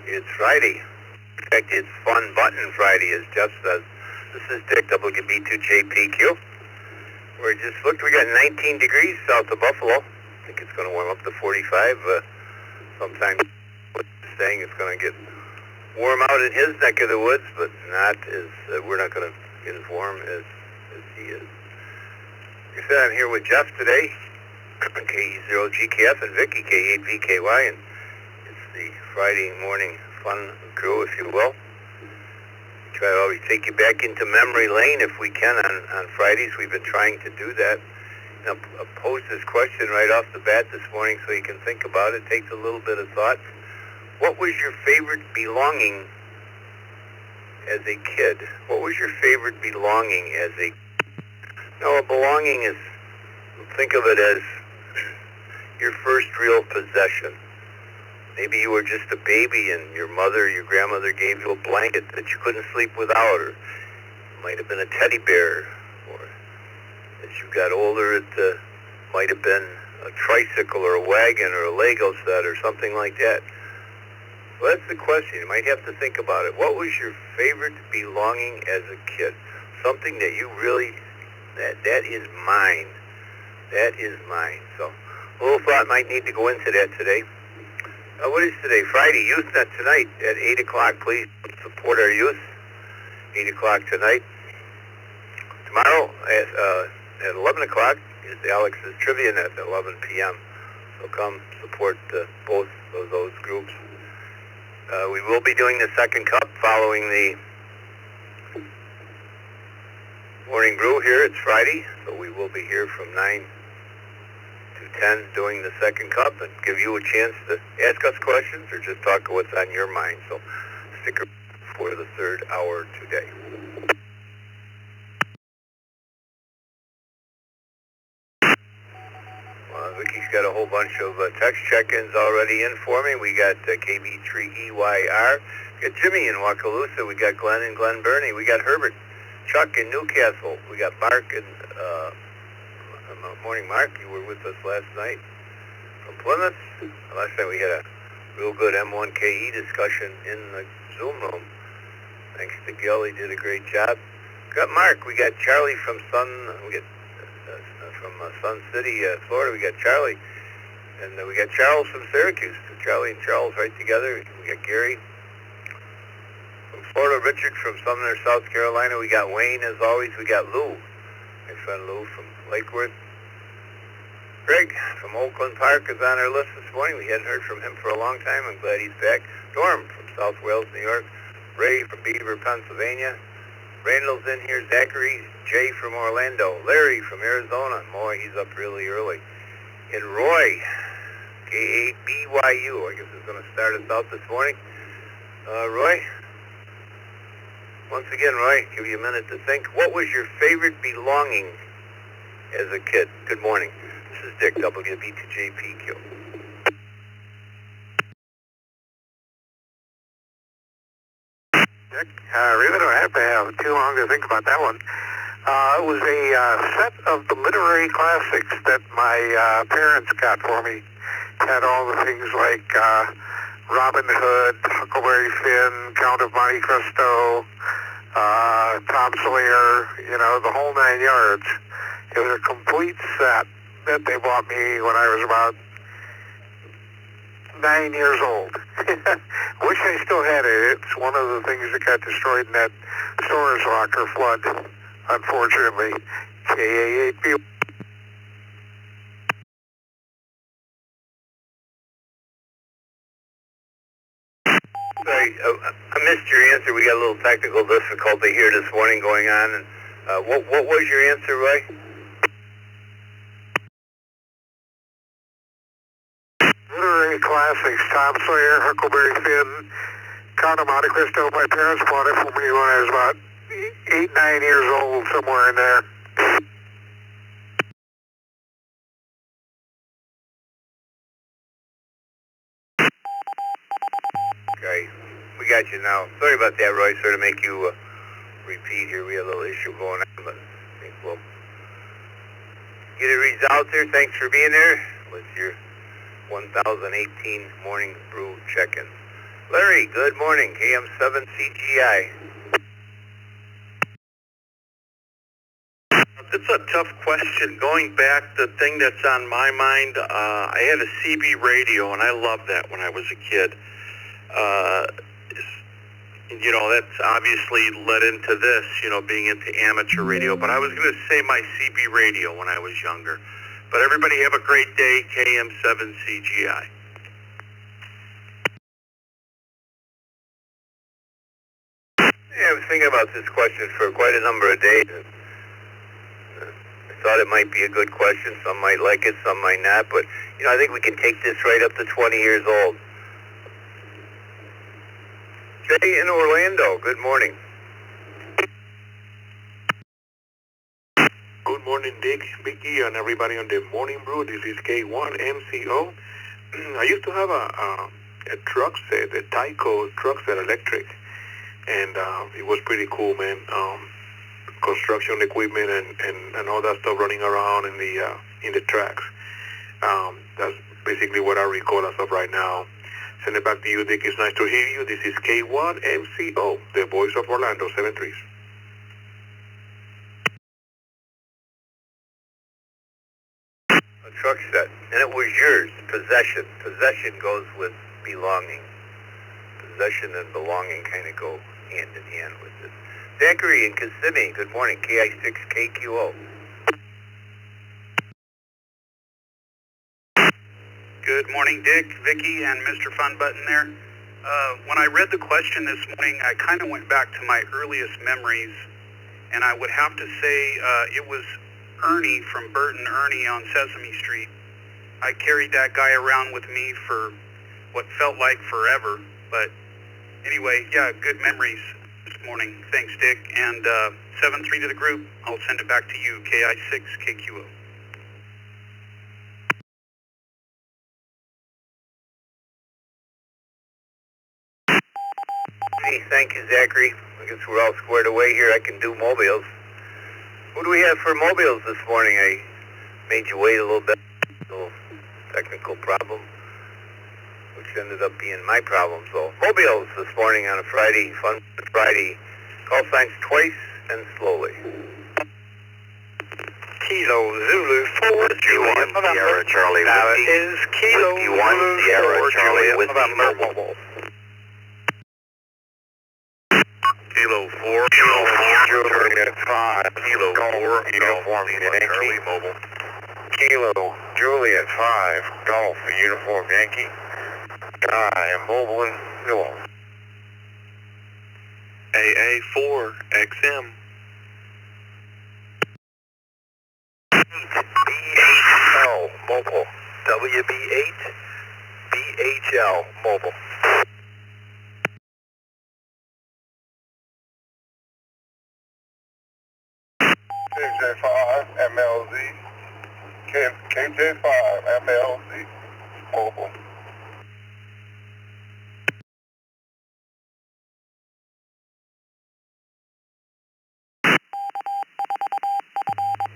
It's Friday. In fact, it's Fun Button Friday, as Jeff says. This is Dick, WB2JPQ. We just looked, we got 19 degrees south of Buffalo. I think it's going to warm up to 45. Sometime saying it's going to get warm out in his neck of the woods, but not as, we're not going to get as warm as he is. Like I said, I'm here with Jeff today, KE0GKF, and Vicky, K8VKY, and it's the Friday morning fun crew, if you will. Try to always take you back into memory lane if we can on Fridays. We've been trying to do that. And I'll pose this question right off the bat this morning so you can think about it. It takes a little bit of thought. What was your favorite belonging as a kid? What was your favorite belonging as a kid? No, a belonging is, think of it as your first real possession. Maybe you were just a baby and your mother, your grandmother gave you a blanket that you couldn't sleep without, or it might have been a teddy bear, or as you got older it might have been a tricycle or a wagon or a Lego set or something like that. Well, that's the question. You might have to think about it. What was your favorite belonging as a kid? Something that you really, that is mine. That is mine. So a little thought might need to go into that today. What is today? Friday, Youth Net tonight at 8 o'clock. Please support our youth. 8 o'clock tonight. Tomorrow at 11 o'clock is Alex's Trivia Net at 11 p.m. So come support both of those groups. We will be doing the second cup following the morning brew here. It's Friday, so we will be here from 9 to 10 doing the second cup and give you a chance to ask us questions or just talk what's on your mind. So stick around for the third hour today. Vicky's got a whole bunch of text check-ins already in for me. We got KB3EYR. We got Jimmy in Wakalusa. We got Glenn in Glen Burnie. We got Herbert, Chuck in Newcastle. We got Mark in morning, Mark. You were with us last night from Plymouth. Last night we had a real good M1KE discussion in the Zoom room. Thanks to Gil, he did a great job. We got Mark. We got Charlie from Sun City, Florida. We got Charlie, and we got Charles from Syracuse. So Charlie and Charles right together. We got Gary from Florida, Richard from Sumner, South Carolina. We got Wayne, as always. We got Lou, my friend Lou from Lakewood. Greg from Oakland Park is on our list this morning. We hadn't heard from him for a long time. I'm glad he's back. Norm from South Wales, New York. Ray from Beaver, Pennsylvania. Randall's in here. Zachary. Jay from Orlando. Larry from Arizona. Moy, he's up really early. And Roy, K8BYU, I guess is going to start us out this morning. Roy? Once again, Roy, give you a minute to think. What was your favorite belonging as a kid? Good morning. This is Dick, WB2JPQ. Dick, really don't have to have too long to think about that one. It was a set of the literary classics that my parents got for me. Had all the things like Robin Hood, Huckleberry Finn, Count of Monte Cristo, Tom Sawyer, you know, the whole 9 yards. It was a complete set that they bought me when I was about 9 years old. Wish I still had it. It's one of the things that got destroyed in that storage locker flood, unfortunately. KA8B. Sorry, I missed your answer. We got a little technical difficulty here this morning going on. And what was your answer, Roy? Literary classics, Tom Sawyer, Huckleberry Finn, Count of Monte Cristo. My parents bought it for me when I was about 8, 9 years old, somewhere in there. Okay, we got you now. Sorry about that, Roy. Sorry to make you repeat here. We had a little issue going on, but I think we'll get it resolved there. Thanks for being there with your 1018 morning brew check-in. Larry, good morning, KM7CGI. It's a tough question. Going back, the thing that's on my mind, I had a CB radio, and I loved that when I was a kid. That's obviously led into this, being into amateur radio. But I was going to say my CB radio when I was younger. But everybody have a great day, KM7CGI. Yeah, I was thinking about this question for quite a number of days. I thought it might be a good question. Some might like it, some might not. But, I think we can take this right up to 20 years old. Jay in Orlando, good morning. Good morning, Dick, Vicky, and everybody on the Morning Brew. This is K1MCO. I used to have a truck set, a Tyco truck set electric, and it was pretty cool, man. Construction equipment and all that stuff running around in the tracks. That's basically what I recall as of right now. Send it back to you, Dick. It's nice to hear you. This is K1MCO, the voice of Orlando, 7-3. A truck set, and it was yours, possession. Possession goes with belonging. Possession and belonging kind of go hand in hand with this. Zachary in Kissimmee, good morning, KI6KQO. Good morning, Dick, Vicky, and Mr. Fun Button there. When I read the question this morning, I kind of went back to my earliest memories, and I would have to say it was Ernie from Bert and Ernie on Sesame Street. I carried that guy around with me for what felt like forever, but anyway, yeah, good memories this morning. Thanks, Dick, and 7-3 to the group. I'll send it back to you, KI6KQO. Hey, thank you, Zachary. I guess we're all squared away here. I can do mobiles. Who do we have for mobiles this morning? I made you wait a little bit. A little technical problem, which ended up being my problem. So, mobiles this morning on a Friday, fun Friday. Call signs twice and slowly. Kilo Zulu 4 Juliet Sierra Charlie That is Kilo 51 Sierra Charlie with mobile. Kilo 4, Juliet 5 Kilo 4, Uniform Yankee Mobile. Kilo Juliet 5 Golf Uniform Yankee. I am mobile in New Orleans. AA4 XM. BHL mobile. WB8 BHL mobile. KJ5 MLZ. KJ5 MLZ mobile.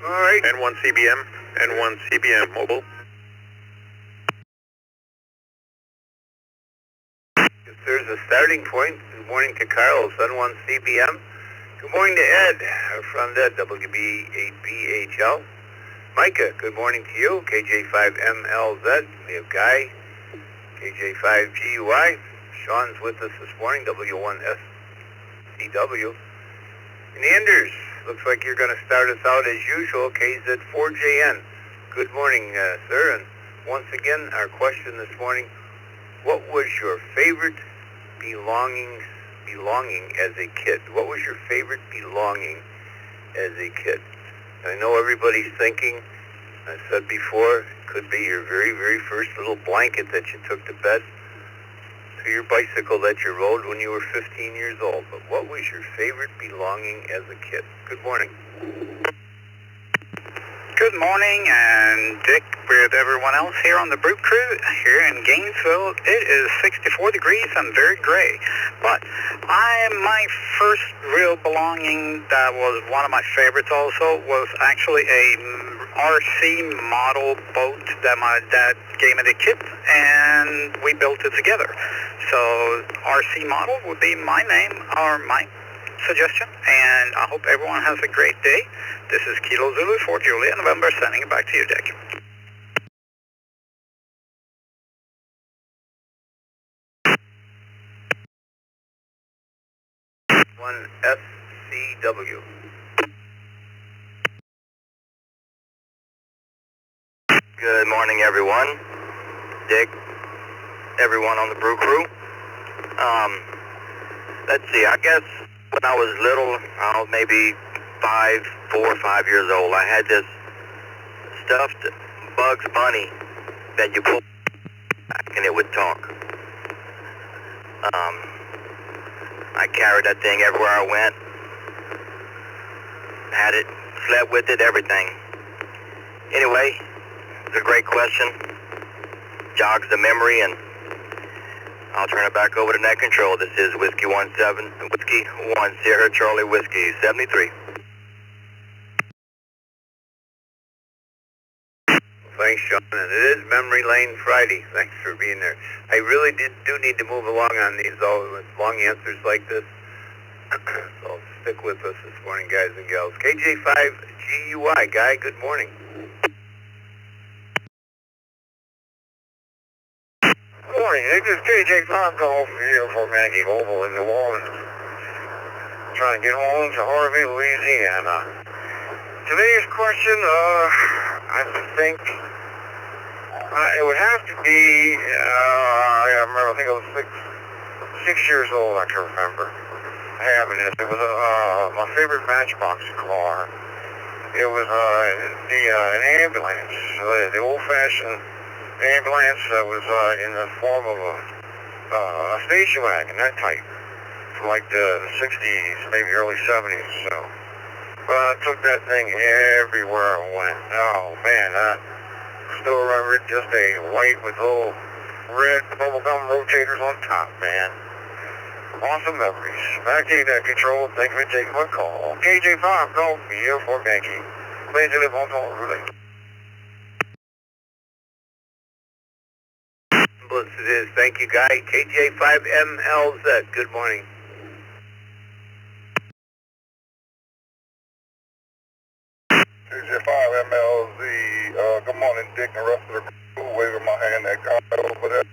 All right. N1 CBM, N1 CBM mobile. If there's a starting point, good morning to Carlos, N1 CBM. Good morning to Ed, our friend Ed, WB8BHL. Micah, good morning to you, KJ5MLZ. We have Guy, KJ5GUI. Sean's with us this morning, W1SCW. And Anders, looks like you're going to start us out as usual, KZ4JN. Good morning, sir. And once again, our question this morning, what was your favorite belonging as a kid? What was your favorite belonging as a kid? And I know everybody's thinking, I said before, it could be your very, very first little blanket that you took to bed, to your bicycle that you rode when you were 15 years old. But what was your favorite belonging as a kid? Good morning. Good morning, and Dick with everyone else here on the Brew Crew here in Gainesville. It is 64 degrees and very gray, but my first real belonging that was one of my favorites also was actually a RC model boat that my dad gave me the kit, and we built it together. So RC model would be my name or my suggestion, and I hope everyone has a great day. This is Kilo Zulu for Julia, November, sending it back to you, Dick. 1SCW. Good morning, everyone. Dick, everyone on the Brew crew. Let's see, I guess when I was little, I was maybe 4 or 5 years old, I had this stuffed Bugs Bunny that you pull back and it would talk. I carried that thing everywhere I went. Had it, slept with it, everything. Anyway, it's a great question. Jogs the memory, and I'll turn it back over to net control. This is Whiskey 1 Sierra Charlie Whiskey 73. Thanks, Sean. And it is Memory Lane Friday. Thanks for being there. I really do need to move along on these, though, with long answers like this. So stick with us this morning, guys and gals. KJ5GUI, Guy, good morning. Good morning, Nick. This is KJ5 calling from here for Maggie Mobile in New Orleans. Trying to get home to Harvey, Louisiana. Today's question, I think it would have to be, I remember, I think I was six years old, I can remember having it. It was my favorite Matchbox car. It was an ambulance, the old-fashioned ambulance that was in the form of a station wagon, that type, from like the 60s, maybe early 70s, so. But I took that thing everywhere I went. Oh man, I still remember it, just a white with little red bubblegum rotators on top, man. Awesome memories. Back to you, net control. Thank you for taking my call. KJ5, call me here for Yankee. Please live on call relay. It is. Thank you, Guy. KJ5MLZ, good morning. KJ5MLZ, good morning, Dick, and the rest of the crew, waving my hand at God over there.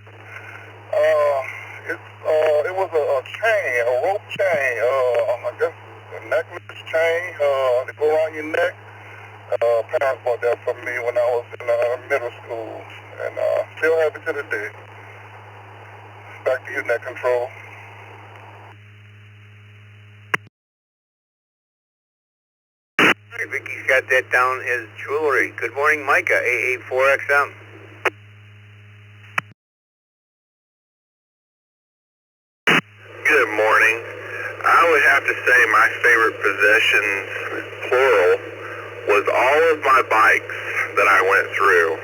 It was a chain, a rope chain, I guess a necklace chain, to go around your neck. Parents bought that for me when I was in middle school, and still have it to this day. Back to you, net control. Vicky's got that down as jewelry. Good morning, Micah, AA4XM. Good morning. I would have to say my favorite possessions, plural, was all of my bikes that I went through.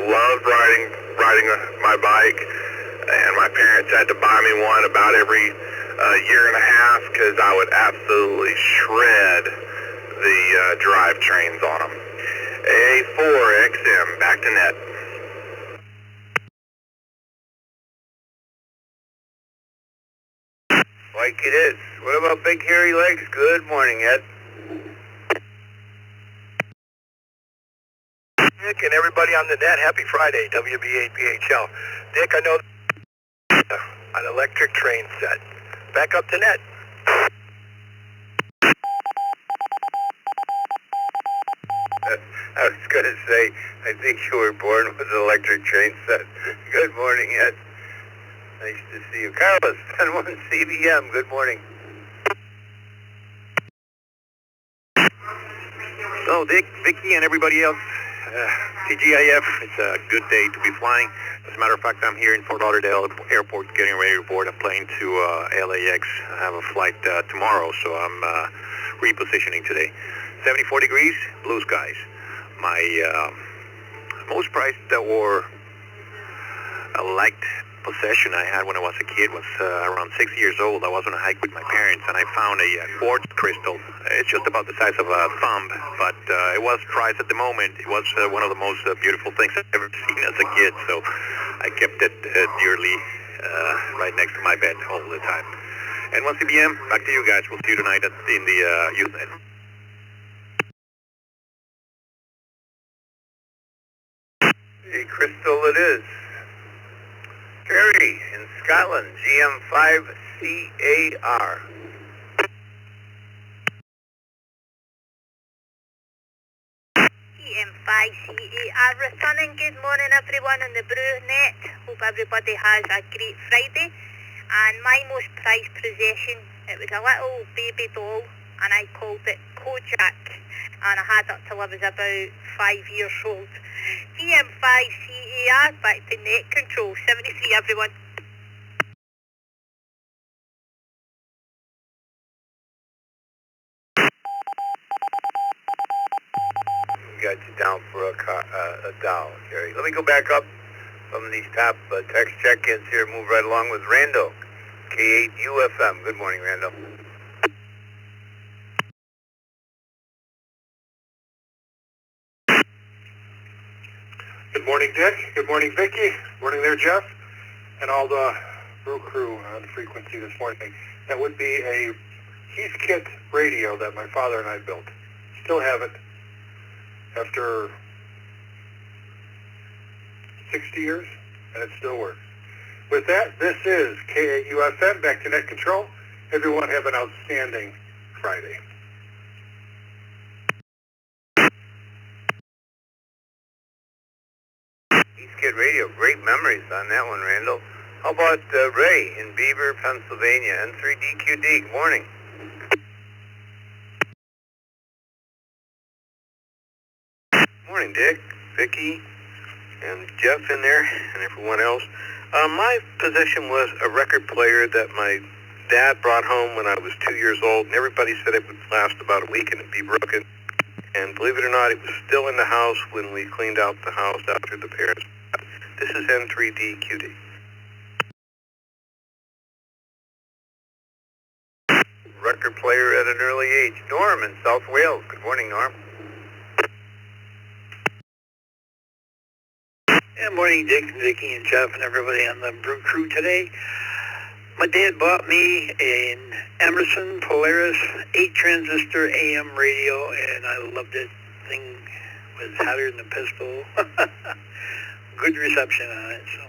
Loved riding my bike, and my parents had to buy me one about every year and a half because I would absolutely shred the drivetrains on them. AA4XM, back to net. Like it is. What about Big Hairy Legs? Good morning, Ed. Dick and everybody on the net, happy Friday, WB8BHL. Dick, I know an electric train set. Back up to net. I was going to say, I think you were born with an electric train set. Good morning, Ed. Nice to see you. Carlos, 10-1 CBM, good morning. So, Dick, Vicky, and everybody else, TGIF, it's a good day to be flying. As a matter of fact, I'm here in Fort Lauderdale Airport getting ready to board a plane to LAX. I have a flight tomorrow, so I'm repositioning today. 74 degrees, blue skies. My most prized or liked possession I had when I was a kid was around 6 years old. I was on a hike with my parents, and I found a quartz crystal. It's just about the size of a thumb, but it was prized at the moment. It was one of the most beautiful things I've ever seen as a kid, so I kept it dearly right next to my bed all the time. And 1 CBM, back to you guys. We'll see you tonight in the youth night. A crystal it is. Terry in Scotland, GM5CAR. GM5CAR returning. Good morning everyone on the Brew net. Hope everybody has a great Friday. And my most prized possession, it was a little baby doll, and I called it Kojak. And I had it till I was about 5 years old. GM5CAR, back to net control. 73 everyone. Got you down for a doll, Terry. Let me go back up from these top text check-ins here, move right along with Randall, K8UFM. Good morning, Randall. Good morning, Dick. Good morning, Vicki. Morning there, Jeff. And all the Brew crew on frequency this morning. That would be a Heathkit radio that my father and I built. Still have it after 60 years, and it still works. With that, this is K8UFM, back to net control. Everyone have an outstanding Friday. Eastkid Radio, great memories on that one, Randall. How about Ray in Beaver, Pennsylvania, N3DQD? Good morning. Morning, Dick, Vicki, and Jeff in there, and everyone else. My possession was a record player that my dad brought home when I was 2 years old, and everybody said it would last about a week and it'd be broken. And believe it or not, it was still in the house when we cleaned out the house after the parents. This is N3DQD. Record player at an early age. Norm in South Wales. Good morning, Norm. Good morning, Dick, Vicki, and Jeff, and everybody on the Brew crew today. My dad bought me an Emerson Polaris 8-transistor AM radio, and I loved it. Thing was hotter than a pistol. Good reception on it. So,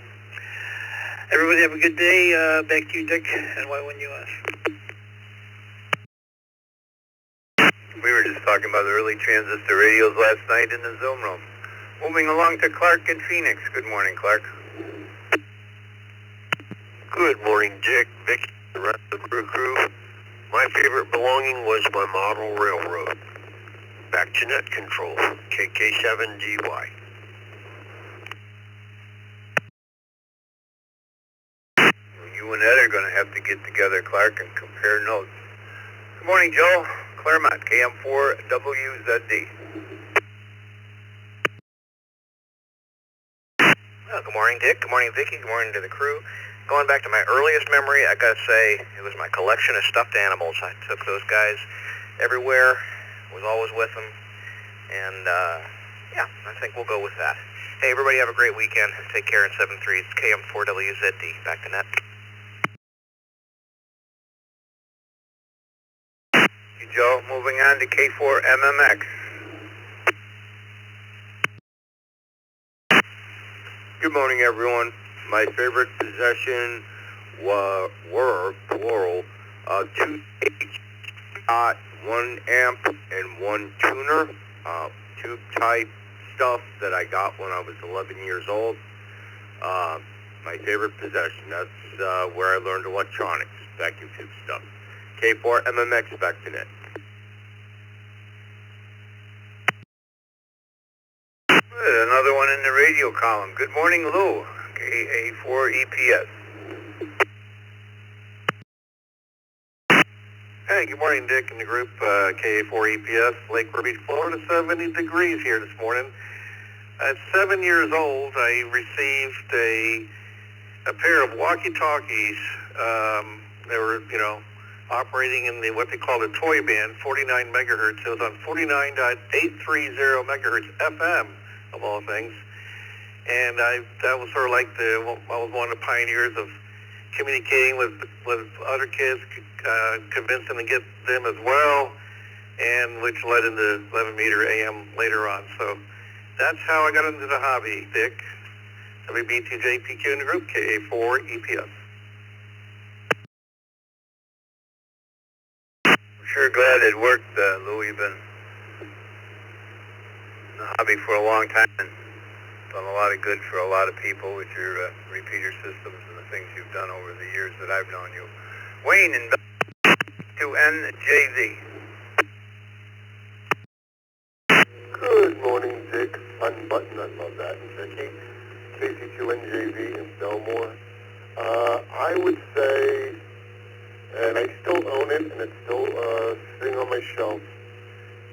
everybody have a good day. Back to you, Dick, and Y1US. We were just talking about the early transistor radios last night in the Zoom room. Moving along to Clark in Phoenix. Good morning, Clark. Good morning, Dick, Vic, the rest of the Brew crew. My favorite belonging was my model railroad. Back to net control, KK7GY. You and Ed are going to have to get together, Clark, and compare notes. Good morning, Joe. Claremont, KM4WZD. Good morning, Dick. Good morning, Vicki. Good morning to the crew. Going back to my earliest memory, I gotta say, it was my collection of stuffed animals. I took those guys everywhere, was always with them, and yeah, I think we'll go with that. Hey, everybody have a great weekend. Take care in 7-3. It's KM4WZD. Back to net. Thank you, Joe. Moving on to K4MMX. Good morning, everyone. My favorite possession were plural, 2 H, 1 amp, and 1 tuner, tube type stuff that I got when I was 11 years old. My favorite possession. That's where I learned electronics, vacuum tube stuff. K4 MMX, back to net. Another one in the radio column. Good morning, Lou. KA4 EPS. Hey, good morning, Dick and the group, KA4 EPS, Lake Beach, Florida, 70 degrees here this morning. At 7 years old, I received a a pair of walkie-talkies. They were, operating in what they call the toy band, 49 megahertz. It was on 49.830 megahertz FM, of all things. And that was sort of like I was one of the pioneers of communicating with other kids, convince them to get them as well, and which led into 11 meter AM later on. So that's how I got into the hobby, Dick. WB2JPQ in the group, KA4 EPS. I'm sure glad it worked, Lou. You've been in the hobby for a long time and done a lot of good for a lot of people with your repeater systems and the things you've done over the years that I've known you. Wayne in to NJV. Good morning, Dick. Unbutton, I love that. And Vicky, KC2NJV in Belmore. I would say, and I still own it, and it's still sitting on my shelf,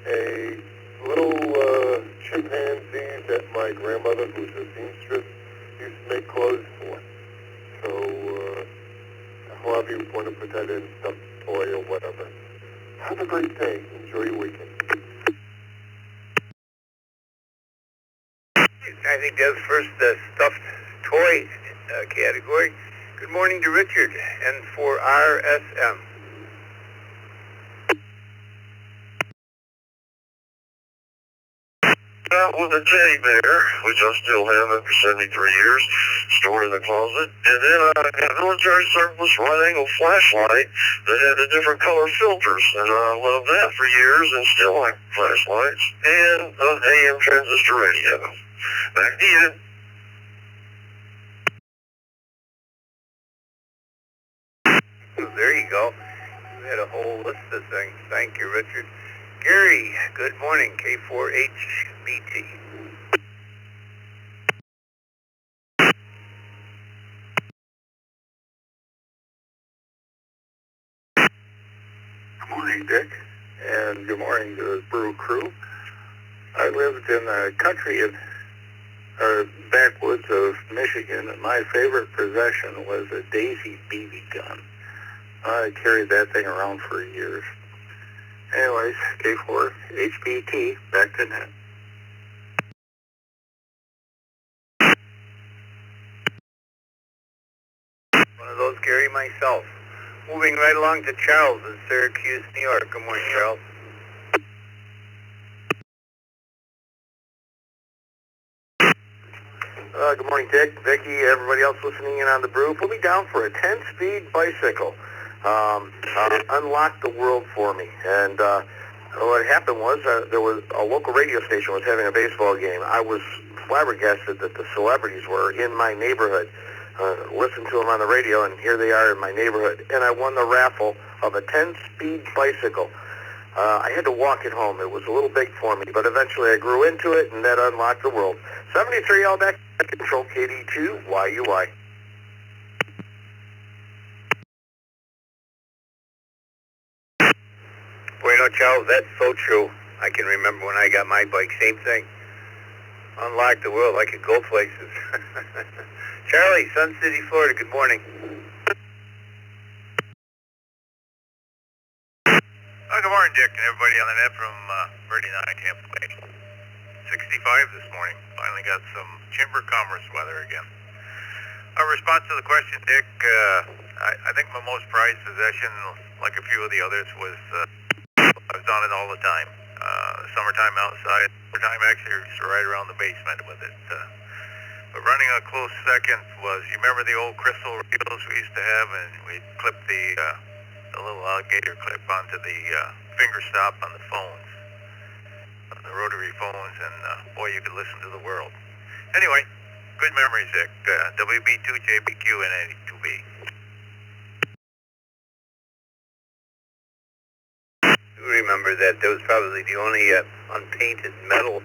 a little chimpanzee that my grandmother, who's a seamstress, used to make clothes for. So, however you want to put that in, stuffed toy or whatever. Have a great day. Enjoy your weekend. I think that's first stuffed toy category. Good morning to Richard, and for RSM. That was a teddy bear, which I still have after 73 years, stored in the closet. And then I got a military surplus right-angle flashlight that had the different color filters, and I loved that for years and still like flashlights. And an AM transistor radio. Back to you. There you go. We had a whole list of things. Thank you, Richard. Gary, good morning, K4HBT. Good morning, Dick, and good morning to the Brew crew. I lived in the country in backwoods of Michigan, and my favorite possession was a Daisy BB gun. I carried that thing around for years. Anyways, K4 HBT, back to net. One of those, Gary, myself. Moving right along to Charles in Syracuse, New York. Good morning, Charles. Good morning, Dick, Vicky, everybody else listening in on the Brew. Put me down for a 10-speed bicycle. Unlocked the world for me. And what happened was there was a local radio station was having a baseball game. I was flabbergasted that the celebrities were in my neighborhood. Listened to them on the radio, and here they are in my neighborhood. And I won the raffle of a 10-speed bicycle. I had to walk it home. It was a little big for me, but eventually I grew into it, and that unlocked the world. 73 all back control KD2 YUY. Well, Charles, that's so true. I can remember when I got my bike, same thing. Unlocked the world. I could go places. Charlie, Sun City, Florida, good morning. Good morning, Dick, and everybody on the net from 39 Tampa Bay. 65 this morning. Finally got some Chamber of Commerce weather again. Our response to the question, Dick, I think my most prized possession, like a few of the others, was I was on it all the time. Summertime outside, summertime actually right around the basement with it. But running a close second was, you remember the old crystal reels we used to have, and we'd clip the little alligator clip onto the finger stop on the phones, on the rotary phones, and boy, you could listen to the world. Anyway, good memories, Dick. WB2JPQ and 82B. You remember that. That was probably the only unpainted metal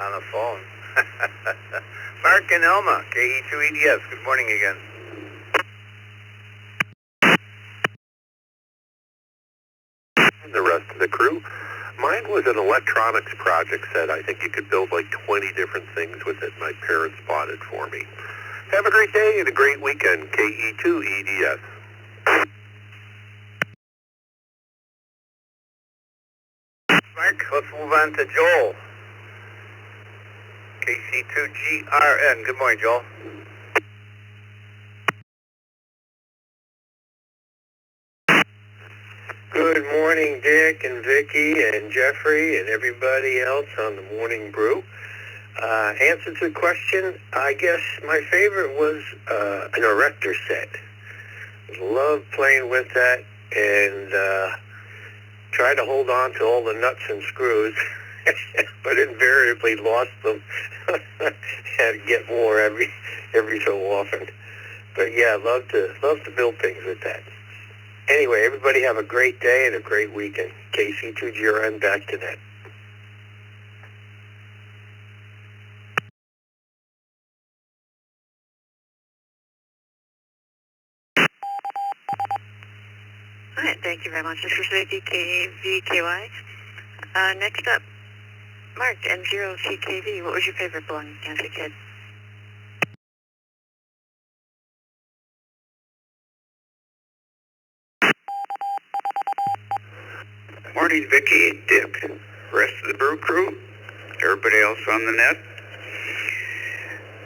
on a phone. Mark and Elma, KE2EDS, good morning again. The rest of the crew. Mine was an electronics project set. I think you could build like 20 different things with it. My parents bought it for me. Have a great day and a great weekend, KE2EDS. Mark, let's move on to Joel. KC2GRN. Good morning, Joel. Good morning, Dick and Vicki and Jeffrey and everybody else on the Morning Brew. Answer to the question, I guess my favorite was an Erector set. Loved playing with that and tried to hold on to all the nuts and screws, but invariably lost them. Had to get more every so often. But yeah, love to build things with that. Anyway, everybody have a great day and a great weekend. KC2GRN back to net. All right, thank you very much. This is Vicky, KVKY. Next up, Mark, N0CKV. What was your favorite belonging as a kid? Morning, Vicky, Dick, rest of the Brew crew, everybody else on the net.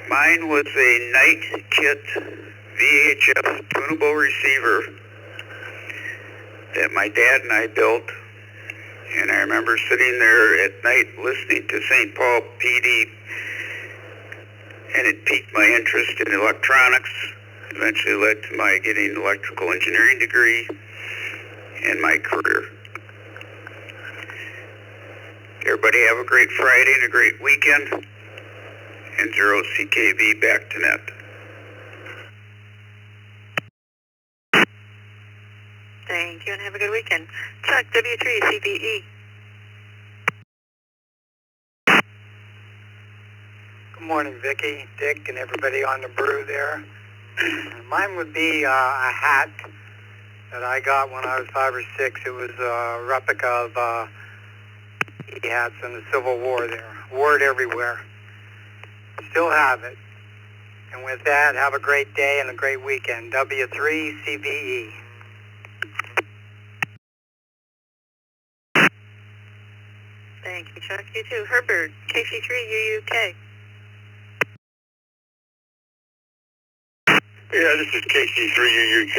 Mine was a Night Kit VHF tunable receiver that my dad and I built, and I remember sitting there at night listening to St. Paul PD, and it piqued my interest in electronics, eventually led to my getting an electrical engineering degree and my career. Everybody have a great Friday and a great weekend, and 0CKV back to net. Thank you, and have a good weekend. Chuck, W3CVE. Good morning, Vicki, Dick, and everybody on the Brew there. Mine would be a hat that I got when I was 5 or 6. It was a replica of hats in the Civil War there. Wore it everywhere. Still have it. And with that, have a great day and a great weekend. W3CVE. Thank you, Chuck. You too. Herbert, KC3UUK. Yeah, this is KC3UUK.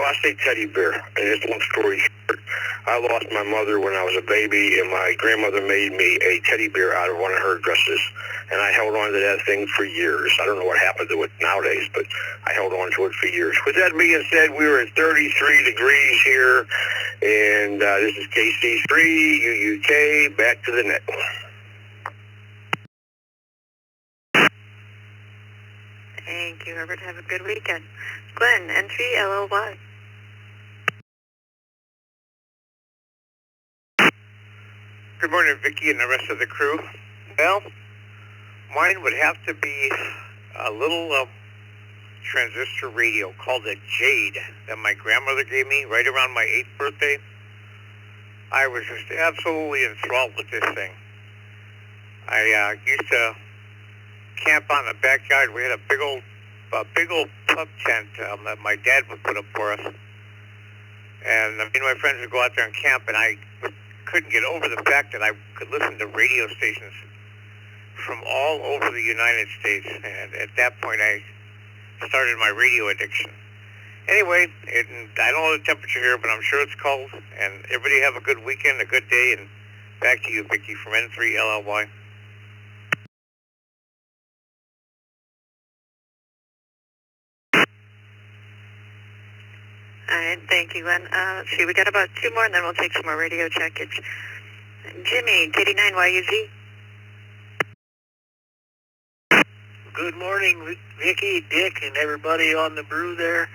I say teddy bear, and it's a long story short. I lost my mother when I was a baby, and my grandmother made me a teddy bear out of one of her dresses, and I held on to that thing for years. I don't know what happened to it nowadays, but I held on to it for years. With that being said, we were at 33 degrees here, and this is KC3UUK, back to the net. Thank you, Herbert. Have a good weekend. Glenn, N3LLY. Good morning, Vicki and the rest of the crew. Well, mine would have to be a little transistor radio called a Jade that my grandmother gave me right around my 8th birthday. I was just absolutely enthralled with this thing. I used to camp on the backyard. We had a big old pub tent that my dad would put up for us. And me and my friends would go out there and camp, and I couldn't get over the fact that I could listen to radio stations from all over the United States. And at that point, I started my radio addiction. Anyway, I don't know the temperature here, but I'm sure it's cold. And everybody have a good weekend, a good day, and back to you, Vicki, from N3LLY. All right, thank you, Glenn. Let's see, we got about 2 more, and then we'll take some more radio check. It's Jimmy, KD9YUZ. Good morning, Vicky, Dick, and everybody on the Brew there.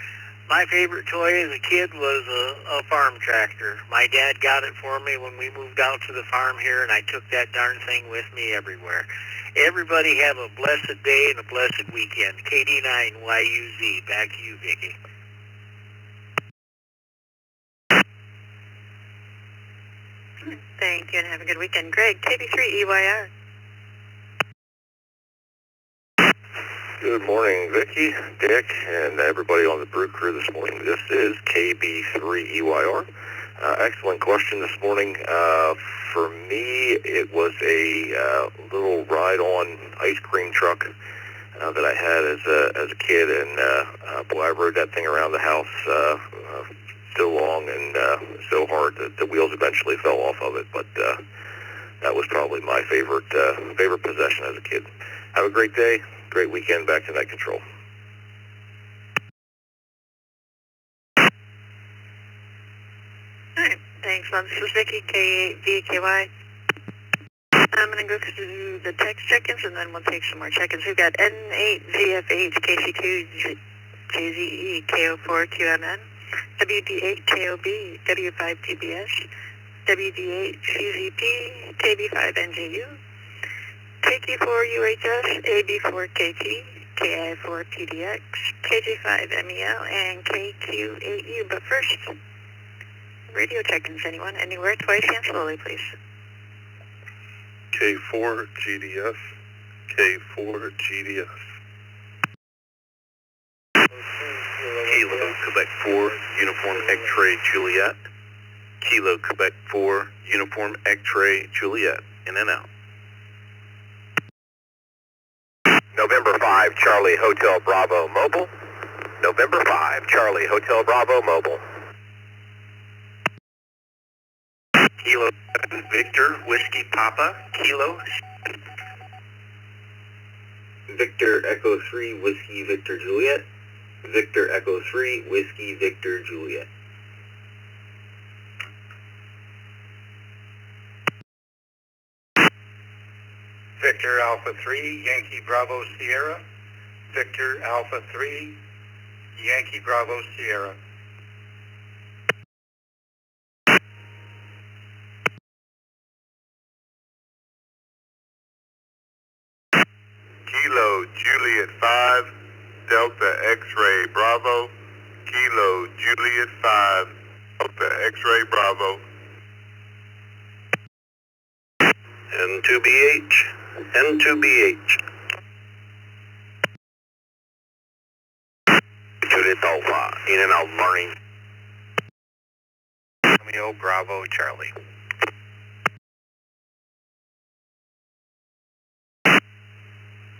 My favorite toy as a kid was a farm tractor. My dad got it for me when we moved out to the farm here, and I took that darn thing with me everywhere. Everybody have a blessed day and a blessed weekend. KD9YUZ. Back to you, Vicky. Thank you, and have a good weekend. Greg, KB3EYR. Good morning, Vicky, Dick, and everybody on the Brew crew this morning. This is KB3EYR. Excellent question this morning. For me, it was a little ride-on ice cream truck that I had as a kid, and boy, I rode that thing around the house so long and so hard that the wheels eventually fell off of it. But that was probably my favorite possession as a kid. Have a great day, great weekend. Back to Night Control. Alright, thanks, Mom. This is Vicky, K8VKY. I'm going to go through the text check-ins, and then we'll take some more check-ins. We've got N8ZFH, KC2, JZE, KO4QMN, WD8KOB, W5TBS, WD8CZP, KB5NJU, KQ4UHS, AB4KT, KI4PDX, KJ5MEL, and KQ8U. But first, radio check-ins, anyone? Anywhere? Twice and slowly, please. K4 GDS, K4 GDS. Kilo Quebec 4, Uniform X-Ray Juliet. Kilo Quebec 4, Uniform X-Ray Juliet. In and out. November 5, Charlie Hotel Bravo Mobile. November 5, Charlie Hotel Bravo Mobile. Kilo 7, Victor Whiskey Papa. Kilo Victor Echo 3, Whiskey Victor Juliet. Victor Echo 3, Whiskey Victor Juliet. Victor Alpha 3, Yankee Bravo Sierra. Victor Alpha 3, Yankee Bravo Sierra. Kilo Juliet 5, Delta X-Ray Bravo. Kilo Juliet 5, Delta X-Ray Bravo. N2BH, N2BH. Juliet Alpha, in and out Marine. Romeo Bravo Charlie.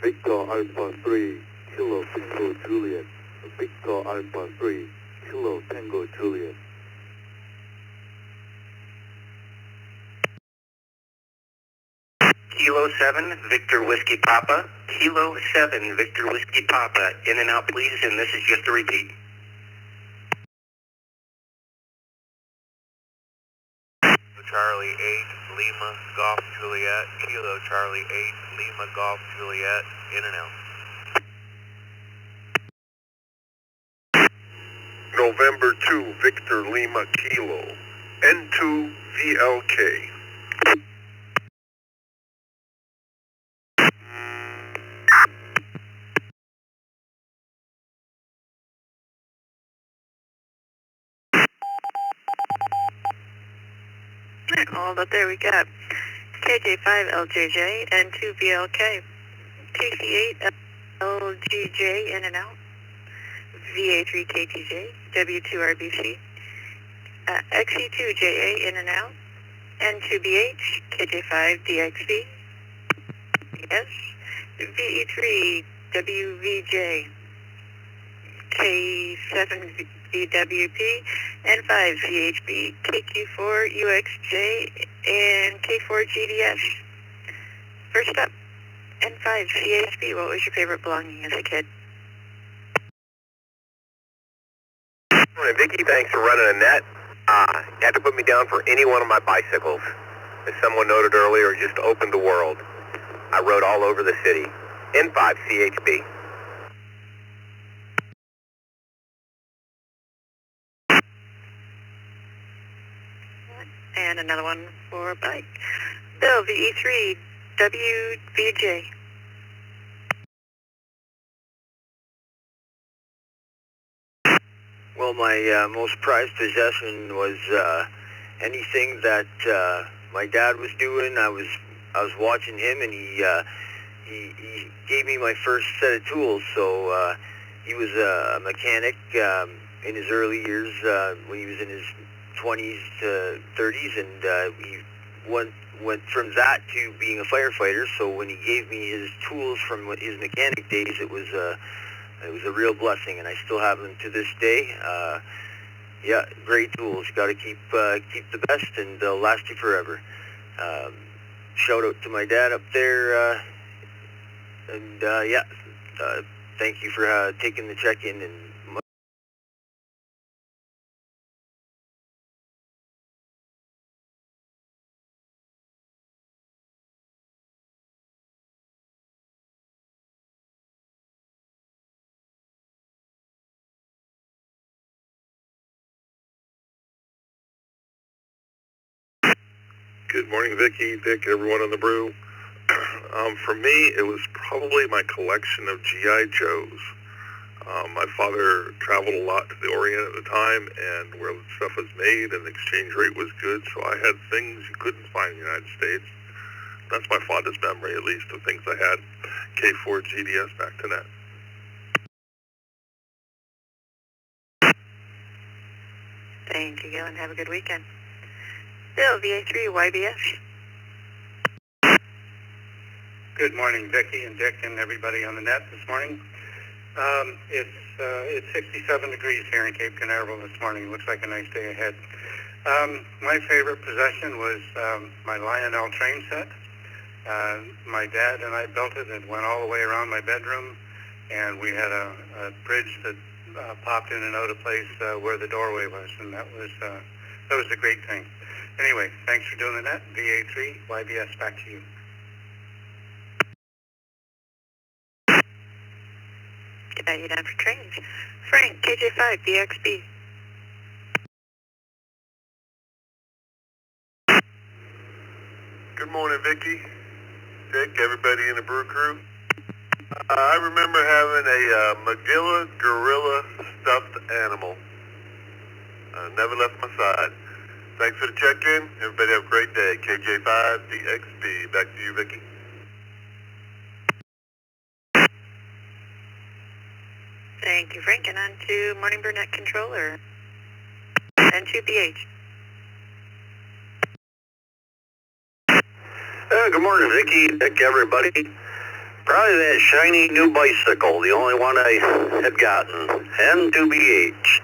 Victor Alpha 3, Kilo Tango Juliet. Victor Alpha 3, Kilo Tango Juliet. Kilo 7, Victor Whiskey Papa. Kilo 7, Victor Whiskey Papa. In and out, please, and this is just a repeat. Charlie 8, Lima Golf Juliet. Kilo Charlie 8, Lima Golf Juliet. In and out. November 2, Victor Lima Kilo. N2 VLK. Hold up, there we got KJ5LJJ, N2VLK, TC8LGJ, in and out, VA3KTJ, W2RBC, XE2JA, in and out, N2BH, KJ5DXV, yes, VE3WVJ, K7VWP, N5CHB, KQ4UXJ, and K4GDS. First up, N5CHB, what was your favorite belonging as a kid? Morning, Vicky. Thanks for running a net. You had to put me down for any one of my bicycles. As someone noted earlier, just opened the world. I rode all over the city. N5 CHB. And another one for bike. Bill, VE3, WVJ. Well, my most prized possession was anything that my dad was doing. I was watching him, and he he gave me my first set of tools. So he was a mechanic in his early years when he was in his 20s to 30s, and he went from that to being a firefighter. So when he gave me his tools from his mechanic days, it was a real blessing, and I still have them to this day. Yeah, great tools. You got to keep the best, and they'll last you forever. Shout out to my dad up there, and thank you for taking the check-in. And Good morning, Vicky, Dick, everyone on the Brew. For me, it was probably my collection of G.I. Joes. My father traveled a lot to the Orient at the time, and where the stuff was made, and the exchange rate was good, so I had things you couldn't find in the United States. That's my father's memory, at least, of things I had. K4 GDS back to that. Thank you, and have a good weekend. Bill, VA3, YBF. Good morning, Vicki and Dick and everybody on the net this morning. It's 67 degrees here in Cape Canaveral this morning. Looks like a nice day ahead. My favorite possession was my Lionel train set. My dad and I built it. It went all the way around my bedroom, and we had a bridge that popped in and out of place where the doorway was, and that was a great thing. Anyway, thanks for doing the net. VA3, YBS, back to you. Got you down for trains. Frank, KJ5, DXB. Good morning, Vicky, Dick, everybody in the Brew crew. I remember having a Magilla gorilla stuffed animal. Never left my side. Thanks for the check-in. Everybody have a great day. KJ5, DXB. Back to you, Vicky. Thank you, Frank. And on to Morning Burnett Controller. And to BH. Good morning, Vicky, Dick, everybody. Probably that shiny new bicycle, the only one I had gotten. And to BH.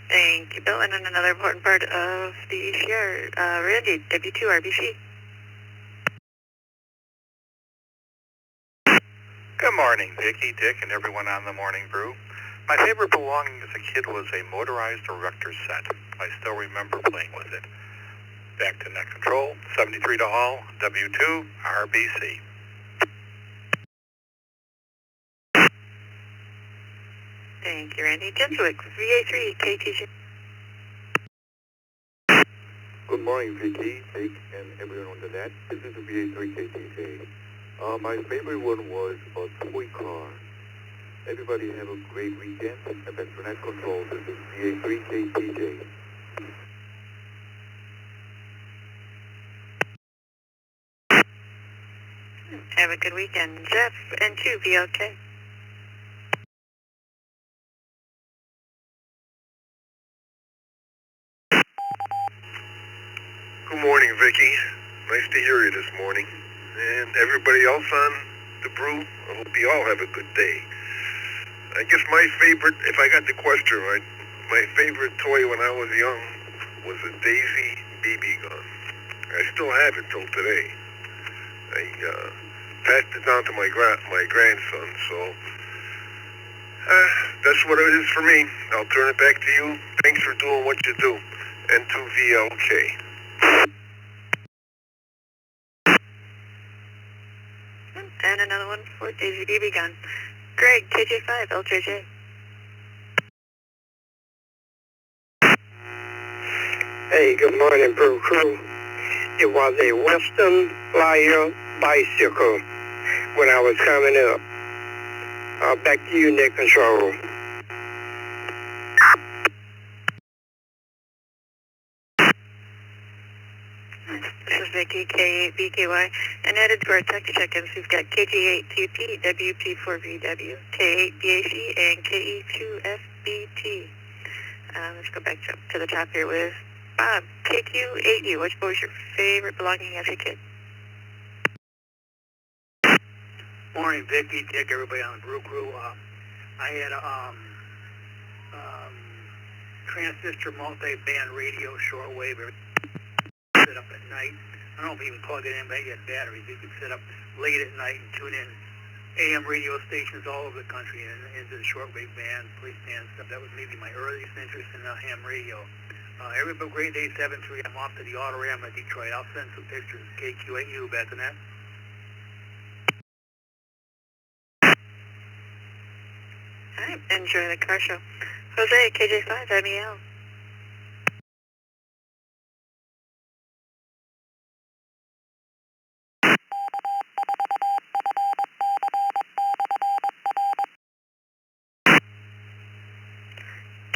Thank you, Bill. And on another important part of the ECR, Randy, W2 RBC. Good morning, Vicky, Dick, and everyone on the Morning Brew. My favorite belonging as a kid was a motorized erector set. I still remember playing with it. Back to net control, 73 to Hall, W2, RBC. Thank you, Randy. Jenswick, VA3, KTJ. Good morning, Vicky, Dick, and everyone on the net. This is the VA3 KTJ. My favorite one was a toy car. Everybody have a great weekend. And that's for net control. This is VA3 KTJ. Have a good weekend. Jeff, N2, VLK. Good morning, Vicky. Nice to hear you this morning. And everybody else on the Brew, I hope you all have a good day. I guess my favorite, if I got the question right, my favorite toy when I was young was a Daisy BB gun. I still have it till today. I passed it down to my grandson, so that's what it is for me. I'll turn it back to you. Thanks for doing what you do. N2VLK. And another one for Daisy BB gun. Greg, KJ5, LJJ. Hey, good morning, Brew Crew. It was a Western Flyer bicycle when I was coming up. Back to you, Nick Control. Vicky, K8VKY, and added to our text check-ins, we've got KG8TP, WP4VW, K8BAC, and KE2FBT. Let's go back to the top here with Bob, KQ8U. What was your favorite belonging as a kid? Morning, Vicky, Dick, everybody on the Brew crew. I had a transistor multi-band radio shortwave. Set up at night. I don't know if you can plug it in, but you had batteries. You could set up late at night and tune in AM radio stations all over the country and into the shortwave band, police band stuff. That was maybe my earliest interest in ham radio. Everybody, great day, 7-3. I'm off to the Autorama at Detroit. I'll send some pictures. KQ8U, back to that. All right, enjoy the car show. Jose, KJ5, MEL.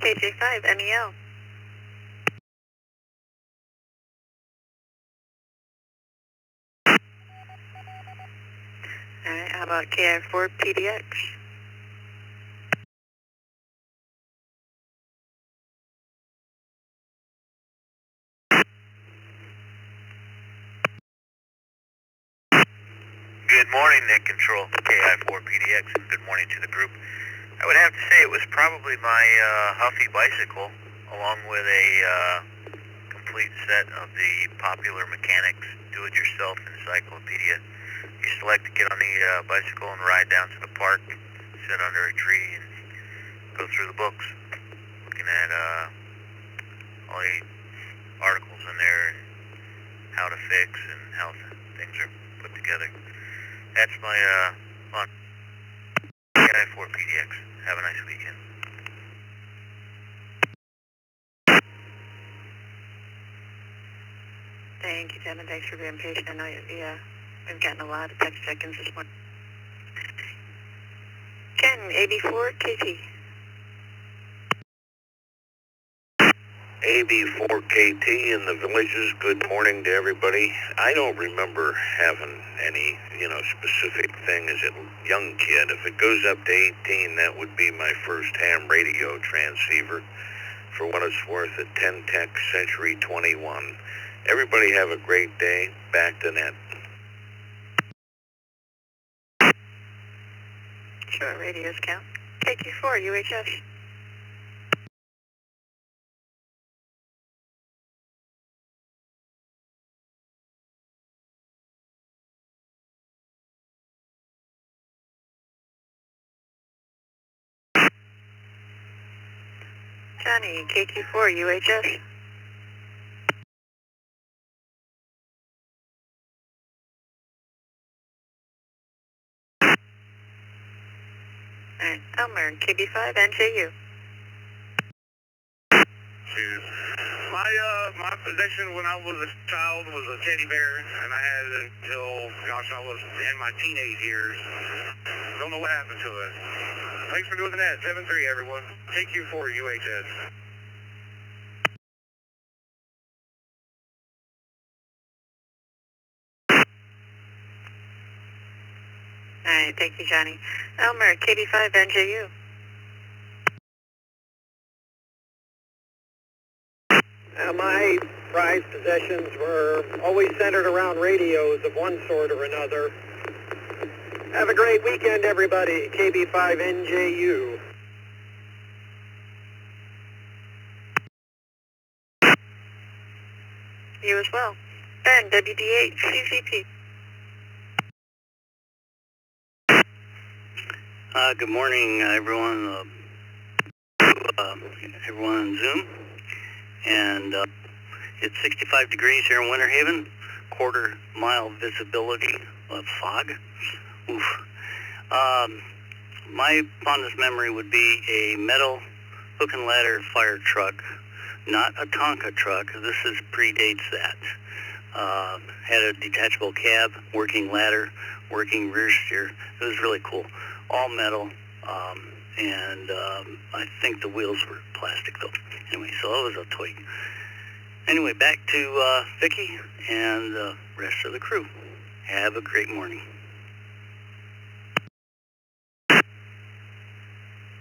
KJ5, MEL. All right, how about KI4 PDX? Good morning, Nick Control, KI4PDX, and good morning to the group. I would have to say it was probably my Huffy bicycle, along with a complete set of the Popular Mechanics Do-It-Yourself Encyclopedia. Used to like to get on the bicycle and ride down to the park, sit under a tree, and go through the books, looking at all the articles in there and how to fix and how things are put together. That's my fun. KI4PDX. Have a nice weekend. Thank you, Tim, and thanks for being patient. I know we've gotten a lot of text check-ins this morning. Ken, AB4KT. AB4KT in the villages, good morning to everybody. I don't remember having any, specific thing as a young kid. If it goes up to 18, that would be my first ham radio transceiver. For what it's worth, a 10-Tech Century 21. Everybody have a great day. Back to net. Sure, radios count. KQ4, UHS. Johnny, KQ4, UHS. Alright, Elmer, KB5, NJU. My possession when I was a child was a teddy bear, and I had it until, I was in my teenage years. Don't know what happened to it. Thanks for doing that. 7-3, everyone. KQ4, UHS. Alright, thank you, Johnny. Elmer, KB5, NJU. My prized possessions were always centered around radios of one sort or another. Have a great weekend, everybody. KB5NJU. You as well. Ben, WD8, CCP. Good morning, everyone. Everyone on Zoom. And it's 65 degrees here in Winter Haven. Quarter-mile visibility of fog. Oof. My fondest memory would be a metal hook and ladder fire truck, not a Tonka truck. This predates that. Had a detachable cab, working ladder, working rear steer. It was really cool. All metal, and I think the wheels were plastic though. Anyway, so it was a toy. Anyway, back to Vicky and the rest of the crew. Have a great morning.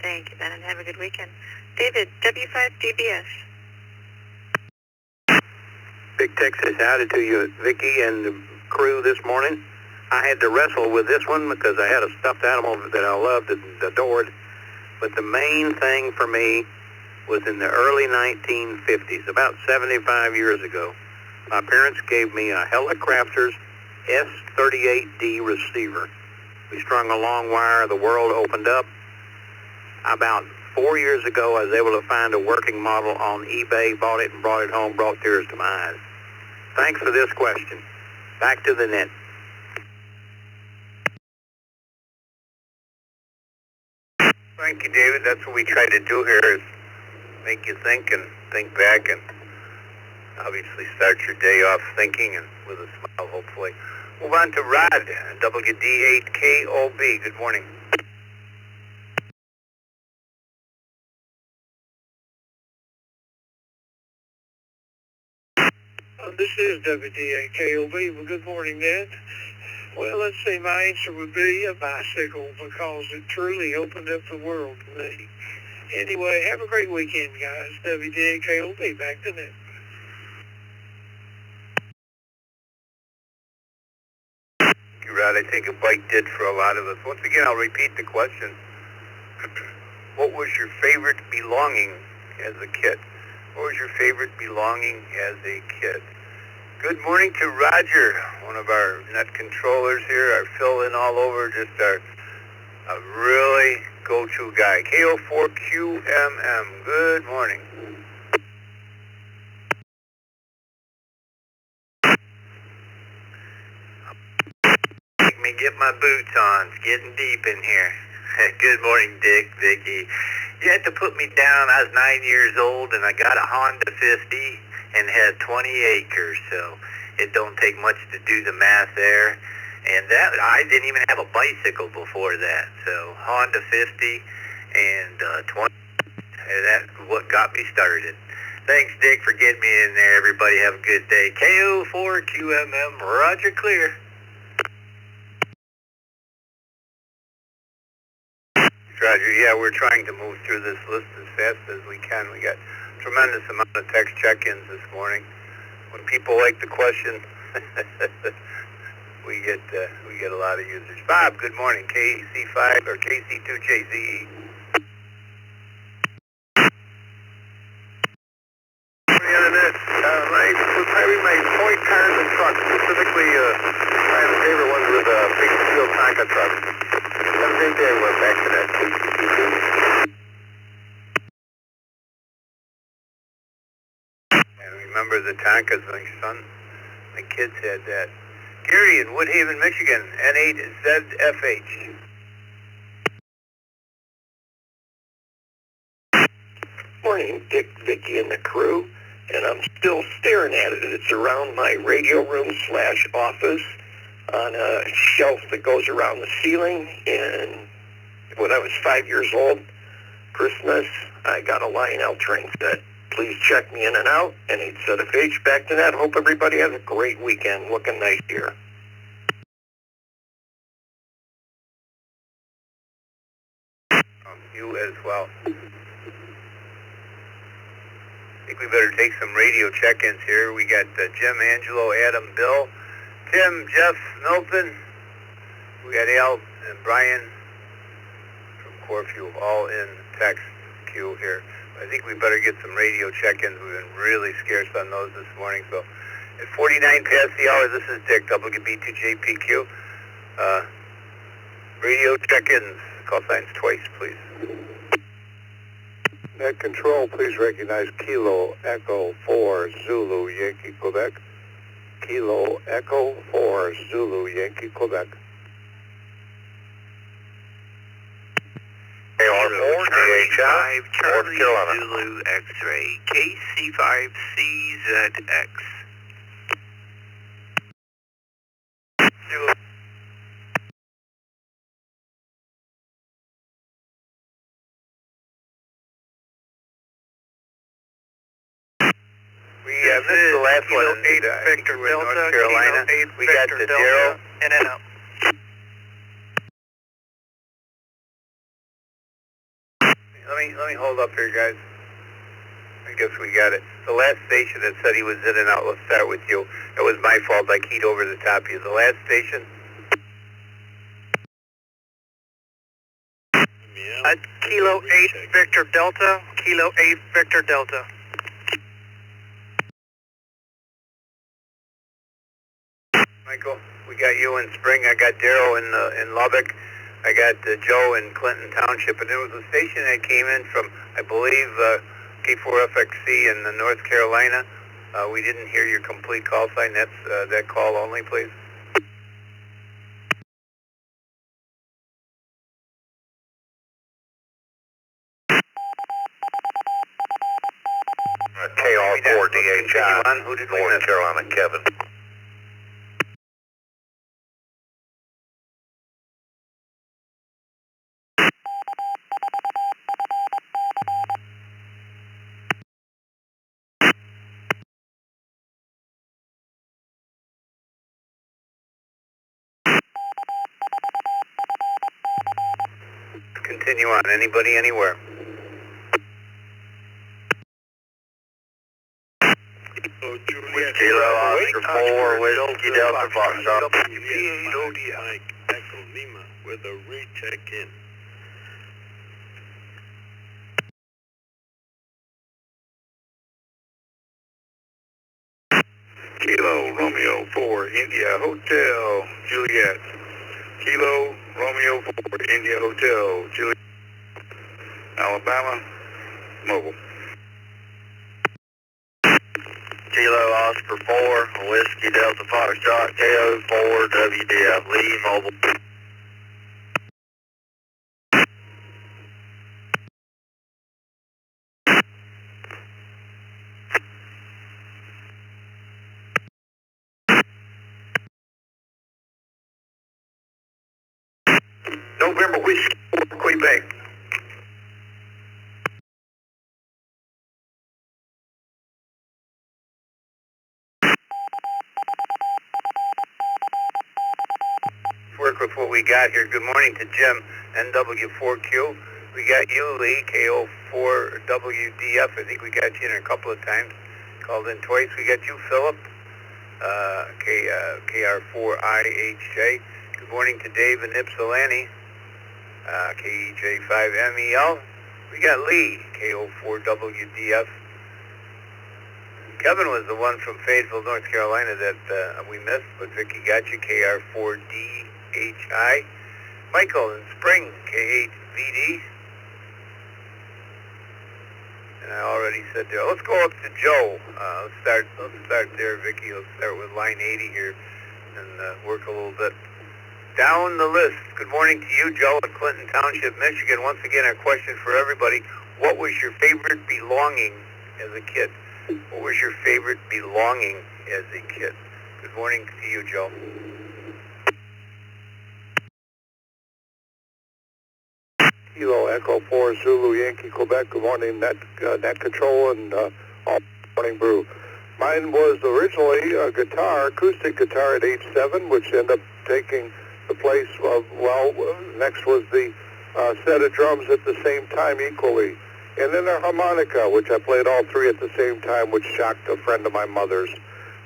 Thank you, Ben, and have a good weekend. David, W5GBS. Big Texas howdy to you, Vicky and the crew this morning. I had to wrestle with this one because I had a stuffed animal that I loved and adored. But the main thing for me was in the early 1950s, about 75 years ago. My parents gave me a Helicrafters S38D receiver. We strung a long wire, the world opened up. About 4 years ago, I was able to find a working model on eBay, bought it and brought it home, brought tears to my eyes. Thanks for this question. Back to the net. Thank you, David. That's what we try to do here is make you think and think back and obviously start your day off thinking and with a smile, hopefully. Move on to Rod, WD8KOB. Good morning. This is WD8KOB. Well, good morning, Ned. Well, let's see, my answer would be a bicycle because it truly opened up the world to me. Anyway, have a great weekend, guys. WD8KOB, back to Ned. You're right. I think a bike did for a lot of us. Once again, I'll repeat the question. What was your favorite belonging as a kid? What was your favorite belonging as a kid? Good morning to Roger, one of our net controllers here, our fill-in all over, just a really go-to guy. KO4QMM, good morning. Make me get my boots on. It's getting deep in here. Good morning, Dick, Vicky. You had to put me down. I was 9 years old, and I got a Honda 50 and had 20 acres, so it don't take much to do the math there. And that I didn't even have a bicycle before that, so Honda 50 and 20, that's what got me started. Thanks, Dick, for getting me in there. Everybody have a good day. KO4QMM, Roger Clear. Roger, yeah, we're trying to move through this list as fast as we can. We got a tremendous amount of text check-ins this morning. When people like the question, we get a lot of users. Bob, good morning. KC5 or KC2JZE. Probably my point cars and trucks, specifically my favorite ones were the big steel Tonka trucks. Have a great day. We're back to that. And remember the Tonkas, my kids had that. Gary in Woodhaven, Michigan, N8ZFH. Morning, Dick, Vicky, and the crew. And I'm still staring at it. It's around my radio room / office on a shelf that goes around the ceiling. And when I was 5 years old, Christmas, I got a Lionel train set. Please check me in and out. N8ZFH, back to that. Hope everybody has a great weekend. Looking nice here. You as well. I think we better take some radio check-ins here. We got Jim, Angelo, Adam, Bill, Tim, Jeff, Milton. We got Al and Brian from Corfu, all in text queue here. I think we better get some radio check-ins. We've been really scarce on those this morning. So at 49 past the hour, this is Dick, WB2JPQ. Radio check-ins. Call signs twice, please. Net control, please recognize Kilo Echo 4 Zulu Yankee Quebec. Kilo Echo 4 Zulu Yankee Quebec. KR4 DHI 5 Charlie Zulu X-ray KC5CZX. We missed the last one in Victor Delta, North Carolina. Kilo 8 We got Victor the Delta, Darrow. in and out. Let me hold up here, guys. I guess we got it. The last station that said he was in and out, let's start with you. It was my fault, I keyed over the top of you. The last station? Kilo 8 Victor Delta, Kilo 8 Victor Delta. Michael, we got you in Spring. I got Darrow in Lubbock. I got Joe in Clinton Township. And there was a station that came in from, I believe, K4FXC in North Carolina. We didn't hear your complete call sign. That's that call only, please. KR4DHI, Who did we miss? North Carolina, Kevin. Continue on. Anybody, anywhere? Kilo Oscar 4, Whiskey Delta Foxtrot. Mike Echo Lima with a recheck in. Kilo Romeo 4, India Hotel, Juliet. Kilo Romeo 4, India Hotel, Juliet. Alabama, mobile. Kilo Oscar 4, Whiskey Delta Foxtrot, KO4, WDF, Lee, mobile. November Whiskey 4, Quebec. Work with what we got here. Good morning to Jim, NW4Q. We got you, Lee, KO4WDF. I think we got you in a couple of times. Called in twice. We got you, Philip, KR4IHJ. Good morning to Dave in Ypsilanti, KEJ5MEL. We got Lee, KO4WDF. Kevin was the one from Fayetteville, North Carolina that we missed, but Vicky got you, KR4DHI. Michael in Spring, K8VD. And I already said there. Let's go up to Joe. Let's start there, Vicky. Let's start with line 80 here and work a little bit down the list. Good morning to you, Joe, in Clinton Township, Michigan. Once again, our question for everybody: what was your favorite belonging as a kid? What was your favorite belonging as a kid? Good morning to you, Joe. Kilo Echo 4 Zulu Yankee Quebec. Good morning, net control and all morning brew. Mine was originally a guitar, acoustic guitar at age 7, which ended up taking the place of, next was the set of drums at the same time equally. And then a harmonica, which I played all three at the same time, which shocked a friend of my mother's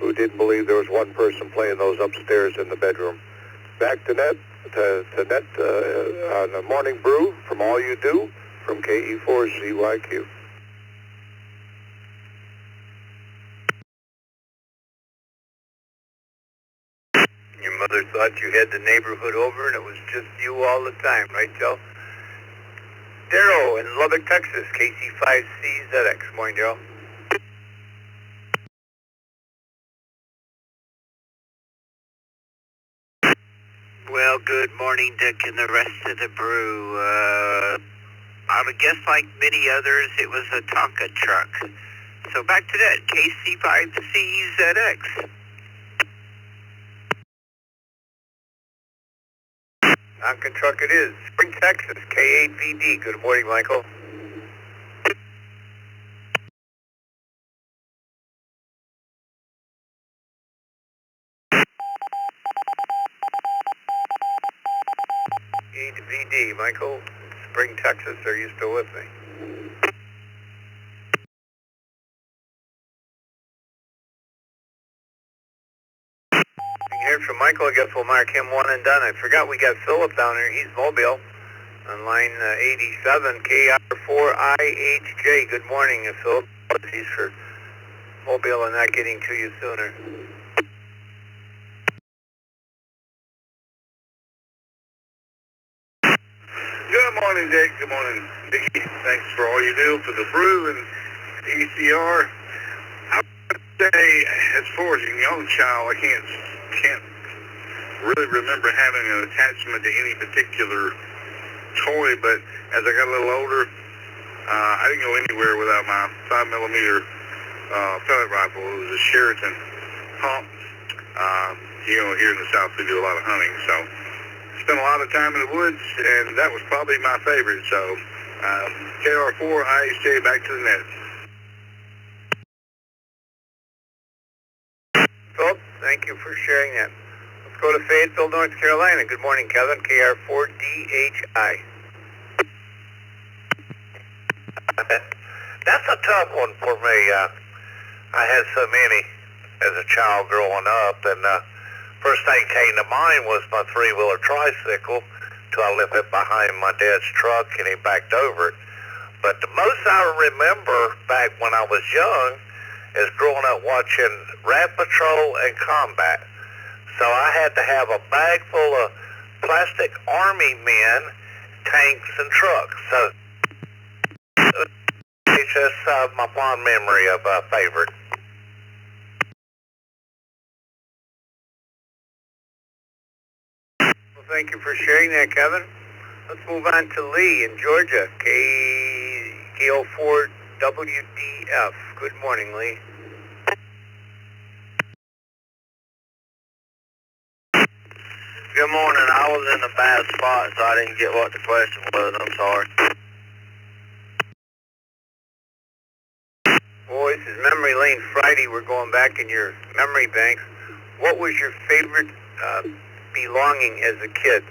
who didn't believe there was one person playing those upstairs in the bedroom. Back to net, on the morning brew from All You Do from KE4CYQ. Your mother thought you had the neighborhood over and it was just you all the time, right, Joe? Darrow in Lubbock, Texas, KC5CZX. Morning, Darrow. Well, good morning, Dick, and the rest of the brew. I would guess, like many others, it was a Tonka truck. So back to that, KC5CZX. Tonka truck it is. Spring, Texas, K8VD. Good morning, Michael. VD. Michael, Spring, Texas, are you still with me? You heard from Michael. I guess we'll mark him one and done. I forgot we got Philip down there. He's mobile on line 87, KR4IHJ. Good morning, Philip. Apologies for mobile and not getting to you sooner. Good morning, Dick. Good morning, Dickie. Thanks for all you do for the Brew and ECR. I would say, as far as a young child, I can't really remember having an attachment to any particular toy, but as I got a little older, I didn't go anywhere without my 5mm pellet rifle. It was a Sheraton pump. Here in the South we do a lot of hunting, so spent a lot of time in the woods, and that was probably my favorite. So KR4 IHJ, back to the net. Philip, thank you for sharing that. Let's go to Fayetteville, North Carolina. Good morning, Kevin. KR4DHI. That's a tough one for me. I had so many as a child growing up, and first thing came to mind was my three-wheeler tricycle till I left it behind my dad's truck and he backed over it. But the most I remember back when I was young is growing up watching Rat Patrol and Combat. So I had to have a bag full of plastic army men, tanks, and trucks. So it's just my fond memory of a favorite. Well, thank you for sharing that, Kevin. Let's move on to Lee in Georgia, KO4WDF. Good morning, Lee. Good morning. I was in a bad spot, so I didn't get what the question was. I'm sorry. Boy, this is Memory Lane Friday. We're going back in your memory banks. What was your favorite belonging as a kid?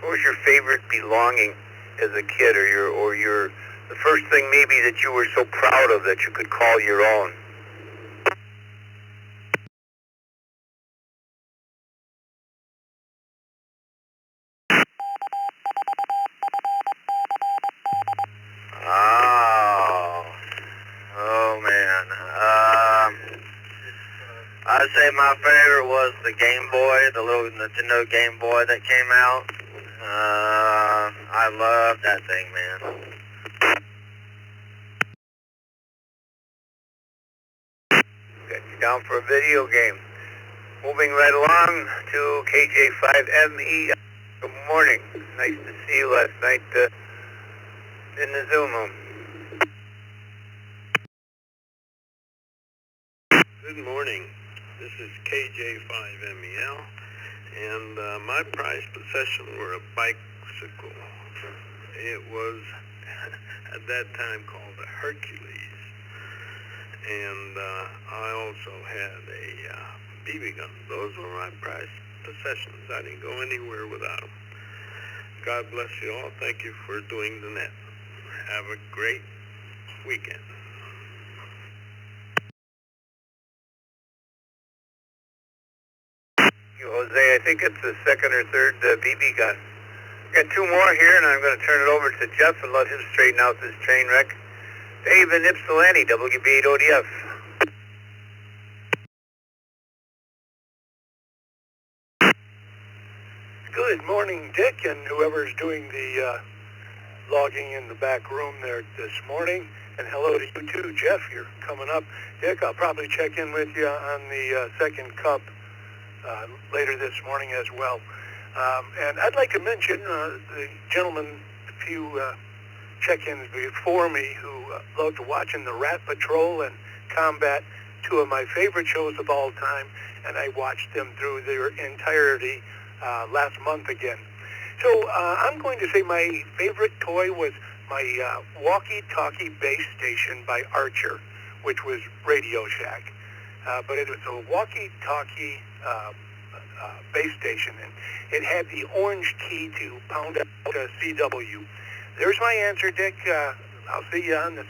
What was your favorite belonging as a kid, or your the first thing maybe that you were so proud of that you could call your own? Oh man. I'd say my favorite was the Game Boy, the little Nintendo Game Boy that came out. I love that thing, man. Got you down for a video game. Moving right along to KJ5ME. Good morning. Nice to see you last night in the Zoom room. Good morning. This is KJ5MEL, and my prized possession were a bicycle. It was at that time called a Hercules, and I also had a BB gun. Those were my prized possessions. I didn't go anywhere without them. God bless you all. Thank you for doing the net. Have a great weekend. Jose, I think it's the second or third BB gun. Got two more here, and I'm going to turn it over to Jeff and let him straighten out this train wreck. Dave in Ypsilanti, WB8ODF. Good morning, Dick, and whoever's doing the logging in the back room there this morning. And hello to you too, Jeff. You're coming up. Dick, I'll probably check in with you on the second cup later this morning as well. And I'd like to mention the gentleman, a few check-ins before me, who loved watching the Rat Patrol and Combat, two of my favorite shows of all time, and I watched them through their entirety last month again. So I'm going to say my favorite toy was my walkie-talkie base station by Archer, which was Radio Shack. But it was a walkie-talkie base station, and it had the orange key to pound out CW. There's my answer, Dick. I'll see you on the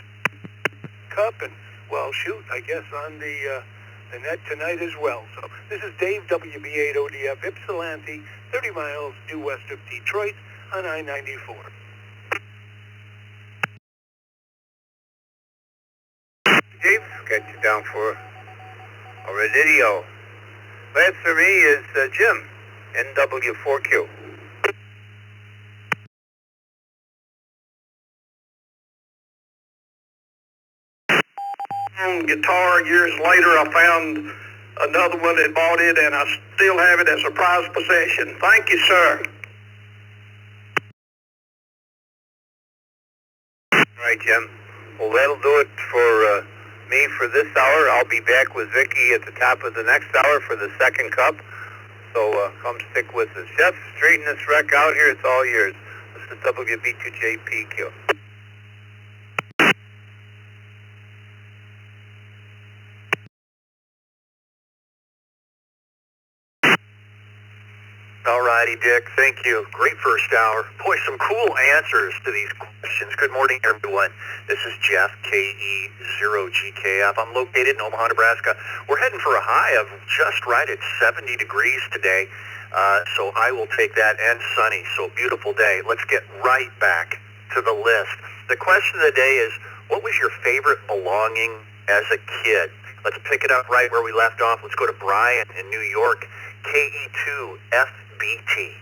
cup, and, well, shoot, I guess on the net tonight as well. So this is Dave, WB8ODF, Ypsilanti, 30 miles due west of Detroit on I-94. Dave, got you down for a radio. Last for me is Jim, NW4Q. Guitar, years later, I found another one that bought it, and I still have it as a prized possession. Thank you, sir. All right, Jim. Well, that'll do it for me for this hour. I'll be back with Vicky at the top of the next hour for the second cup. So come stick with us. Jeff, straighten this wreck out here. It's all yours. This is WB2JPQ. All righty, Dick. Thank you. Great first hour. Boy, some cool answers to these questions. Good morning, everyone. This is Jeff, KE0GKF. I'm located in Omaha, Nebraska. We're heading for a high of just right at 70 degrees today, so I will take that, and sunny. So beautiful day. Let's get right back to the list. The question of the day is, what was your favorite belonging as a kid? Let's pick it up right where we left off. Let's go to Brian in New York, KE2FBT.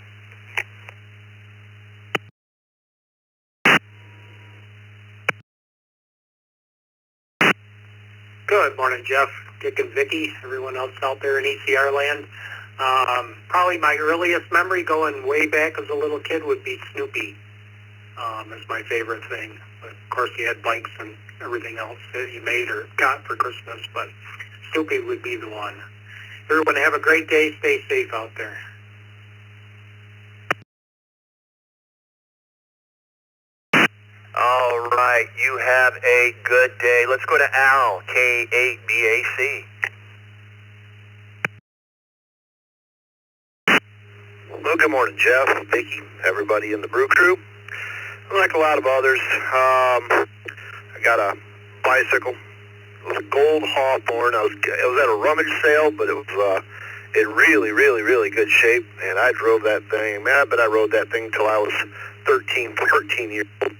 Good morning, Jeff, Dick, and Vicky, everyone else out there in ECR land. Probably my earliest memory going way back as a little kid would be Snoopy. Is my favorite thing. But of course, you had bikes and everything else that you made or got for Christmas, but Snoopy would be the one. Everyone have a great day. Stay safe out there. All right, you have a good day. Let's go to Al, K8BAC. Well, good morning, Jeff, Vicky, everybody in the Brew crew. Like a lot of others, I got a bicycle. It was a gold Hawthorne. It was at a rummage sale, but it was in really, really, really good shape. And I drove that thing. Man, I bet I rode that thing till I was 13, 14 years old.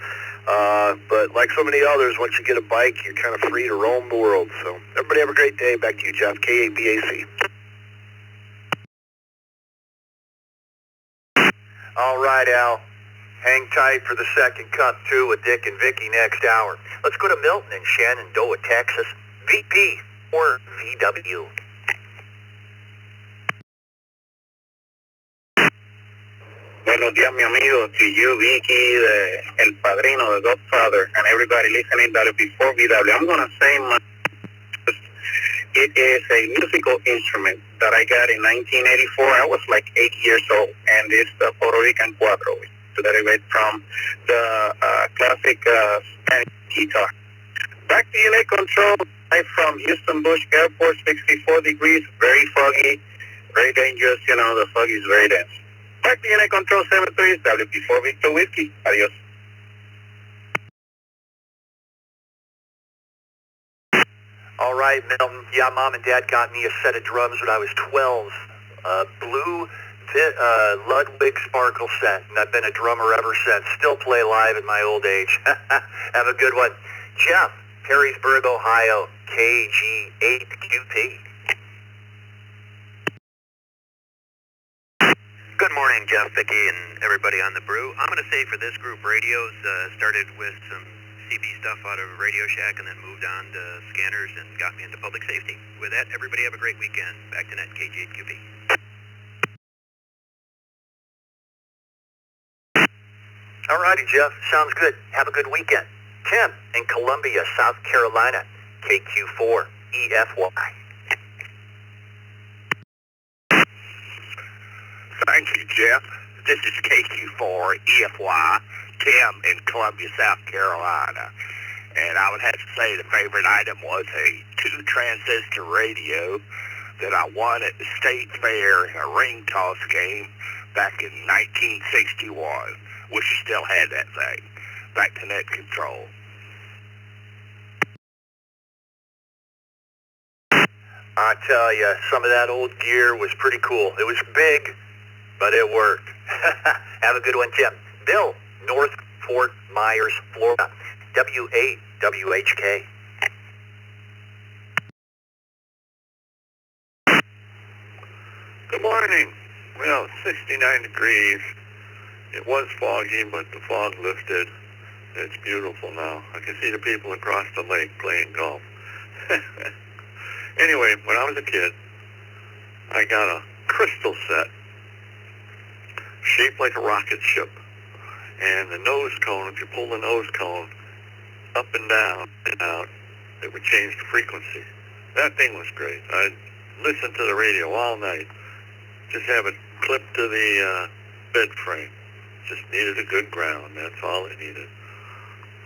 But like so many others, once you get a bike, you're kind of free to roam the world. So everybody have a great day. Back to you, Jeff, K8BAC. All right, Al. Hang tight for the second cup, too, with Dick and Vicky next hour. Let's go to Milton in Shenandoah, Texas. VP or VW. Buenos días, mi amigo. To you, Vicky, El Padrino, the Godfather, and everybody listening before VW. I'm going to say it is a musical instrument that I got in 1984. I was like 8 years old, and it's the Puerto Rican Cuatro, to derive from the classic Spanish guitar. Back to unit control, from Houston Bush Airport, 64 degrees, very foggy, very dangerous. You know, the fog is very dense. Back to unit control 73, WP4 Victor Whiskey. Adios. All right, Milton. Yeah, Mom and Dad got me a set of drums when I was 12. Blue Ludwig Sparkle set, and I've been a drummer ever since. Still play live in my old age. Have a good one. Jeff, Perrysburg, Ohio, KG8QP. Good morning, Jeff, Vicky, and everybody on the Brew. I'm going to say for this group, radios started with some CB stuff out of Radio Shack and then moved on to scanners and got me into public safety. With that, everybody have a great weekend. Back to net, KG8QP. All righty, Jeff. Sounds good. Have a good weekend. Tim in Columbia, South Carolina, KQ4EFY. Thank you, Jeff. This is KQ4EFY, Tim in Columbia, South Carolina. And I would have to say the favorite item was a 2-transistor radio that I won at the State Fair in a ring toss game back in 1961. Wish you still had that thing. Back to net control. I tell you, some of that old gear was pretty cool. It was big, but it worked. Have a good one, Tim. Bill, North Fort Myers, Florida, WAWHK. Good morning. Well, 69 degrees. It was foggy, but the fog lifted. It's beautiful now. I can see the people across the lake playing golf. Anyway, when I was a kid, I got a crystal set shaped like a rocket ship. And the nose cone, if you pull the nose cone up and down and out, it would change the frequency. That thing was great. I'd listen to the radio all night. Just have it clipped to the bed frame. Just needed a good ground. That's all it needed.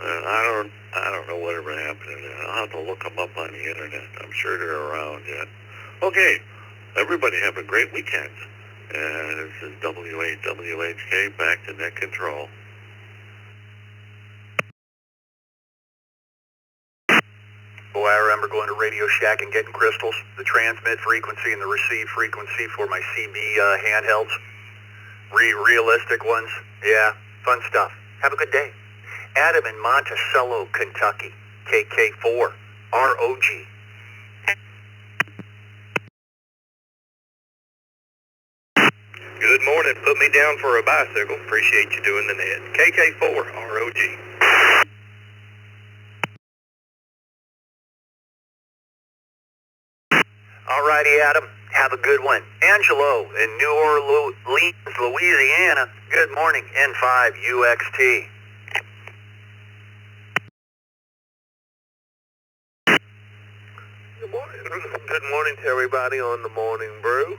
I don't know whatever happened to that. I'll have to look them up on the internet. I'm sure they're around yet. Okay, everybody have a great weekend. This is WAWHK, back to net control. Boy, I remember going to Radio Shack and getting crystals, the transmit frequency and the receive frequency for my CB handhelds. Realistic ones. Yeah, fun stuff. Have a good day. Adam in Monticello, Kentucky, KK4, ROG. Good morning. Put me down for a bicycle. Appreciate you doing the net. KK4, ROG. Alrighty, Adam. Have a good one. Angelo in New Orleans, Louisiana. Good morning. N5UXT. Good morning to everybody on the Morning Brew.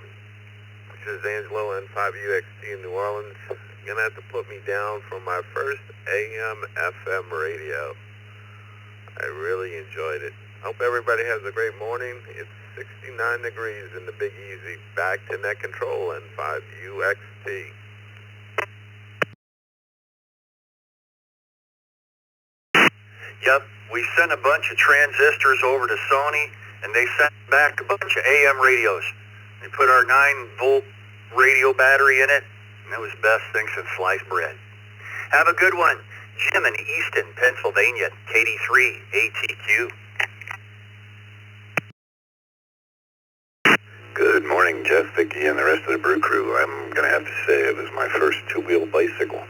This is Angelo N5UXT in New Orleans. You're going to have to put me down for my first AM FM radio. I really enjoyed it. Hope everybody has a great morning. It's 69 degrees in the Big Easy. Back to net control N5UXT. Yep, we sent a bunch of transistors over to Sony, and they sent back a bunch of AM radios. They put our 9-volt radio battery in it, and it was the best thing since sliced bread. Have a good one. Jim in Easton, Pennsylvania, KD3 ATQ. Good morning, Jeff, Vicky, and the rest of the Brew crew. I'm going to have to say it was my first two-wheel bicycle.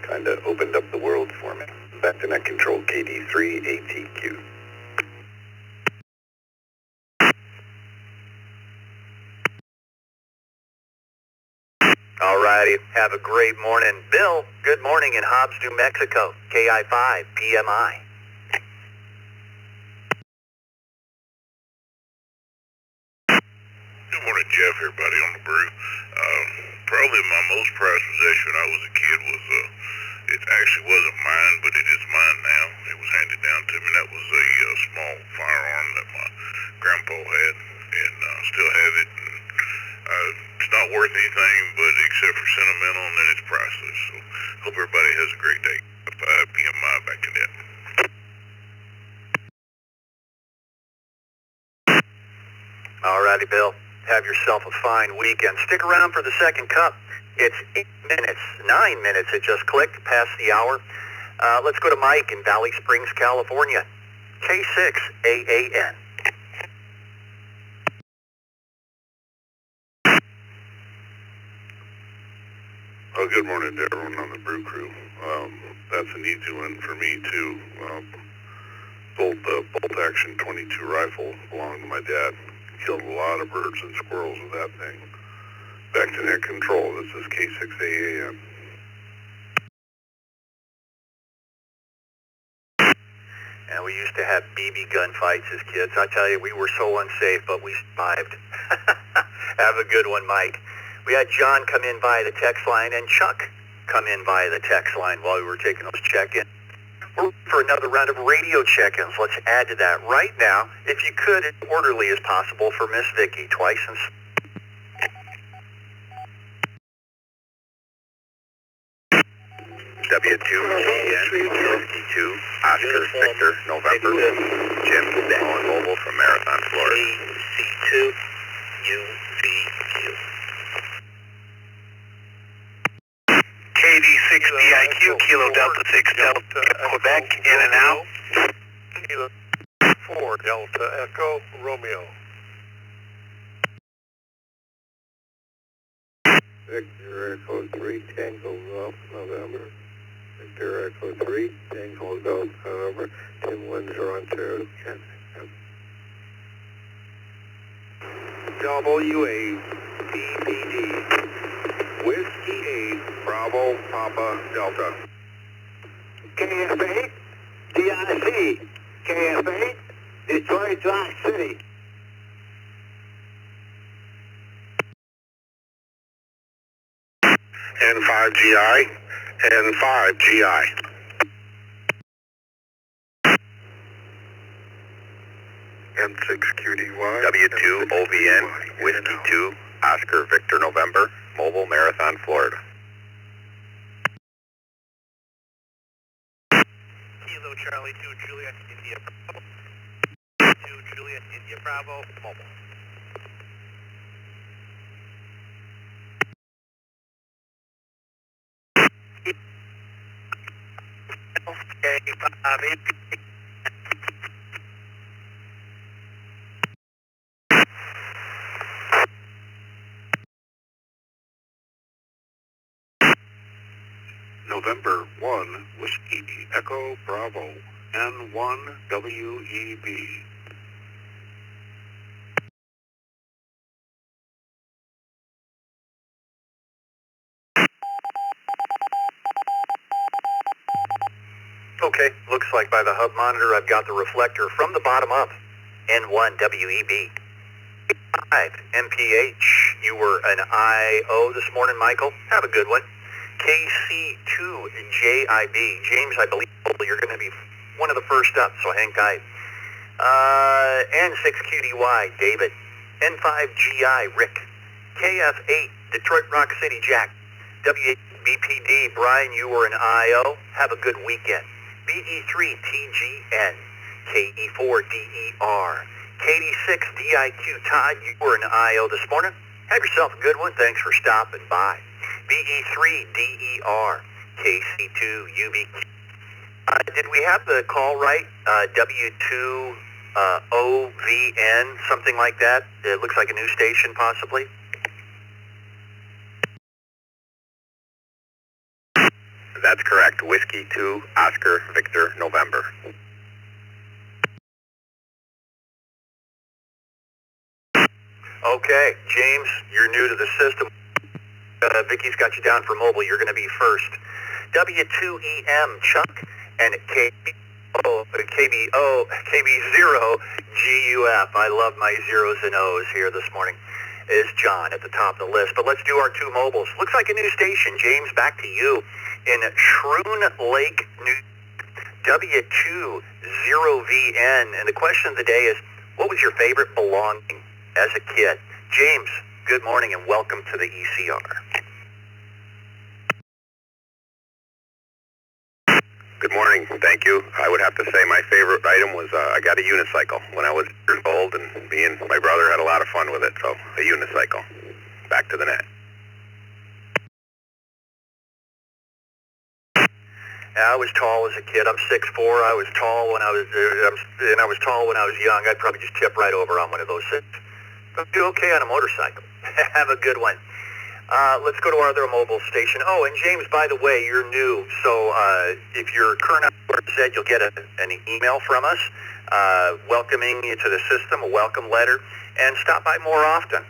Kind of opened up the world for me. Back to net control, KD3 ATQ. Alrighty, have a great morning. Bill, good morning in Hobbs, New Mexico, KI5 PMI. Good morning, Jeff, everybody on the Brew. Probably my most prized possession when I was a kid was, it actually wasn't mine, but it is mine now. It was handed down to me. That was a small firearm that my grandpa had, and I still have it. And, it's not worth anything, but except for sentimental, and then it's priceless. So hope everybody has a great day. 5 PMI back to net. Alrighty, Bill. Have yourself a fine weekend. Stick around for the second cup. It's 8 minutes, 9 minutes. It just clicked past the hour. Let's go to Mike in Valley Springs, California. K6AAN. Oh, good morning to everyone on the Brew crew. That's an easy one for me, too. Bolt action 22 rifle belonged to my dad. Killed a lot of birds and squirrels with that thing. Back to net control. This is K6AAN. And we used to have BB gun fights as kids. I tell you, we were so unsafe, but we survived. Have a good one, Mike. We had John come in via the text line and Chuck come in via the text line while we were taking those check-in. We're for another round of radio check-ins. Let's add to that right now, if you could, as orderly as possible for Miss Vicky, twice and... W2GN, 2, Oscar Victor, November, Jim on mobile from Marathon, Florida. C2, UVQ. KD6DIQ, Kilo Delta 6 Delta, Quebec, in and out. Kilo 4 Delta Echo Romeo. Victor Echo 3 Tango Golf November. Victor Echo 3 Tango Golf November. Tim Windsor, Ontario, Canada. WADPD, Whiskey 8, Bravo, Papa, Delta. KF8, DIC, KF8, Detroit Rock City. N5GI, N5GI. N6QDY, W2 OVN, Whiskey 2, Oscar Victor November, Mobile, Marathon, Florida. Kilo Charlie 2 Juliet India Bravo. 2 Juliet India Bravo, mobile. November 1, Whiskey Echo Bravo, N1 WEB. Okay, looks like by the hub monitor I've got the reflector from the bottom up. N1 WEB. 5 MPH. You were an IO this morning, Michael. Have a good one. KC2 JIB. James, I believe you're going to be one of the first up, so hang tight. N6QDY, David. N5GI, Rick. KF8, Detroit Rock City, Jack. WBPD, Brian, you were an IO. Have a good weekend. BE3TGN, KE4DER, KD6DIQ, Todd, you were an IO this morning. Have yourself a good one. Thanks for stopping by. BE3DER, KC2UBQ. Did we have the call right? W2 OVN, something like that? It looks like a new station, possibly. That's correct. Whiskey 2, Oscar Victor November. Okay, James, you're new to the system. Vicky's got you down for mobile. You're going to be first. W2EM, Chuck, and KBO, KB0GUF. I love my zeros and O's here this morning. Is John at the top of the list. But let's do our two mobiles. Looks like a new station. James, back to you. In Shroon Lake, New W20VN. And the question of the day is, what was your favorite belonging as a kid? James, good morning and welcome to the ECR. Good morning. Thank you. I would have to say my favorite item was I got a unicycle when I was years old, and me and my brother had a lot of fun with it, so a unicycle. Back to the net. I was tall as a kid. I'm 6'4". I was tall when I was tall when I was young. I'd probably just tip right over on one of those things. But do okay on a motorcycle. Have a good one. Let's go to our other mobile station. Oh, and James, by the way, you're new, so if you're current on what it said, you'll get an email from us welcoming you to the system, a welcome letter, and stop by more often.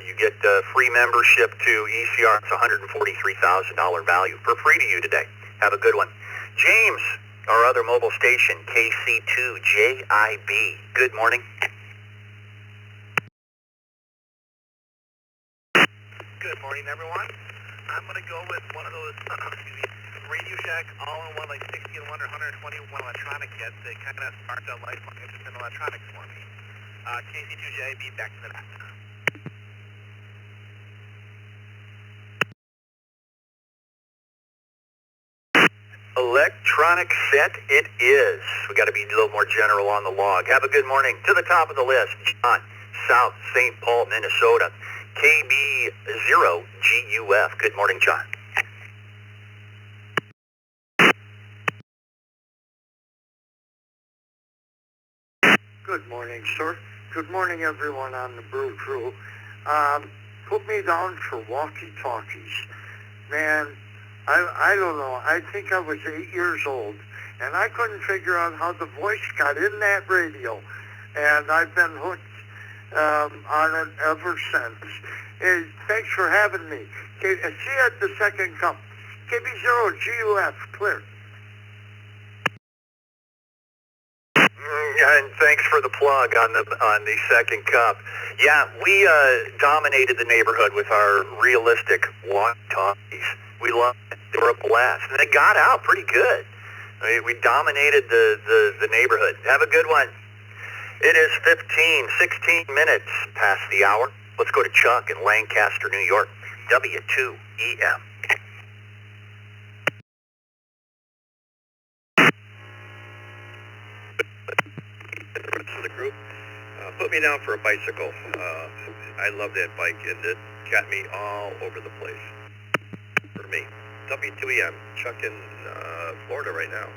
You get free membership to ECR. It's $143,000 value for free to you today. Have a good one. James, our other mobile station, KC2JIB. Good morning. Good morning, everyone. I'm going to go with one of those Radio Shack, all in one, like 60 and 1 or 120 one electronic kits. They kind of sparked a lifelong interest in electronics for me. KC2JB, back to the net. Electronic set it is. We got to be a little more general on the log. Have a good morning. To the top of the list, John, South St. Paul, Minnesota, KB0GUF. Good morning, John. Good morning, sir. Good morning, everyone on the Brew crew. Put me down for walkie-talkies. Man, I don't know. I think I was 8 years old, and I couldn't figure out how the voice got in that radio. And I've been hooked on it ever since. Hey, thanks for having me. See you at the second cup. KB0GUF, clear. And thanks for the plug on the second cup. Yeah, we dominated the neighborhood with our realistic walkie-talkies. We loved it. They were a blast, and they got out pretty good. We dominated the neighborhood. Have a good one. It is 16 minutes past the hour. Let's go to Chuck in Lancaster, New York, W2EM. The rest of the group, put me down for a bicycle. I love that bike, and it got me all over the place. For me, W2EM, Chuck in Florida right now.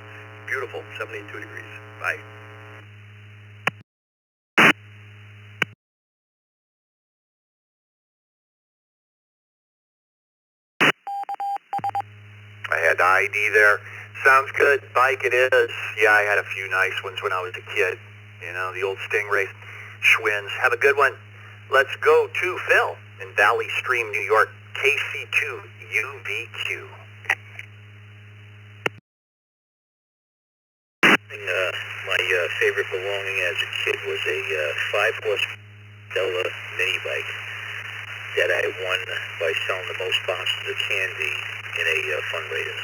Beautiful, 72 degrees. Bye. I had the ID there. Sounds good. Bike it is. Yeah, I had a few nice ones when I was a kid. You know, the old Stingrays, Schwinns. Have a good one. Let's go to Phil in Valley Stream, New York, KC2UVQ. My favorite belonging as a kid was a 5-horse Della mini bike that I won by selling the most boxes of candy in a fundraiser.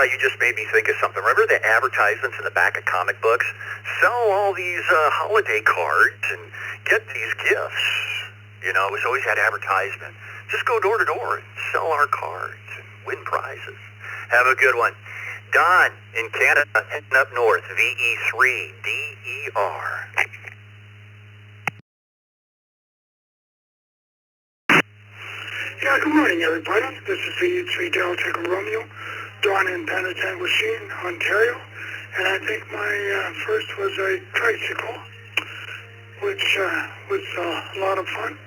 You just made me think of something. Remember the advertisements in the back of comic books? Sell all these holiday cards and get these gifts. You know, it was always that advertisement. Just go door to door and sell our cards and win prizes. Have a good one. Don in Canada, heading up north, VE3DER. Yeah, good morning, everybody. This is VE3 Delta Romeo, Dawn in Penetanguishene, Ontario. And I think my first was a tricycle, which was a lot of fun.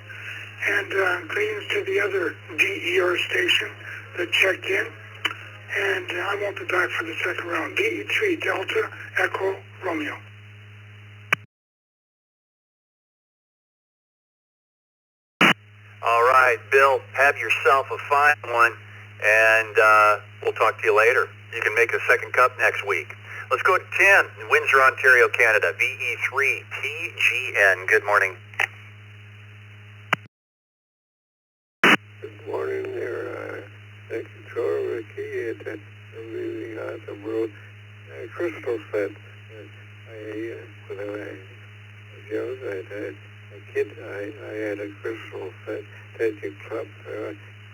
And greetings to the other DER station that checked in. And I won't be back for the second round. VE3 Delta Echo Romeo. All right, Bill, have yourself a fine one, and we'll talk to you later. You can make a second cup next week. Let's go to Tim in Windsor, Ontario, Canada, VE3TGN. Good morning. Good morning there, Controller Ricky at the Brew Crystal set. When I was young, I had a kid, I had a crystal set that you dropped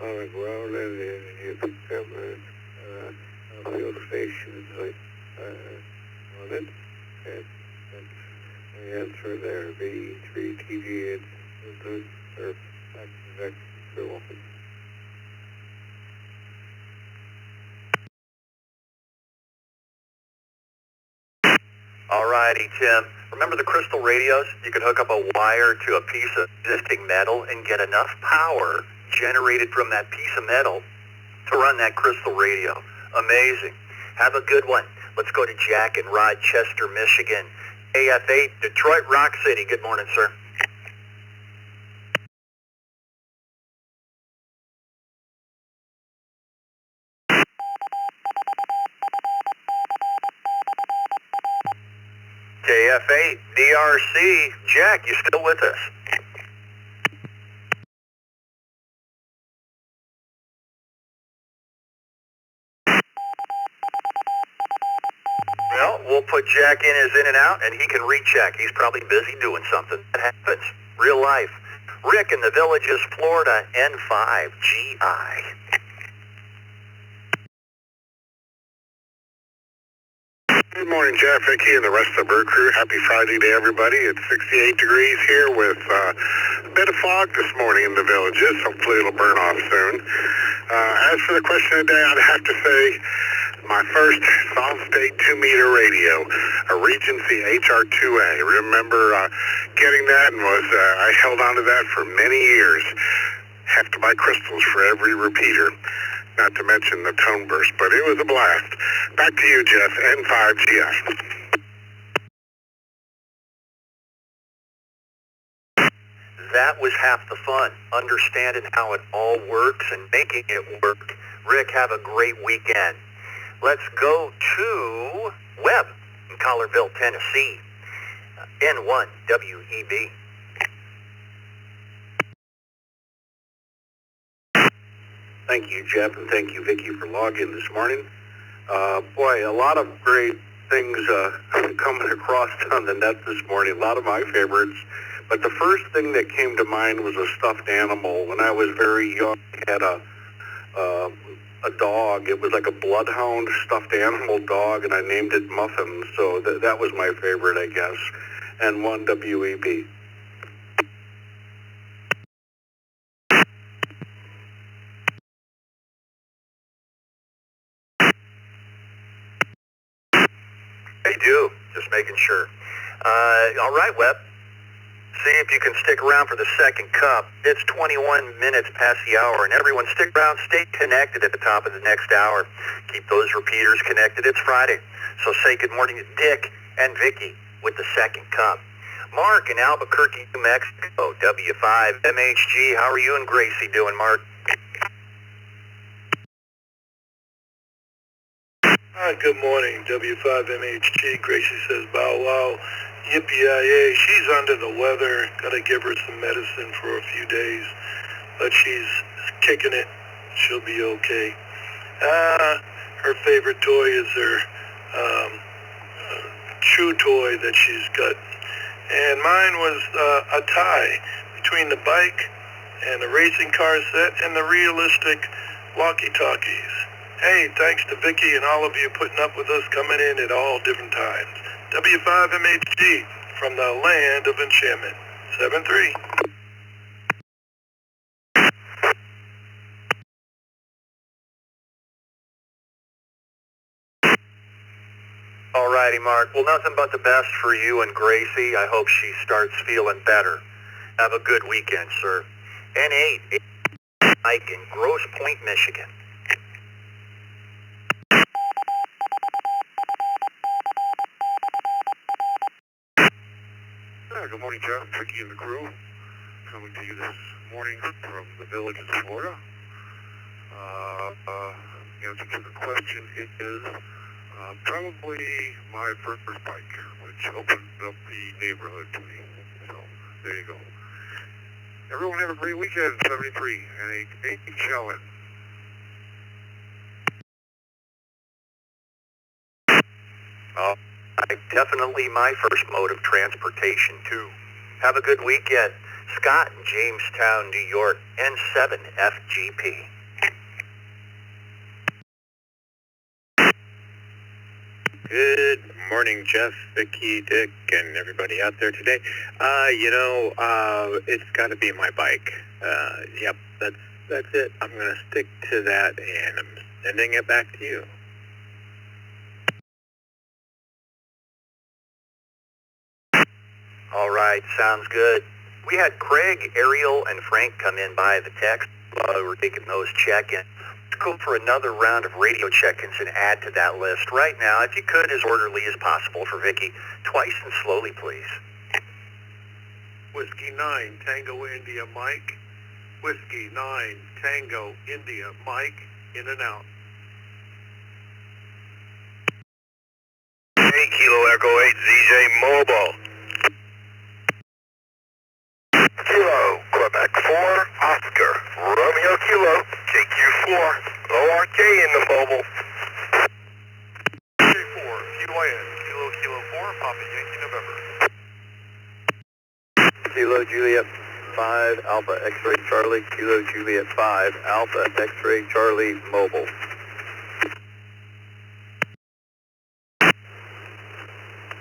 on the ground and you picked up a field station on it. And that's my answer there, VE3TGN. Or back to office. All righty, Tim. Remember the crystal radios? You could hook up a wire to a piece of existing metal and get enough power generated from that piece of metal to run that crystal radio. Amazing. Have a good one. Let's go to Jack in Rochester, Michigan. AF8, Detroit Rock City. Good morning, sir. KF8, DRC. Jack, you still with us? we'll put Jack in as in and out, and he can recheck. He's probably busy doing something. That happens. Real life. Rick in the Villages, Florida, N5GI. Good morning, Jeff, Vicky, and the rest of the Brew crew. Happy Friday to everybody. It's 68 degrees here with a bit of fog this morning in the Villages. Hopefully it'll burn off soon. As for the question of the day, I'd have to say my first solid-state 2-meter radio, a Regency HR2A. Remember getting that and I held on to that for many years. Have to buy crystals for every repeater. Not to mention the tone burst, but it was a blast. Back to you, Jeff, N5GI. That was half the fun, understanding how it all works and making it work. Rick, have a great weekend. Let's go to Webb in Collierville, Tennessee. N1WEB. Thank you, Jeff, and thank you, Vicky, for logging this morning. Boy, a lot of great things coming across on the net this morning, a lot of my favorites. But the first thing that came to mind was a stuffed animal. When I was very young, I had a dog. It was like a bloodhound stuffed animal dog, and I named it Muffin. So that was my favorite, I guess. And one WEB. They do, just making sure. All right, Webb. See if you can stick around for the second cup. It's 21 minutes past the hour, and everyone stick around, stay connected at the top of the next hour. Keep those repeaters connected. It's Friday, so say good morning to Dick and Vicky with the second cup. Mark in Albuquerque, New Mexico, W5MHG. How are you and Gracie doing, Mark? Hi, good morning, W5MHG. Gracie says, bow wow. Yippee-yi-yay. She's under the weather. Got to give her some medicine for a few days. But she's kicking it. She'll be okay. Her favorite toy is her chew toy that she's got. And mine was a tie between the bike and the racing car set and the realistic walkie-talkies. Hey, thanks to Vicky and all of you putting up with us coming in at all different times. W5MHG from the land of enchantment. 7-3. All righty, Mark. Well, nothing but the best for you and Gracie. I hope she starts feeling better. Have a good weekend, sir. N8, Mike in Grosse Pointe, Michigan. Good morning, Jeff, Vicky, and the crew. Coming to you this morning from the Villages, Florida. Answer to the question is probably my first bike, which opened up the neighborhood to me. So, there you go. Everyone have a great weekend, 73, and a challenge. Definitely my first mode of transportation, too. Have a good weekend. Scott in Jamestown, New York, N7FGP. Good morning, Jeff, Vicky, Dick, and everybody out there today. It's got to be my bike. Yep, that's it. I'm going to stick to that, and I'm sending it back to you. All right, sounds good. We had Craig, Ariel, and Frank come in by the text while we were taking those check-ins. Let's go for another round of radio check-ins and add to that list right now, if you could, as orderly as possible for Vicky. Twice and slowly, please. Whiskey 9, Tango India, Mike. Whiskey 9, Tango India, Mike, in and out. Hey, Kilo Echo 8, ZJ Mobile. Kilo, Quebec 4, Oscar, Romeo Kilo, KQ4, ORK in the mobile. K4, QIN, Kilo Papa Yankee November. Kilo Juliet 5 Alpha X-Ray Charlie, Kilo Juliet 5 Alpha X-Ray Charlie Mobile.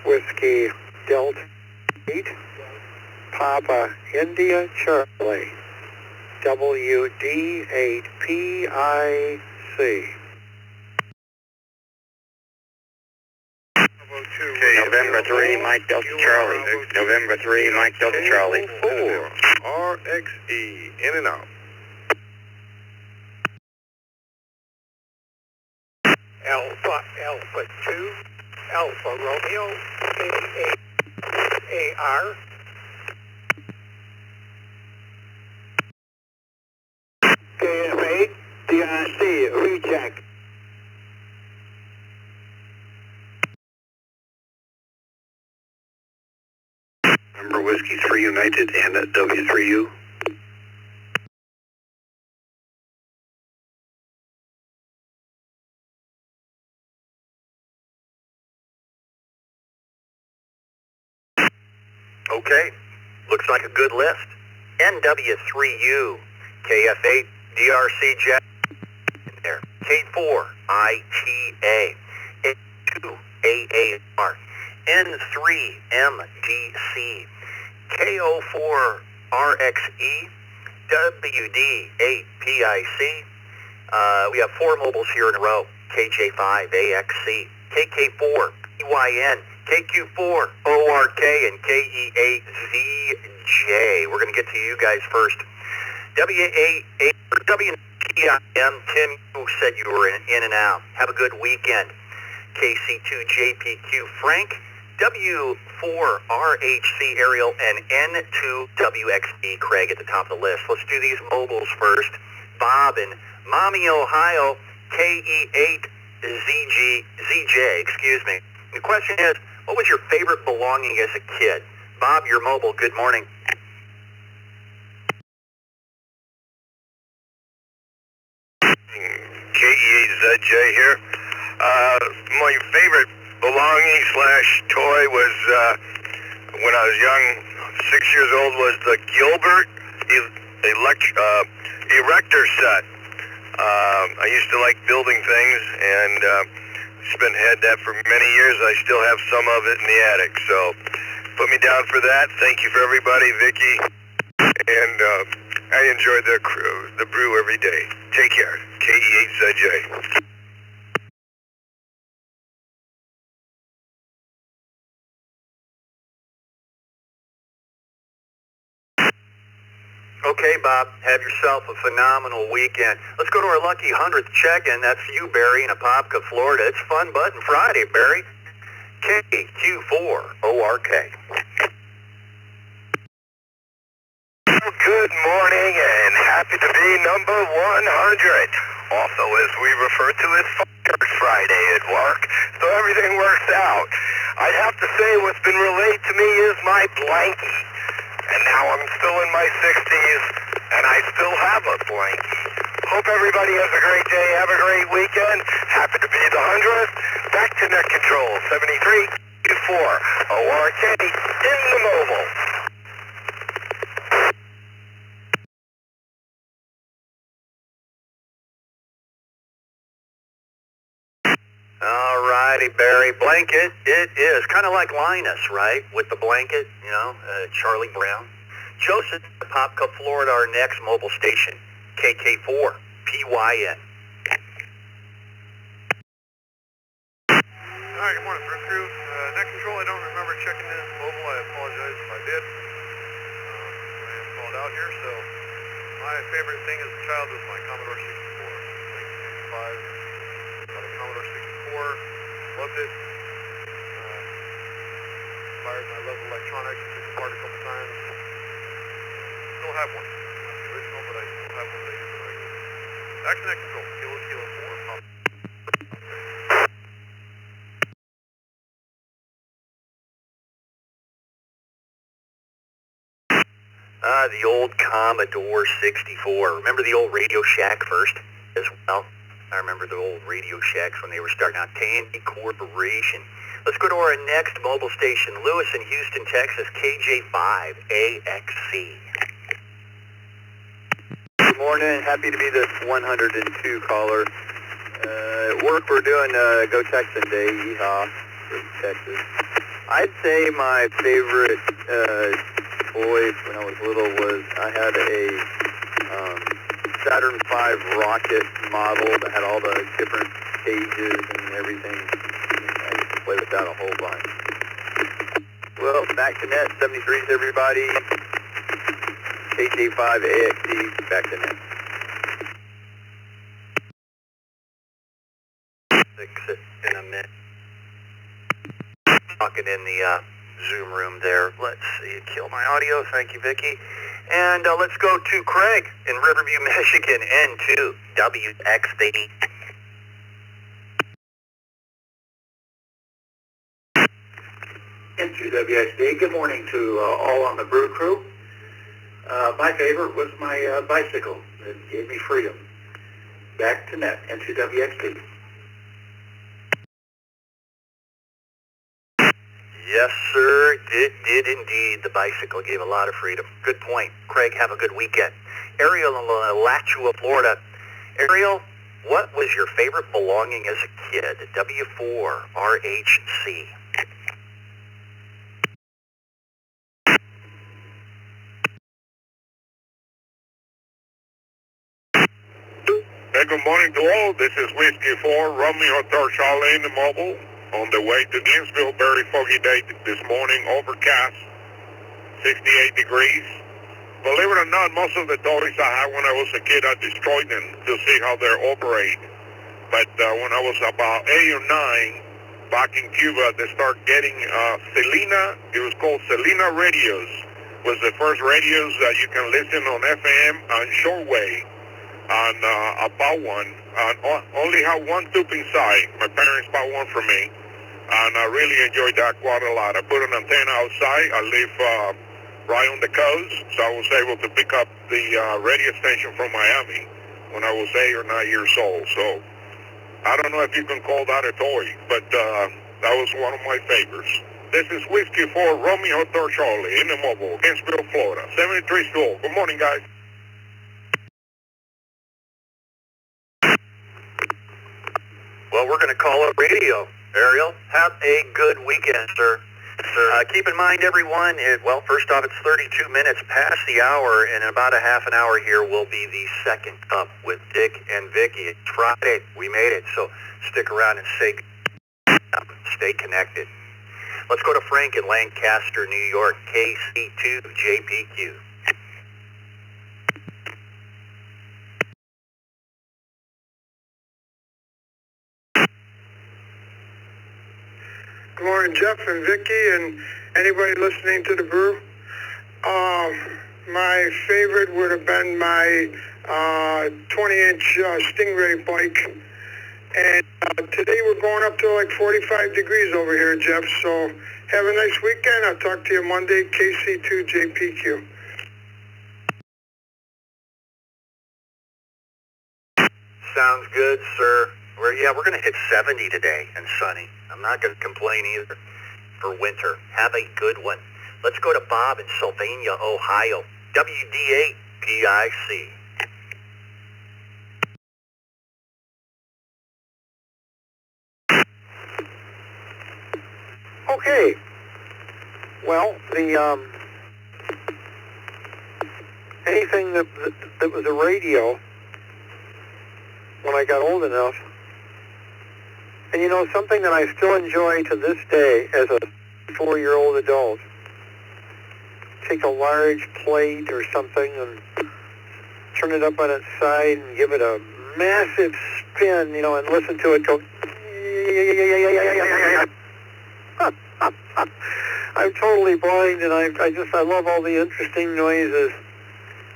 Whiskey Delta 8, Papa India Charlie, WD8PIC. November 3, Mike Delta Charlie. November 3, Mike Delta Charlie. 4, RXE, in and out. Alpha 2, Alpha Romeo, AAR. KF8, DRC, recheck. Remember Whiskey 3 United and W3U. Okay, looks like a good list. NW3U, KF8, DRC Jet, there. K4, ITA, A2, AAR, N3, MDC, KO4, RXE, WD8, PIC. We have 4 mobiles here in a row. KJ5, AXC, KK4, PYN, KQ4, ORK, and KE8ZJ. We're going to get to you guys first. WA8, WTIM, Tim, who said you were in and out. Have a good weekend. KC2JPQ, Frank, W4RHC, Ariel, and N2WXB, Craig, at the top of the list. Let's do these mobiles first. Bob in Maumee, Ohio, KE8ZJ, excuse me. The question is, what was your favorite belonging as a kid? Bob, your mobile, good morning. KE8ZJ here. My favorite belonging / toy was, when I was young, 6 years old, was the Gilbert erector set. I used to like building things and had that for many years. I still have some of it in the attic, so put me down for that. Thank you for everybody, Vicky, and I enjoy the brew every day. Take care. KE8ZJ. Okay, Bob, have yourself a phenomenal weekend. Let's go to our lucky 100th check-in. That's you, Barry, in Apopka, Florida. It's Fun Button Friday, Barry. KQ4ORK. Good morning and happy to be number 100. Also, as we refer to as Fire Friday at work. So everything works out. I have to say what's been relayed to me is my blankie. And now I'm still in my 60s, and I still have a blankie. Hope everybody has a great day. Have a great weekend. Happy to be the 100th. Back to net control. 7324 ORK in the mobile. All righty, Barry. Blanket, it is kind of like Linus, right? With the blanket, you know, Charlie Brown. Joseph, Apopka, Florida, our next mobile station, KK4, PYN. All right, good morning, Brew Crew. Net control, I don't remember checking this mobile. I apologize if I did. I am called out here, so my favorite thing as a child was my Commodore 64. 1985, got a Commodore 64, loved it. Inspired my love of electronics, took it apart a couple times. Still have one. Not the original, but I still have one that I use on regular. Back to net control, Kilo 4, pop. The old Commodore 64. Remember the old Radio Shack first as well? I remember the old Radio Shacks when they were starting out. Tandy Corporation. Let's go to our next mobile station, Lewis in Houston, Texas, KJ5AXC. Good morning. Happy to be the 102 caller. At work, we're doing Go Texan Day, yeehaw, in Texas. I'd say my favorite toy when I was little was I had a Saturn V rocket model that had all the different stages and everything. I used to play with that a whole bunch. Well, back to net, 73s everybody. KJ5AXC, back to net. Fix it in a minute. Talking in the Zoom room there. Let's see, kill my audio. Thank you, Vicki. And let's go to Craig in Riverview, Michigan, N2WXD. N2WXD. Good morning to all on the Brew crew. My favorite was my bicycle. It gave me freedom. Back to net, N2WXD. Yes, sir. Did indeed. The bicycle gave a lot of freedom. Good point. Craig, have a good weekend. Ariel in Alachua, Florida. Ariel, what was your favorite belonging as a kid? W4RHC. Hey, good morning to all. This is Whiskey 4, Romeo Hotel Charlie in the mobile. On the way to Gainesville, very foggy day this morning, overcast, 68 degrees. Believe it or not, most of the toys I had when I was a kid, I destroyed them to see how they operate. But when I was about 8 or 9, back in Cuba, they started getting Selena, it was called Selena radios, was the first radios that you can listen on FM and shortwave. And I bought one, and only had one tube inside. My parents bought one for me, and I really enjoyed that quite a lot. I put an antenna outside. I live right on the coast, so I was able to pick up the radio station from Miami when I was 8 or 9 years old. So I don't know if you can call that a toy, but that was one of my favorites. This is Whiskey 4, Romeo Hotel Charlie in the mobile, Gainesville, Florida, 73 School. Good morning, guys. Well, we're going to call it radio. Ariel, have a good weekend, sir. Keep in mind, everyone, first off, it's 32 minutes past the hour, and in about a half an hour here will be the second cup with Dick and Vicki. It's Friday. We made it, so stick around and stay connected. Let's go to Frank in Lancaster, New York, KC2JPQ. Good morning, Jeff and Vicki and anybody listening to the Brew. My favorite would have been my 20-inch Stingray bike. And today we're going up to like 45 degrees over here, Jeff. So have a nice weekend. I'll talk to you Monday, KC2JPQ. Sounds good, sir. We're going to hit 70 today and sunny. I'm not going to complain either for winter. Have a good one. Let's go to Bob in Sylvania, Ohio. WD8PIC. Okay. Well, anything that was a radio when I got old enough. And something that I still enjoy to this day as a 4-year-old adult, take a large plate or something and turn it up on its side and give it a massive spin, and listen to it go. I'm totally blind, and I love all the interesting noises,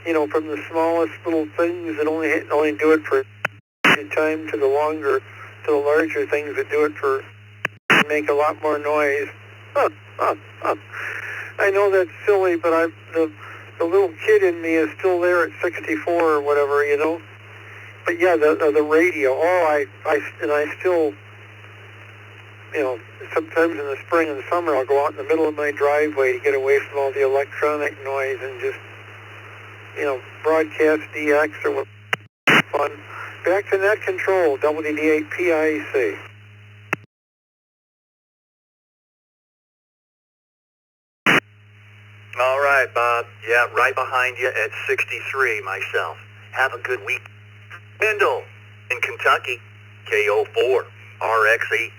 from the smallest little things that only do it for time to the larger things that do it for make a lot more noise. I know that's silly, but the little kid in me is still there at 64 or whatever, But yeah, the radio. I sometimes in the spring and summer, I'll go out in the middle of my driveway to get away from all the electronic noise and just, broadcast DX or whatever. Fun. Back to net control, WD8 PIEC. All right, Bob. Yeah, right behind you at 63 myself. Have a good week. Kendall in Kentucky, KO4, RXE.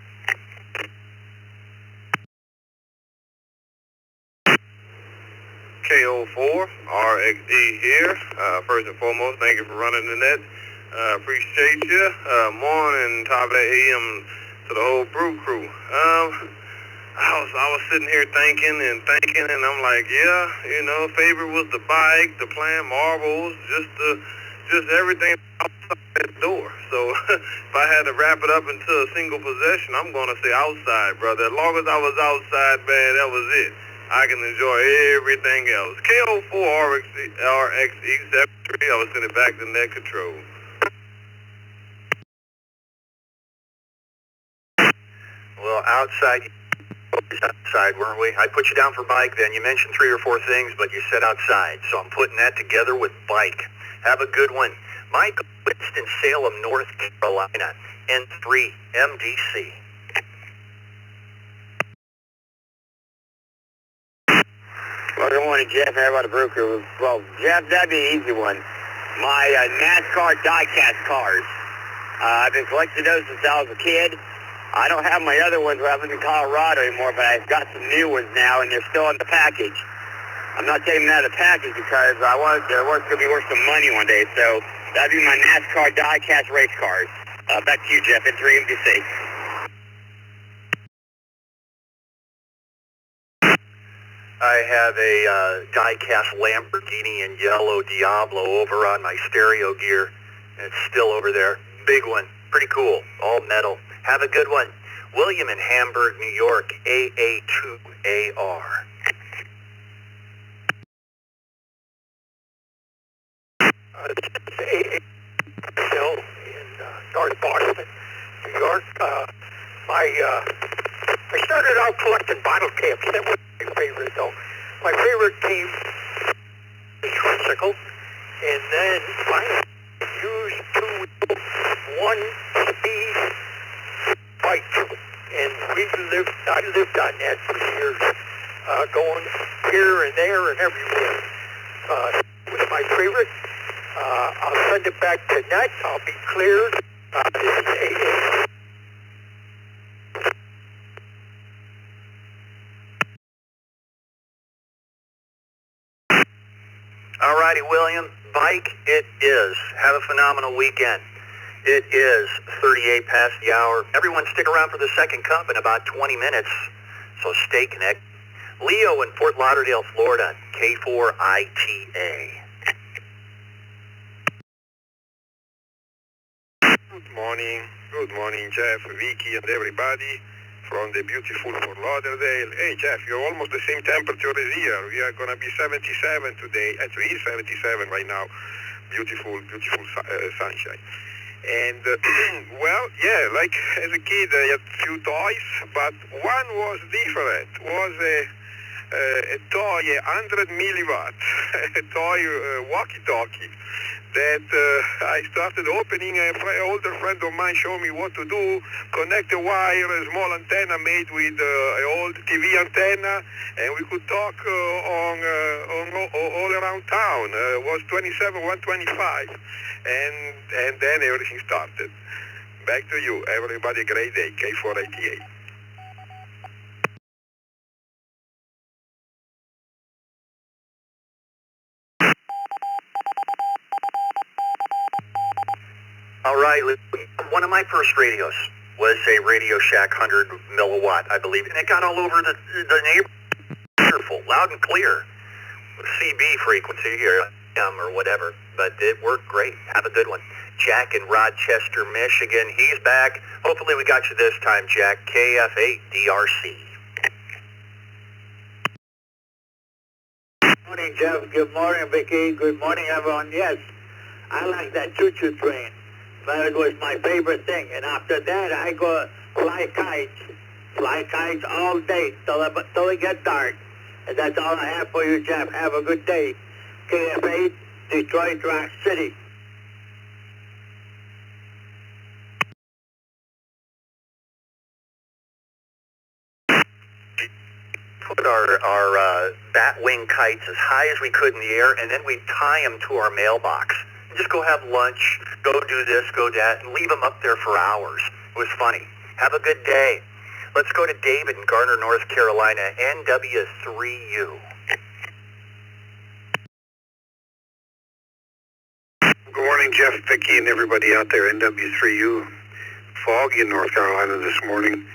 KO4, RXE here. First and foremost, thank you for running the net. Appreciate you. Morning, top of the AM to the whole Brew crew. I was sitting here thinking, and I'm like, yeah, favorite was the bike, the playing marbles, just everything outside that door. So if I had to wrap it up into a single possession, I'm going to say outside, brother. As long as I was outside, man, that was it. I can enjoy everything else. KO4 RXE 73, I was sending back to net control. Well, outside, weren't we? I put you down for bike then. You mentioned 3 or 4 things, but you said outside. So I'm putting that together with bike. Have a good one. Michael Winston, Salem, North Carolina, N3 MDC. Well, good morning, Jeff. How about the Brew crew? Well, Jeff, that'd be an easy one. My NASCAR die-cast cars. I've been collecting those since I was a kid. I don't have my other ones where I live in Colorado anymore, but I've got some new ones now, and they're still in the package. I'm not taking them out of the package because I want they're going to be worth some money one day. So that'd be my NASCAR die-cast race cars. Back to you, Jeff, at 3 MDC. I have a die-cast Lamborghini in yellow Diablo over on my stereo gear. It's still over there. Big one. Pretty cool. All metal. Have a good one. William in Hamburg, New York, AA2AR. This is AA Hill in North Boston, New York. I started out collecting bottle caps. That was my favorite, though. My favorite came the tricycle, and then finally used 2-wheel, 1-speed bike. And I lived on that for years, going here and there and everywhere. It was my favorite. I'll send it back to net. I'll be cleared. This is AA. All righty, William. Bike it is. Have a phenomenal weekend. It is 38 past the hour. Everyone stick around for the second cup in about 20 minutes, so stay connected. Leo in Fort Lauderdale, Florida, K4ITA. Good morning, Jeff, Vicky, and everybody from the beautiful Fort Lauderdale. Hey, Jeff, you're almost the same temperature as here. We are going to be 77 today. Actually, it's 77 right now. Beautiful sunshine. And, well, yeah, like as a kid, I had a few toys, but one was different. It was a toy, 100 milliwatt, a toy walkie-talkie that I started opening. An older friend of mine showed me what to do, connect a wire, a small antenna made with an old TV antenna, and we could talk all around town. It was 27-125, and then everything started. Back to you. Everybody, a great day. K488. All right, one of my first radios was a Radio Shack 100 milliwatt, I believe, and it got all over the neighborhood. Wonderful, loud and clear. CB frequency here, or whatever, but it worked great. Have a good one. Jack in Rochester, Michigan, he's back. Hopefully we got you this time, Jack. KF8DRC. Good morning, Jeff. Good morning, Vicky. Good morning, everyone. Yes, I like that choo-choo train. That was my favorite thing. And after that, I go fly kites Fly kites all day till it gets dark. And that's all I have for you, Jeff. Have a good day. KF8, Detroit Rock City. Put our bat wing kites as high as we could in the air, and then we'd tie them to our mailbox. Just go have lunch, go do this, go that, and leave them up there for hours. It was funny. Have a good day. Let's go to David in Garner, North Carolina, NW3U. Good morning, Jeff, Vicky, and everybody out there, NW3U. Foggy in North Carolina this morning.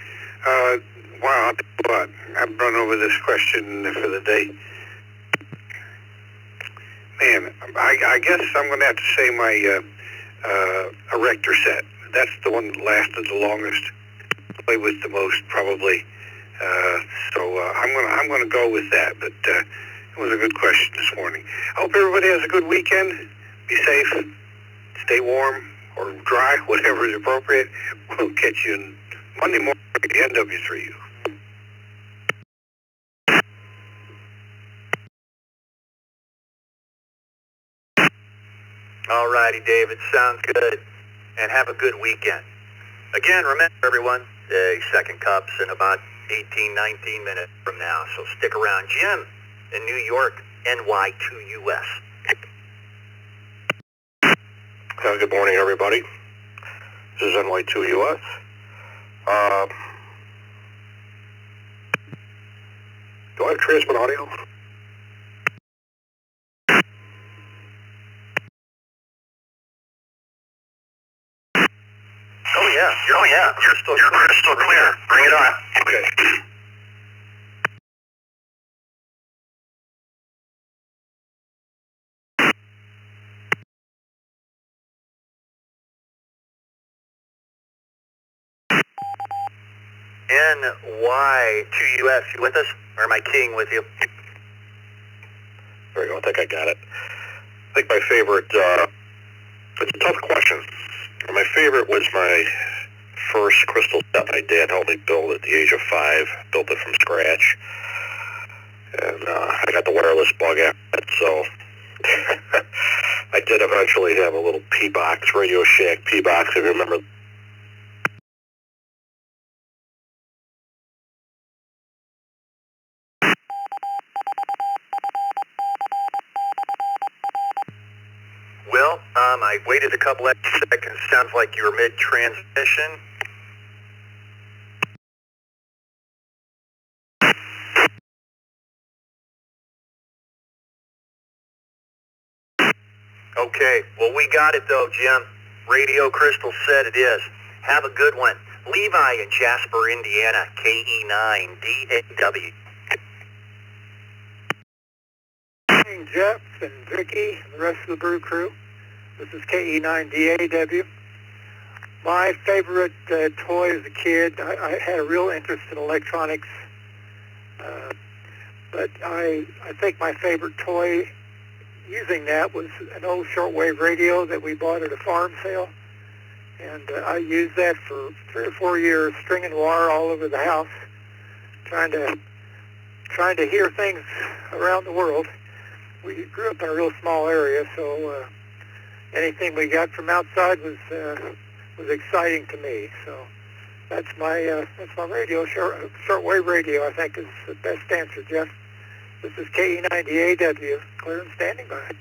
Wow, I'll tell you what, I've run over this question for the day. Man, I guess I'm going to have to say my Erector set. That's the one that lasted the longest, played with the most, probably. I'm going to go with that, but it was a good question this morning. I hope everybody has a good weekend. Be safe, stay warm or dry, whatever is appropriate. We'll catch you on Monday morning at NW3U. All righty, David. Sounds good. And have a good weekend. Again, remember, everyone, the second cup's in about 18, 19 minutes from now. So stick around. Jim in New York, NY2US. Good morning, everybody. This is NY2US. Do I have transmit audio? Oh, yeah. You're crystal clear. Bring it on. Okay. NY2US, you with us? Or am I keying with you? There you go. I think I got it. I think my favorite, it's a tough question. My favorite was my first crystal set my dad helped me build at the age of 5. Built it from scratch. And I got the wireless bug after that, so I did eventually have a little P-Box, Radio Shack P-Box, if you remember. Well, I waited a couple extra seconds. Sounds like you were mid-transmission. Okay, well, we got it, though, Jim. Radio Crystal said it is. Have a good one. Levi in Jasper, Indiana, KE9DAW. Good morning, Jeff and Vicky and the rest of the Brew crew. This is KE9DAW. My favorite toy as a kid, I had a real interest in electronics, but I think my favorite toy using that was an old shortwave radio that we bought at a farm sale, and I used that for 3 or 4 years, stringing wire all over the house, trying to hear things around the world. We grew up in a real small area, so anything we got from outside was exciting to me. So that's my radio, shortwave radio. I think is the best answer, Jeff. This is KE9DAW, clear and standing by.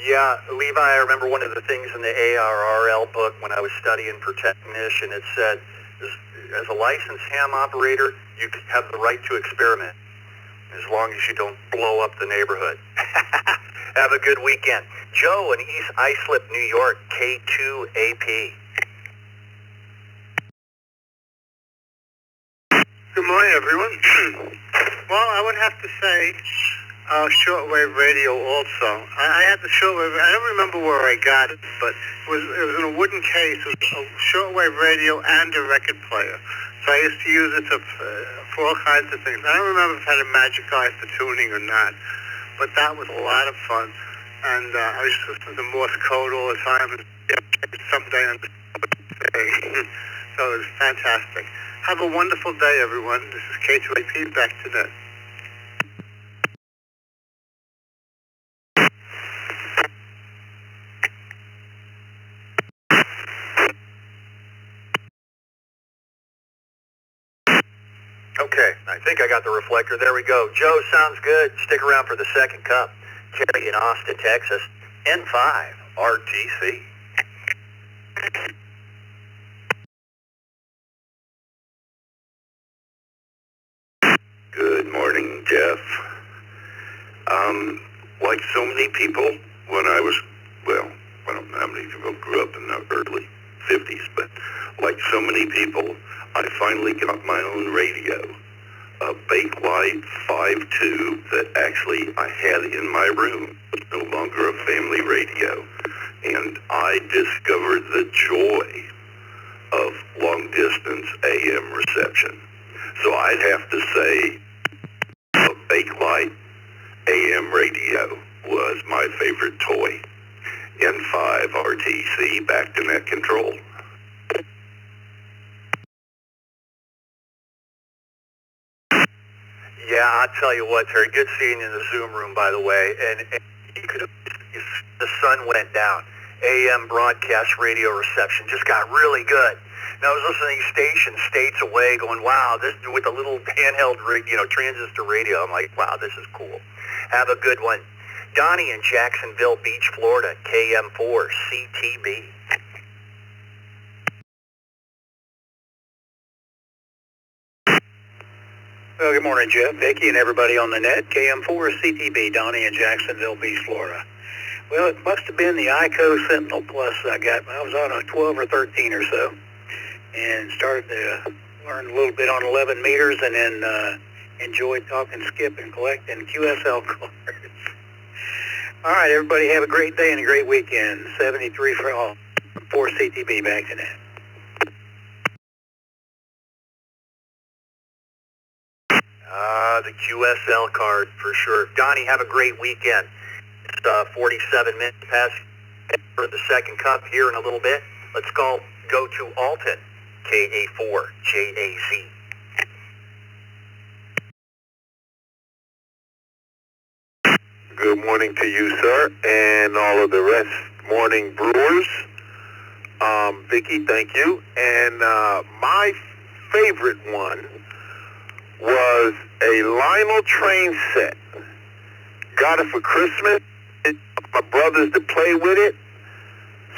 Yeah, Levi, I remember one of the things in the ARRL book when I was studying for technician, it said, as a licensed ham operator, you have the right to experiment, as long as you don't blow up the neighborhood. Have a good weekend. Joe in East Islip, New York, K2AP. Good morning, everyone. Well, I would have to say shortwave radio also. I had the shortwave. I don't remember where I got it, but it was in a wooden case. It was a shortwave radio and a record player. So I used to use it for all kinds of things. I don't remember if it had a magic eye for tuning or not, but that was a lot of fun. And I used to listen to Morse code all the time. And someday birthday. So it was fantastic. Have a wonderful day, everyone. This is K2AP, back to net. Okay, I think I got the reflector. There we go. Joe, sounds good. Stick around for the second cup. Terry in Austin, Texas. N5 RTC. Good morning, Jeff. Like so many people, when I was, well, I don't know how many people grew up in the early 50s, but like so many people, I finally got my own radio, a Bakelite 5.2 that actually I had in my room. It was no longer a family radio. And I discovered the joy of long-distance AM reception. So I'd have to say a Bakelite AM radio was my favorite toy. N5 RTC, back to net control. Yeah, I'll tell you what, Terry, good seeing you in the Zoom room, by the way. And you could have, the sun went down. AM broadcast radio reception just got really good. And I was listening to stations states away going, wow, this with a little handheld, transistor radio. I'm like, wow, this is cool. Have a good one. Donnie in Jacksonville Beach, Florida, KM4 CTB. Well, good morning, Jeff, Vicki, and everybody on the net. KM4 CTB, Donnie in Jacksonville Beach, Florida. Well, it must have been the ICO Sentinel Plus I got. I was on a 12 or 13 or so, and started to learn a little bit on 11 meters, and then enjoyed talking skip and collecting QSL cards. All right, everybody, have a great day and a great weekend. 73 for all. 4 CTB, back to net. The QSL card for sure. Donnie, have a great weekend. It's 47 minutes past for the second cup here in a little bit. Let's go to Alton, KA4 JAZ. Good morning to you, sir, and all of the rest morning brewers. Vicki, thank you. And my favorite one was a Lionel train set. Got it for Christmas. My brothers to play with it.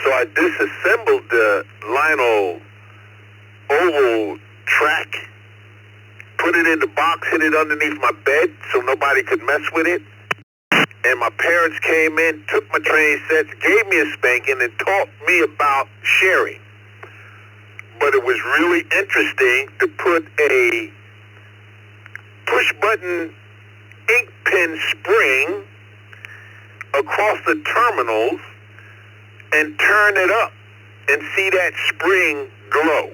So I disassembled the Lionel oval track, put it in the box, hid it underneath my bed so nobody could mess with it. And my parents came in, took my train sets, gave me a spanking, and taught me about sharing. But it was really interesting to put a push-button ink pen spring across the terminals and turn it up and see that spring glow.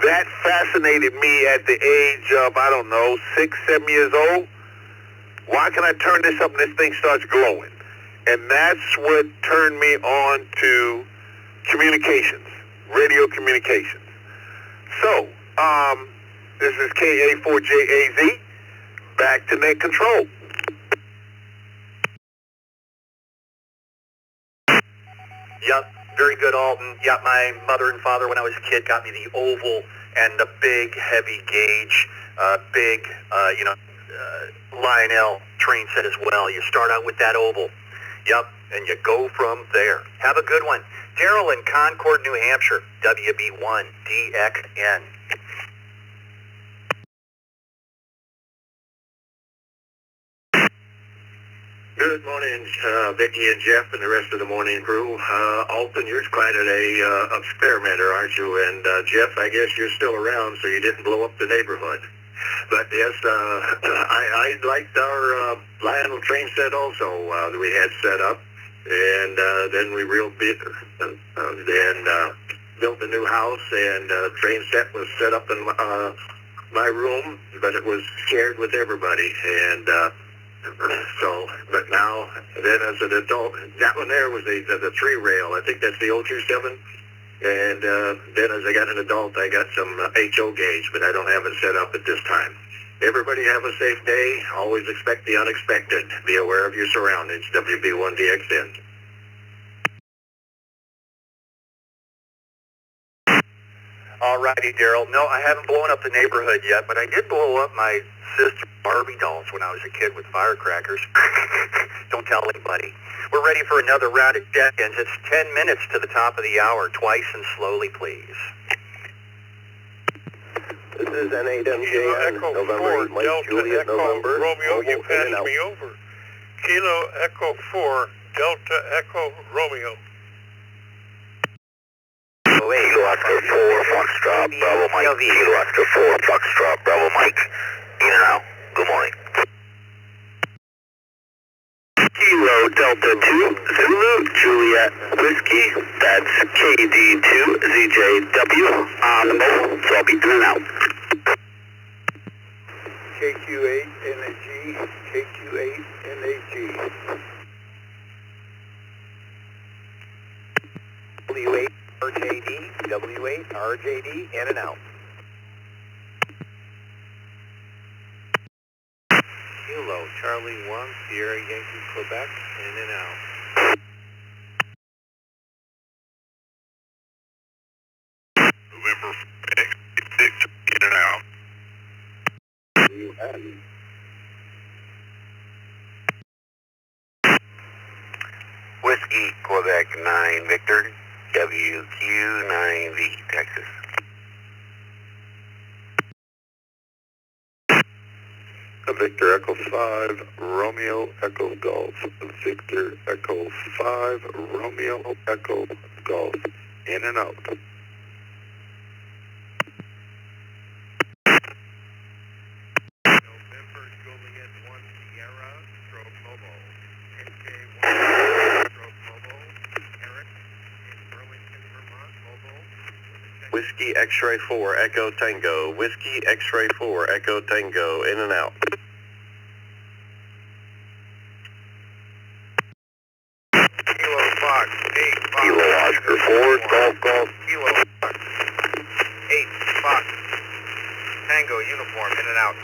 That fascinated me at the age of, 6, 7 years old. Why can I turn this up and this thing starts glowing? And that's what turned me on to communications, radio communications. So, this is KA4JAZ, back to net control. Yep, very good, Alton. Yep, my mother and father, when I was a kid, got me the oval and the big, heavy gauge, Lionel train set as well. You start out with that oval. Yep, and you go from there. Have a good one. Daryl in Concord, New Hampshire, WB1DXN. Good morning, Vicki and Jeff and the rest of the morning crew. Alton, you're quite an experimenter, aren't you? And Jeff, I guess you're still around, so you didn't blow up the neighborhood. But yes, I liked our Lionel train set also that we had set up. And then we built a new house, and the train set was set up in my room, but it was shared with everybody. And but now, then as an adult, that one there was the tree rail. I think that's the 027. And then as I got an adult, I got some HO gauge, but I don't have it set up at this time. Everybody have a safe day. Always expect the unexpected. Be aware of your surroundings. WB1DXN. Alrighty, Daryl. No, I haven't blown up the neighborhood yet, but I did blow up my sister's Barbie dolls when I was a kid with firecrackers. Don't tell anybody. We're ready for another round of check-ins. It's 10 minutes to the top of the hour. Twice and slowly, please. This is NAWJN, November 8, Mike, Delta Juliet, Echo November, Romeo, you Mobile, in and passed out. me over. Kilo Echo 4, Delta Echo Romeo. Kilo Oscar 4, Foxtrot, Bravo Mike. Kilo Oscar 4, Foxtrot, Bravo Mike. In and out. Good morning. Kilo Delta 2, Zulu, Juliet, Whiskey. That's KD2, ZJW. On the mobile, so I'll be in and out. KQ8 NAG, KQ8 NAG. W8 RJD, W8 RJD, in and out. Kilo, Charlie 1, Sierra Yankee, Quebec, in and out. November 6, in and out. Whiskey, Quebec 9, Victor, WQ9V, Texas. Victor Echo 5, Romeo Echo Golf. Victor Echo 5, Romeo Echo Golf. In and out. November Juliet 1, Sierra, stroke mobile. NK1, stroke mobile. Eric in Burlington, Vermont, mobile. Whiskey X-Ray 4, Echo Tango. Whiskey X-Ray 4, Echo Tango. In and out. Kilo Fox 8, Fox. Kilo Oscar 4, Golf Golf. Kilo Fox 8, Fox. Tango uniform, in and out.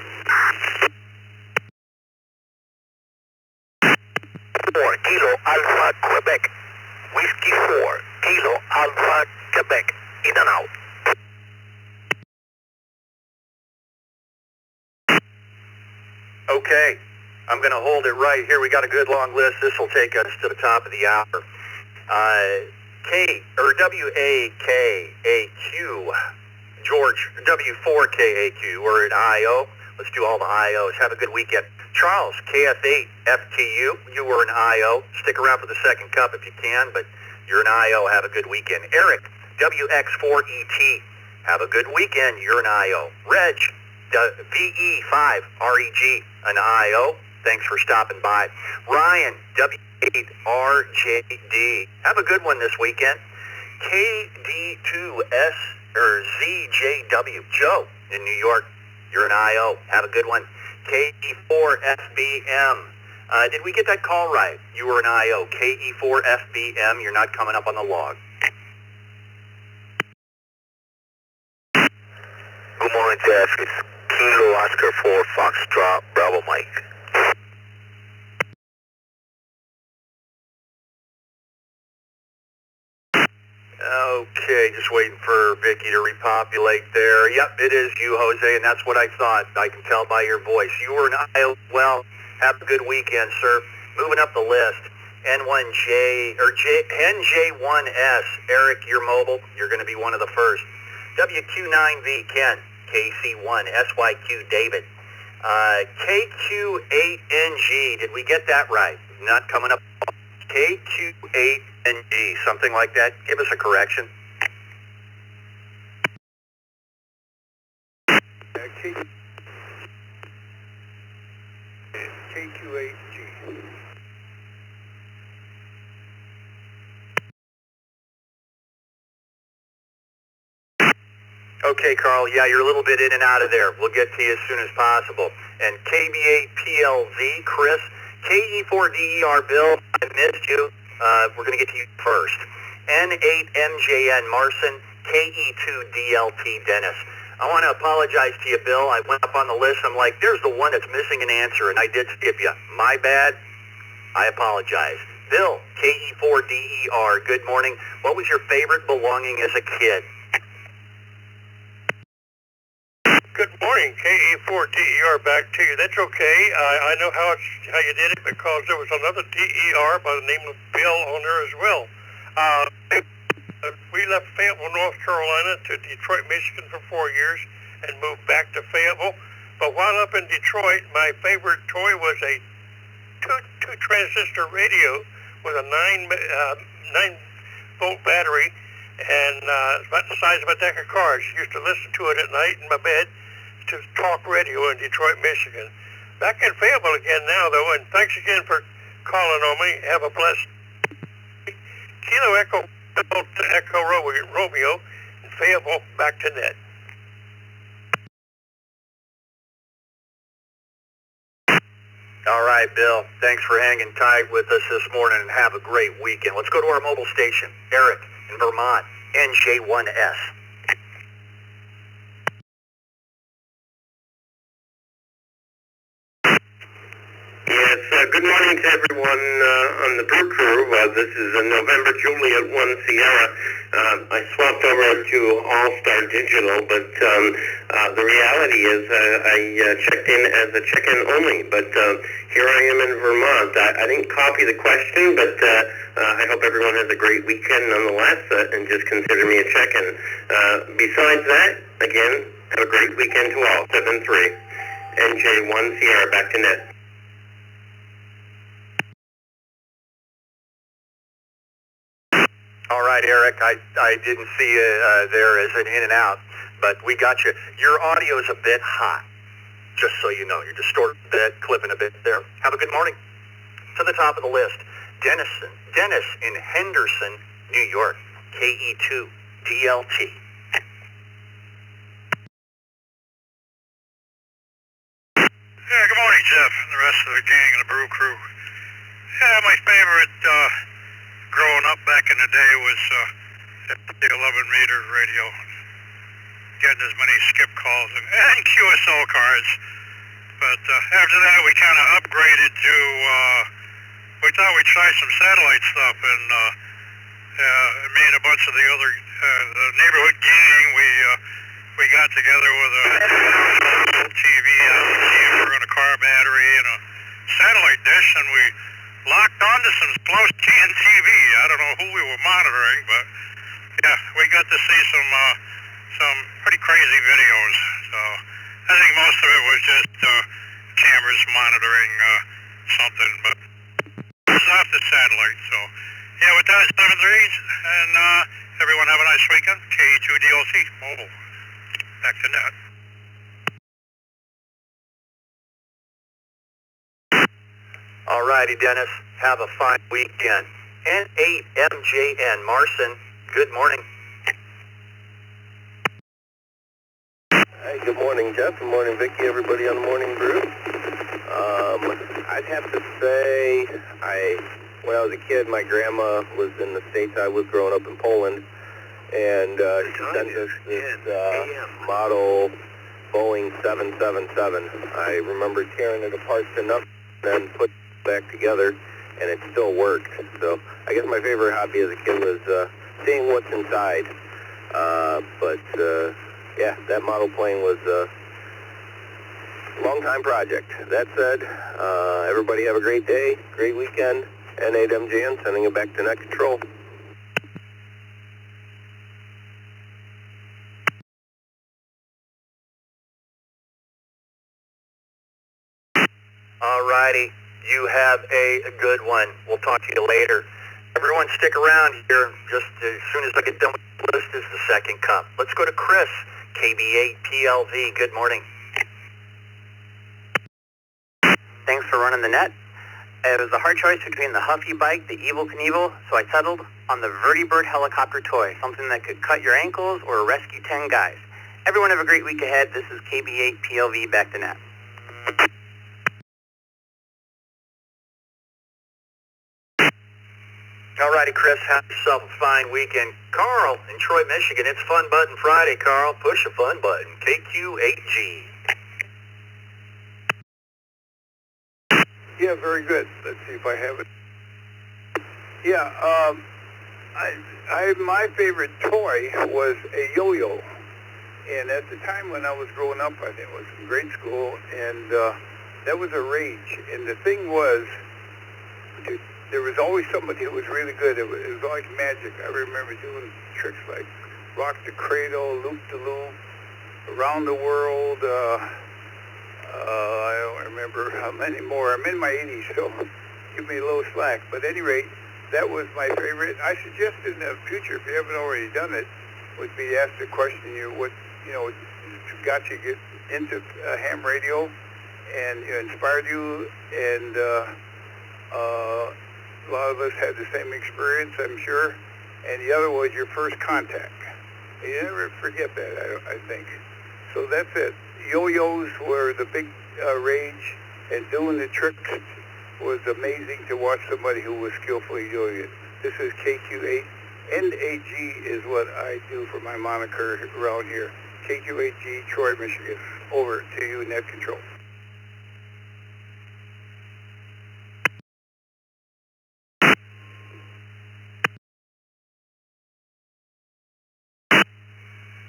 4, Kilo Alpha, Quebec. Whiskey 4, Kilo Alpha, Quebec. In and out. Okay, I'm going to hold it right here. We got a good long list. This will take us to the top of the hour. WAKAQ, George, W4KAQ, we're at IO. Let's do all the IOs. Have a good weekend. Charles, KF8FTU, you were an IO. Stick around for the second cup if you can, but you're an IO. Have a good weekend. Eric, WX4ET, have a good weekend. You're an IO. Reg, VE5REG, an IO. Thanks for stopping by. Ryan, W8RJD, have a good one this weekend. KD2S or ZJW, Joe in New York, you're an IO. Have a good one. KE4FBM. Did we get that call right? You were an IO. KE4FBM, you're not coming up on the log. Good morning, Jeff. It's Kilo Oscar 4, Foxtrot, Bravo Mike. Okay, just waiting for Vicky to repopulate there. Yep, it is you, Jose, and that's what I thought. I can tell by your voice. You were an IO. Well, have a good weekend, sir. Moving up the list. N1J, or NJ1S, Eric, you're mobile. You're going to be one of the first. WQ9V, Ken. KC1, SYQ, David. KQ8NG, did we get that right? Not coming up. KQ8NG, something like that. Give us a correction. KQ8G. Okay, Carl, yeah, you're a little bit in and out of there. We'll get to you as soon as possible. And KB8PLZ, Chris, KE4DER, Bill, I missed you. We're going to get to you first. N8MJN Marson, KE2DLT Dennis. I want to apologize to you, Bill. I went up on the list. I'm like, there's the one that's missing an answer, and I did skip you. My bad. I apologize. Bill, KE4DER, good morning. What was your favorite belonging as a kid? Good morning, KE4DER, back to you. That's okay. I know how you did it because there was another DER by the name of Bill on there as well. We left Fayetteville, North Carolina to Detroit, Michigan for 4 years and moved back to Fayetteville. But while up in Detroit, my favorite toy was a two transistor radio with a 9-volt battery and about the size of a deck of cards. Used to listen to it at night in my bed to talk radio in Detroit, Michigan. Back in Fayetteville again now, though, and thanks again for calling on me. Have a blessed Kilo Echo Romeo in Fayetteville, back to net. All right, Bill. Thanks for hanging tight with us this morning, and have a great weekend. Let's go to our mobile station. Eric in Vermont, NJ1S. Yes, good morning to everyone on the Brew Crew. This is November Juliet 1 Sierra. I swapped over to All-Star Digital, but the reality is I checked in as a check-in only, but here I am in Vermont. I didn't copy the question, but I hope everyone has a great weekend nonetheless, and just consider me a check-in. Besides that, again, have a great weekend to all. 7-3. NJ1 Sierra, back to net. All right, Eric, I didn't see you there as an in and out, but we got you. Your audio is a bit hot, just so you know. You're distorted a bit, clipping a bit there. Have a good morning. To the top of the list, Dennis in Henderson, New York, KE2DLT. Yeah, good morning, Jeff, and the rest of the gang and the Brew Crew. Yeah, my favorite growing up back in the day was the 11-meter radio, getting as many skip calls and QSL cards. But after that, we kind of upgraded to, we thought we'd try some satellite stuff, and me and a bunch of the other the neighborhood gang, we got together with a TV, receiver, and a car battery, and a satellite dish, and we locked onto some close TV. I don't know who we were monitoring, but yeah, we got to see some pretty crazy videos. So I think most of it was just cameras monitoring something, but it was off the satellite. So yeah, with that, 7-3, and everyone have a nice weekend. KE2DLC mobile. Back to net. All righty, Dennis. Have a fine weekend. N8MJN Marson, good morning. Hey, good morning, Jeff. Good morning, Vicky. Everybody on the Morning Brew. I'd have to say, when I was a kid, my grandma was in the States. I was growing up in Poland, and she sent us this model Boeing 777. I remember tearing it apart enough and put it back together, and it still worked. So I guess my favorite hobby as a kid was seeing what's inside. Yeah, that model plane was a long-time project. That said, everybody have a great day, great weekend. N8MJN sending it back to net control. All righty. You have a good one. We'll talk to you later. Everyone stick around here. Just as soon as I get done with the list is the second cup. Let's go to Chris, KB8PLV. Good morning. Thanks for running the net. It was a hard choice between the Huffy bike, the Evel Knievel, so I settled on the Vertibird helicopter toy, something that could cut your ankles or rescue 10 guys. Everyone have a great week ahead. This is KB8PLV, back to net. All righty, Chris. Have yourself a fine weekend. Carl in Troy, Michigan. It's Fun Button Friday, Carl. Push a fun button. KQ8G. Yeah, very good. Let's see if I have it. Yeah, my favorite toy was a yo-yo. And at the time when I was growing up, I think it was in grade school, and that was a rage. And the thing was, there was always somebody who was really good. It was like magic. I remember doing tricks like rock the cradle, loop the loop, around the world. I don't remember how many more. I'm in my 80s, so give me a little slack. But at any rate, that was my favorite. I suggest in the future, if you haven't already done it, would be to ask the question, what got you get into ham radio and inspired you, and a lot of us had the same experience, I'm sure. And the other was your first contact. You never forget that, I think. So that's it. Yo-yos were the big rage, and doing the tricks was amazing to watch somebody who was skillfully doing it. This is KQ8, and AG is what I do for my moniker around here. KQ8G, Troy, Michigan. Over to you, Net Control.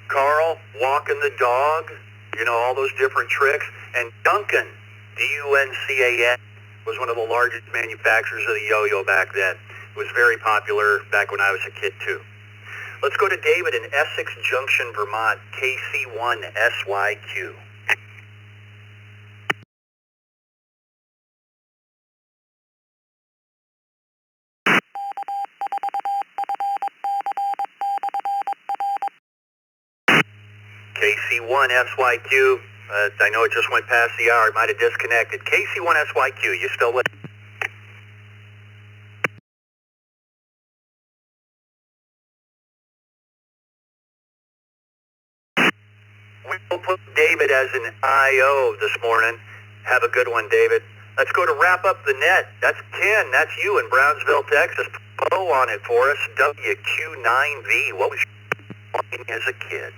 Carl, walking the dog, all those different tricks. And Duncan, D-U-N-C-A-N, was one of the largest manufacturers of the yo-yo back then. It was very popular back when I was a kid, too. Let's go to David in Essex Junction, Vermont, KC1SYQ. KC1SYQ. I know it just went past the hour. It might have disconnected. KC1SYQ, you still with? We'll put David as an IO this morning. Have a good one, David. Let's go to wrap up the net. That's Ken. That's you in Brownsville, Texas. Poe on it for us. WQ9V. What was your morning as a kid?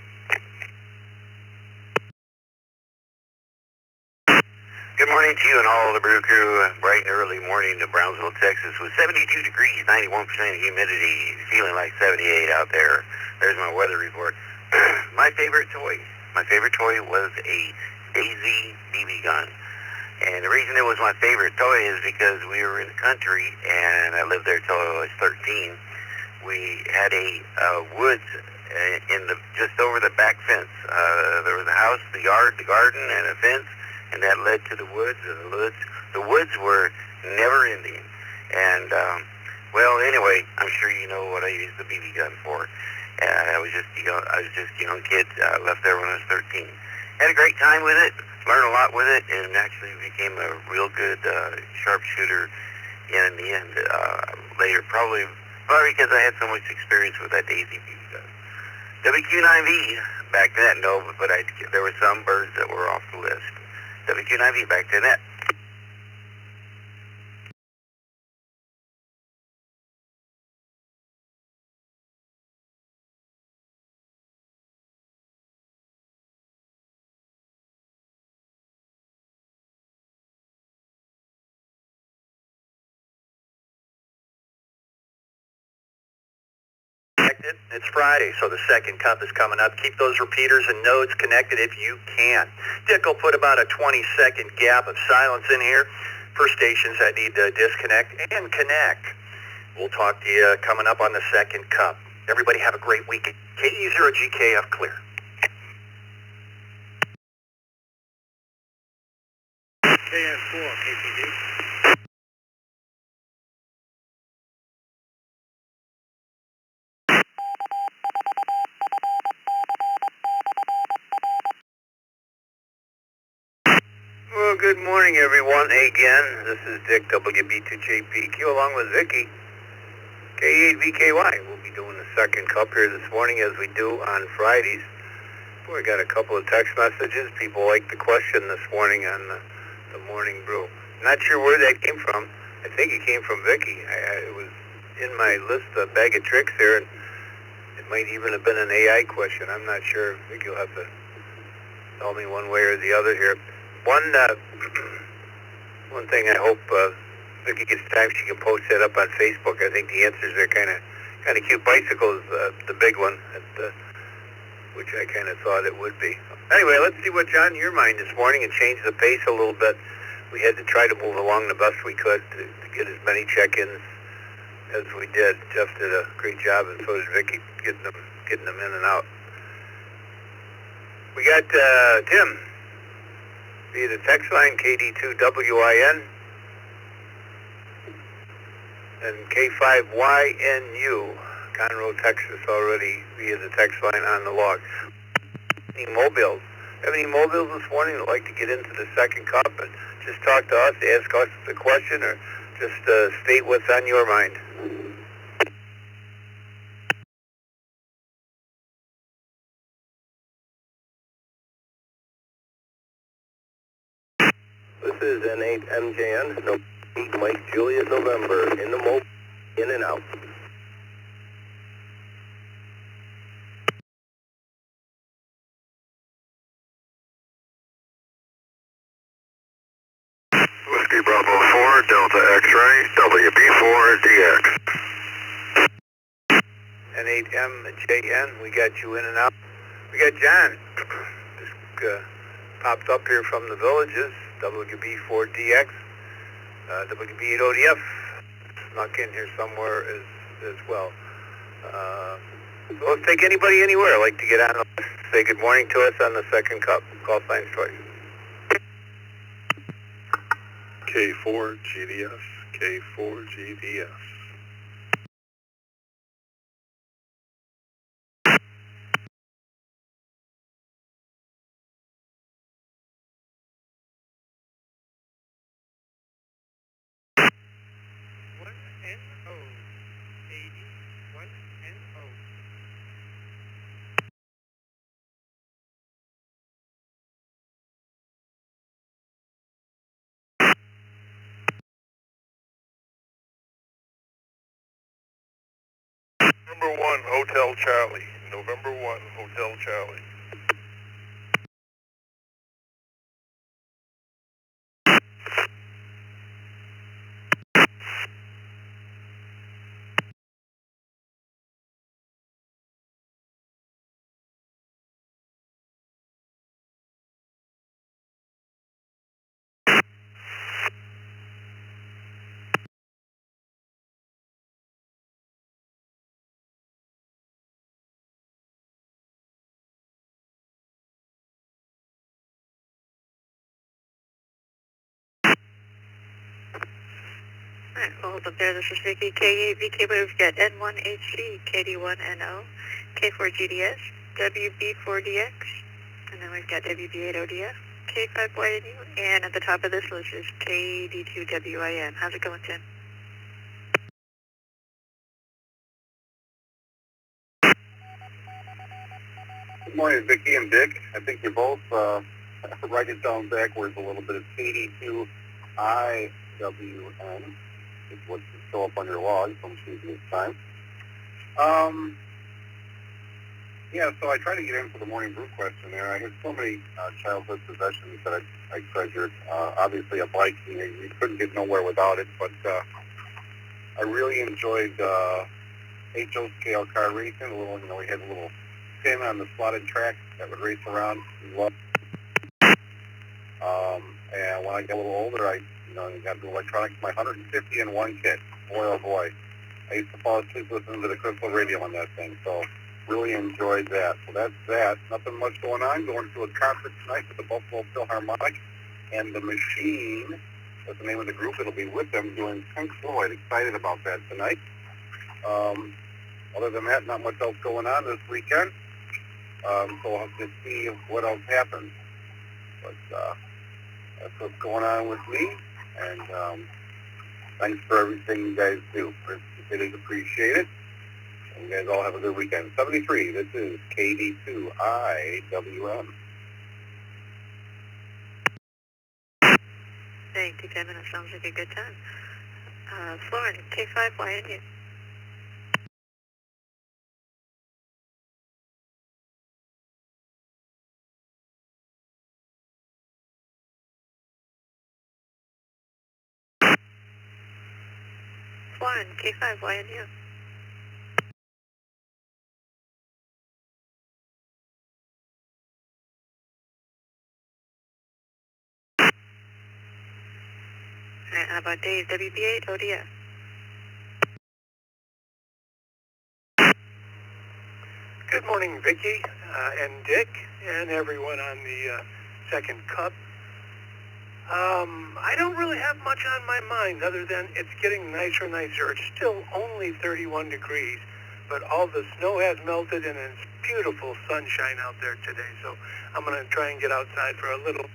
Good morning to you and all of the Brew crew. Bright and early morning to Brownsville, Texas with 72 degrees, 91% humidity, feeling like 78 out there. There's my weather report. My favorite toy was a Daisy BB gun. And the reason it was my favorite toy is because we were in the country, and I lived there till I was 13. We had a woods just over the back fence. There was a house, the yard, the garden, and a fence, and that led to the woods. And the woods were never ending. And well, anyway, I'm sure you know what I used the BB gun for. I was just a young kid. Left there when I was 13. Had a great time with it. Learned a lot with it, and actually became a real good sharpshooter in the end. Later, probably because I had so much experience with that Daisy BB gun. WQ9V back then, no, but there were some birds that were off the list. WQ9V back to net. It's Friday, so the second cup is coming up. Keep those repeaters and nodes connected if you can. Dick will put about a 20-second gap of silence in here for stations that need to disconnect and connect. We'll talk to you coming up on the second cup. Everybody have a great weekend. KE0GKF clear. KS4, KPD. Well, good morning, everyone. Again, this is Dick WB2JPQ along with Vicky. K8VKY. We'll be doing the second cup here this morning as we do on Fridays. Boy, I got a couple of text messages. People like the question this morning on the morning brew. Not sure where that came from. I think it came from Vicky. It was in my list a bag of tricks here, and it might even have been an AI question. I'm not sure. I think you'll have to tell me one way or the other here. One thing I hope Vicki gets time, she can post that up on Facebook. I think the answers are kind of cute. Bicycles, the big one, which I kind of thought it would be. Anyway, let's see what's on your mind this morning and change the pace a little bit. We had to try to move along the best we could to get as many check-ins as we did. Jeff did a great job, and so did Vicki, getting them in and out. We got Tim via the text line, KD2WIN, and K5YNU, Conroe, Texas, already via the text line on the log. Any mobiles? Have any mobiles this morning that like to get into the second cup and just talk to us, ask us the question, or just state what's on your mind? This is N8MJN, Mike Juliet November, in the mobile, in and out. Whiskey Bravo 4, Delta X-Ray, WB4DX. N8MJN, we got you in and out. We got John, just popped up here from the villages, WB4DX, WB8ODF, snuck in here somewhere as well. So let's take anybody anywhere like to get on the list, say good morning to us on the second cup. Call sign choice. K4GDS, K4GDS. November 1, Hotel Charlie. November 1, Hotel Charlie. Alright, hold up there. This is Vicky, K8VK, but we've got N1HC, KD1NO, K4GDS, WB4DX, and then we've got WB8ODF, K5YNU, and at the top of this list is KD2WIN. How's it going, Tim? Good morning, Vicki and Dick. I think you're both write it down backwards a little bit. It's KD2IWN. Is what should show up on your log from previous time. Yeah, so I try to get in for the morning brew question there. I had so many childhood possessions that I treasured. Obviously a bike, you couldn't get nowhere without it, but I really enjoyed HO scale car racing. We had a little pin on the slotted track that would race around. And when I got a little older, I got the electronics, my 150 in one kit. Boy, oh boy. I used to fall asleep listening to the crystal radio on that thing, so really enjoyed that. So that's that. Nothing much going on. Going to a concert tonight with the Buffalo Philharmonic and the Machine. That's the name of the group. It'll be with them doing Pink Floyd. Excited about that tonight. Other than that, not much else going on this weekend. So I'll just see what else happens. But that's what's going on with me. And thanks for everything you guys do. It is appreciated. And you guys all have a good weekend. 73, this is KD2IWM. Thank you, Kevin. It sounds like a good time. Florence, K5YNU. F1, K5, YNU. Alright, how about Dave, WB8, ODS? Good morning, Vicky and Dick and everyone on the second cup. I don't really have much on my mind other than it's getting nicer and nicer. It's still only 31 degrees, but all the snow has melted and it's beautiful sunshine out there today. So I'm going to try and get outside for a little,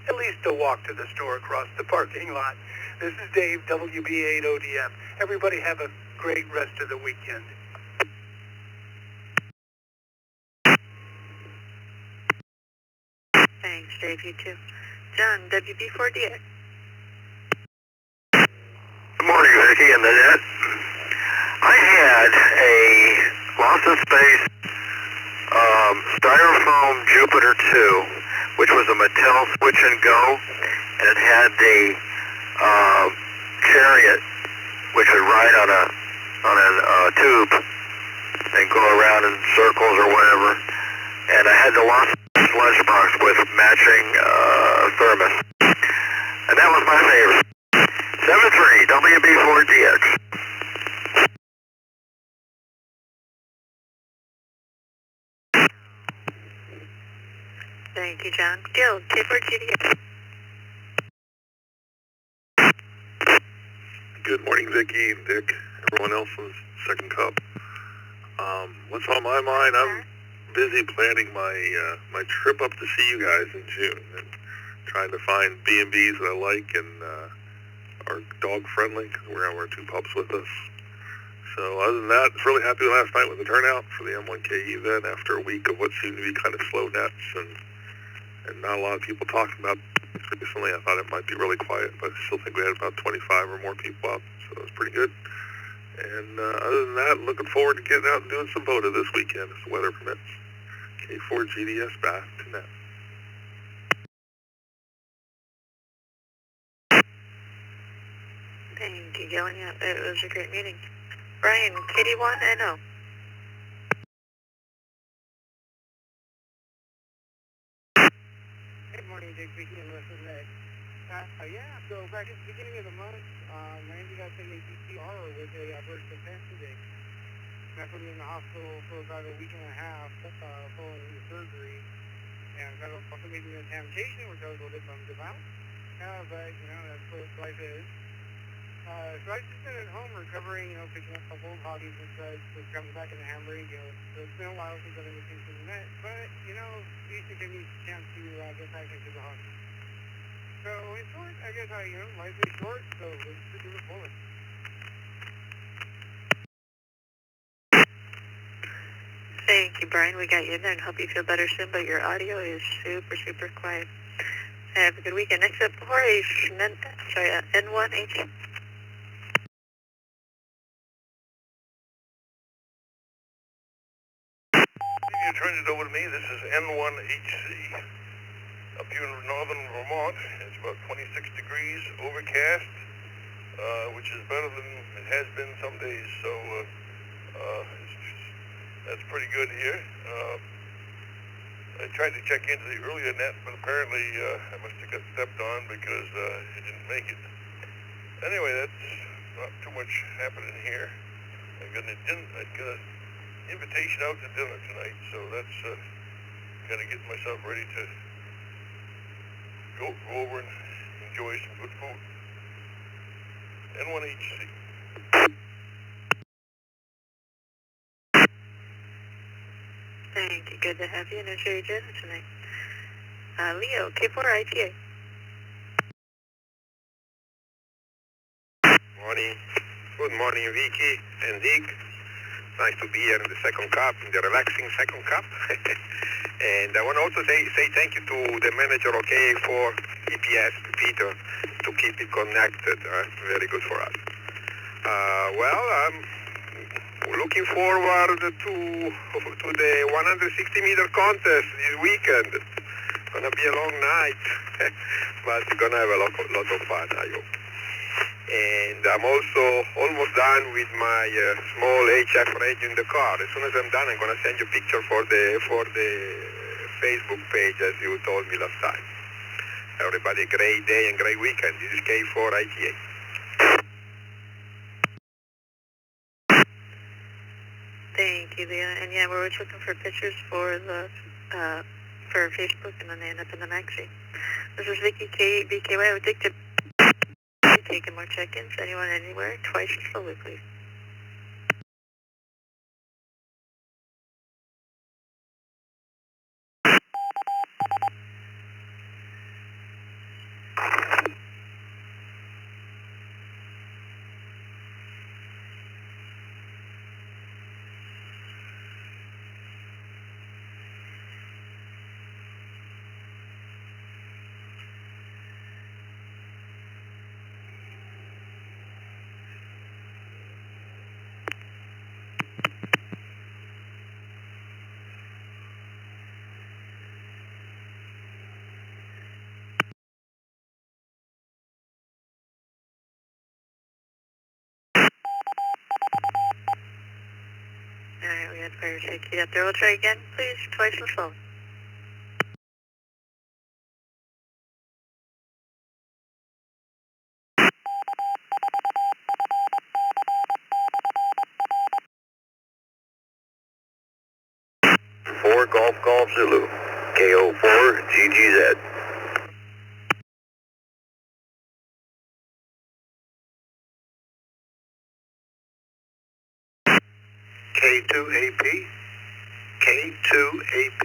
at least a walk to the store across the parking lot. This is Dave, WB8ODF. Everybody have a great rest of the weekend. Thanks, Dave, you too. John, WB4DX. Good morning, Vicky and the net. I had a Lost in Space Styrofoam Jupiter 2, which was a Mattel switch and go, and it had the chariot, which would ride on a tube and go around in circles or whatever. And I had the Lost lunchbox with matching thermos, and that was my favorite. 7-3 WB4DX. Thank you, John. Gil, K4GDX. Good morning, Vicky, Dick, everyone else on the second cup. What's on my mind? I'm busy planning my trip up to see you guys in June and trying to find B&Bs that I like and are dog friendly because we're going to have 2 pups with us. So other than that, I was really happy last night with the turnout for the M1KE event after a week of what seemed to be kind of slow nets and not a lot of people talking about it recently. I thought it might be really quiet, but I still think we had about 25 or more people out, so it was pretty good. And other than that, looking forward to getting out and doing some boating this weekend if the weather permits. K4GDS back to net. Thank you, Gil. Yeah, it was a great meeting. Brian, KD1NO. Good morning, Dick, Vicky, and Russell Ned. Yeah, so back at the beginning of the month, I ended up in a PCR with a burst of appendix. I put me in the hospital for about a week and a half following the surgery, and that also made me an amputation, which I was a little bit bummed about. But, you know, that's what life is. So I've just been at home recovering, you know, picking up old hobbies and such, which comes back in the hammering, you know, so it's been a while since I've been into the net, but, you know, at least it gave me a chance to get back into the hobby. So, in short, I guess you know, life is short, so let's do the fullest. Thank you, Brian. We got you in there and hope you feel better soon, but your audio is super, super quiet. Have a good weekend. Next up, Jorge, N1H. You turned it over to me. This is N1HC up here in northern Vermont. It's about 26 degrees, overcast, which is better than it has been some days. So that's pretty good here. I tried to check into the earlier net, but apparently I must have got stepped on because it didn't make it. Anyway, that's not too much happening here. I got an invitation out to dinner tonight, so that's kind of getting myself ready to go over and enjoy some good food. N1HC. Thank you. Good to have you and enjoy your dinner tonight. Leo, K4ITA. Morning. Good morning, Vicky and Dick. Nice to be here in the second cup, in the relaxing second cup. And I want to also say thank you to the manager of KA4 EPS, Peter, to keep it connected. Very good for us. Well, I'm looking forward to the 160-meter contest this weekend. It's going to be a long night, but it's going to have a lot of fun, I hope. And I'm also almost done with my small HF radio in the car. As soon as I'm done, I'm going to send you a picture for the Facebook page, as you told me last time. Everybody, great day and great weekend. This is K4ITA. Thank you, Leah. And yeah, we're looking for pictures for the for Facebook, and then they end up in the magazine. This is Vicky KBKY. Addicted. Taking more check-ins. Anyone, anywhere, twice as slowly, please. Alright, we had fire safety up there. We'll try again, please. Twice as slow. Four Golf Zulu, KO4 GGZ. K2AP. K2AP.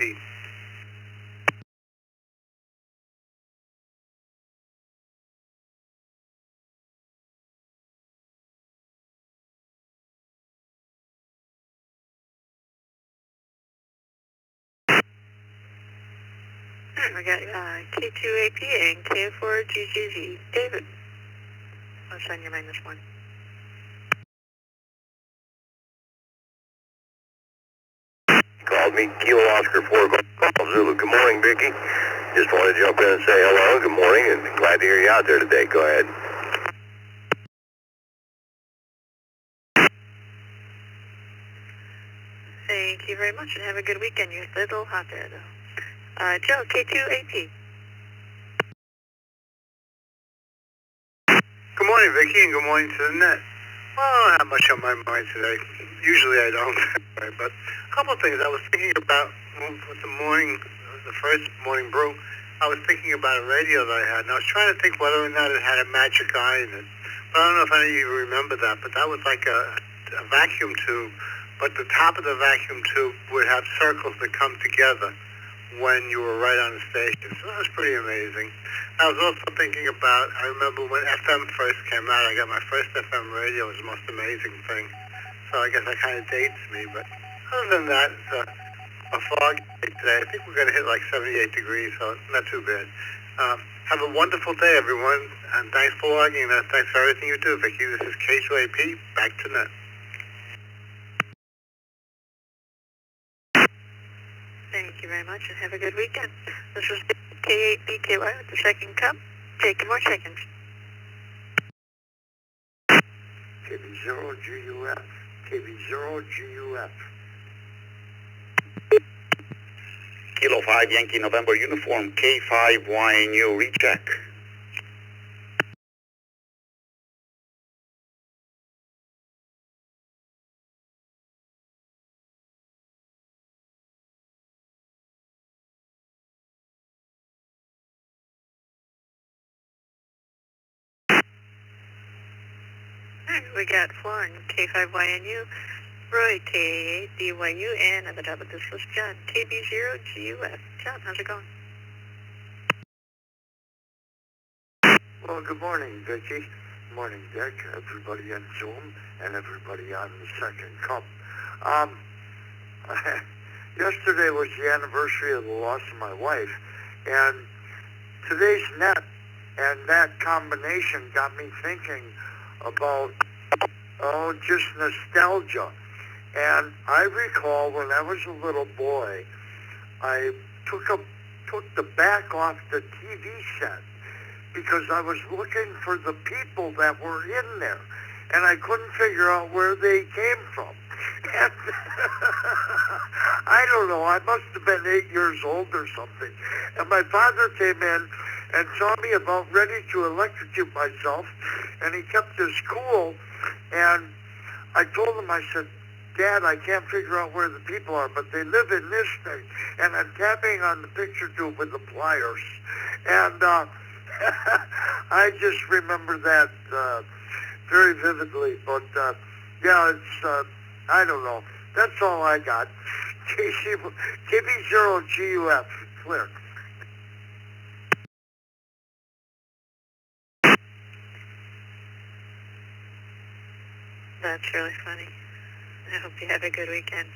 We got K2AP and K4GGZ. David, what's on your mind this morning? Called me, Kilo Oscar 4 Golf Zulu. Good morning, Vicky. Just wanted to jump in and say hello. Good morning, and glad to hear you out there today. Go ahead. Thank you very much, and have a good weekend. You're a little hot there, though. Joe, K2AP. Good morning, Vicky, and good morning to the net. Well, I don't have much on my mind today. Usually I don't, but a couple of things. I was thinking about with the first morning brew, I was thinking about a radio that I had, and I was trying to think whether or not it had a magic eye in it. But I don't know if any of you remember that, but that was like a vacuum tube, but the top of the vacuum tube would have circles that come together when you were right on the station. So that was pretty amazing. I was also thinking about, I remember when FM first came out, I got my first FM radio. It was the most amazing thing. So I guess that kind of dates me. But other than that, it's a foggy day today. I think we're going to hit like 78 degrees, so it's not too bad. Have a wonderful day, everyone. And thanks for logging. Thanks for everything you do, Vicky. This is K2AP. Back to net. Thank you very much, and have a good weekend. This is K8BKY with the second cup. Taking more check-ins. KB0GUF. KB0GUF. Kilo 5 Yankee November Uniform, K5YNU, recheck. We got Florin, K5YNU, Roy, K8DYU, and at the top of this list, John, KB0GUF. John, how's it going? Well, good morning, Vicky. Good morning, Dick, everybody on Zoom, and everybody on the second cup. Yesterday was the anniversary of the loss of my wife, and today's net and that combination got me thinking about, just nostalgia. And I recall when I was a little boy, I took the back off the TV set because I was looking for the people that were in there, and I couldn't figure out where they came from. And I don't know, I must have been 8 years old or something. And my father came in and saw me about ready to electrocute myself, and he kept us cool. And I told him, I said, Dad, I can't figure out where the people are, but they live in this thing. And I'm tapping on the picture tube with the pliers. And I just remember that very vividly. But yeah, it's, I don't know. That's all I got. KB0GUF, clear. That's really funny. I hope you have a good weekend.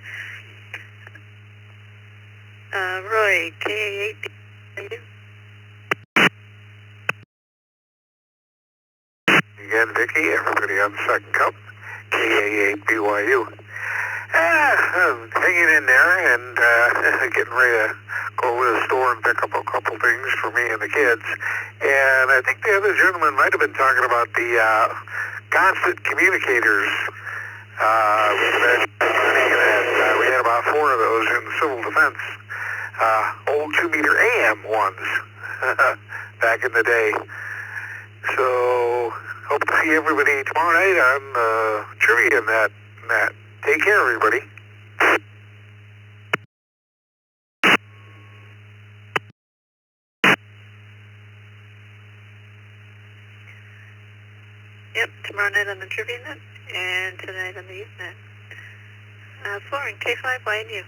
Roy, KA8, Again, Vicky, everybody on the second cup, KA8BYU. I'm hanging in there and getting ready to go to the store and pick up a couple things for me and the kids. And I think the other gentleman might have been talking about the constant communicators. We had about 4 of those in civil defense, old 2-meter AM ones back in the day. So hope to see everybody tomorrow night on trivia and that. Take care, everybody. Yep, tomorrow night on the Trivia Net, and tonight on the Youth Net. Flooring, K5YNU.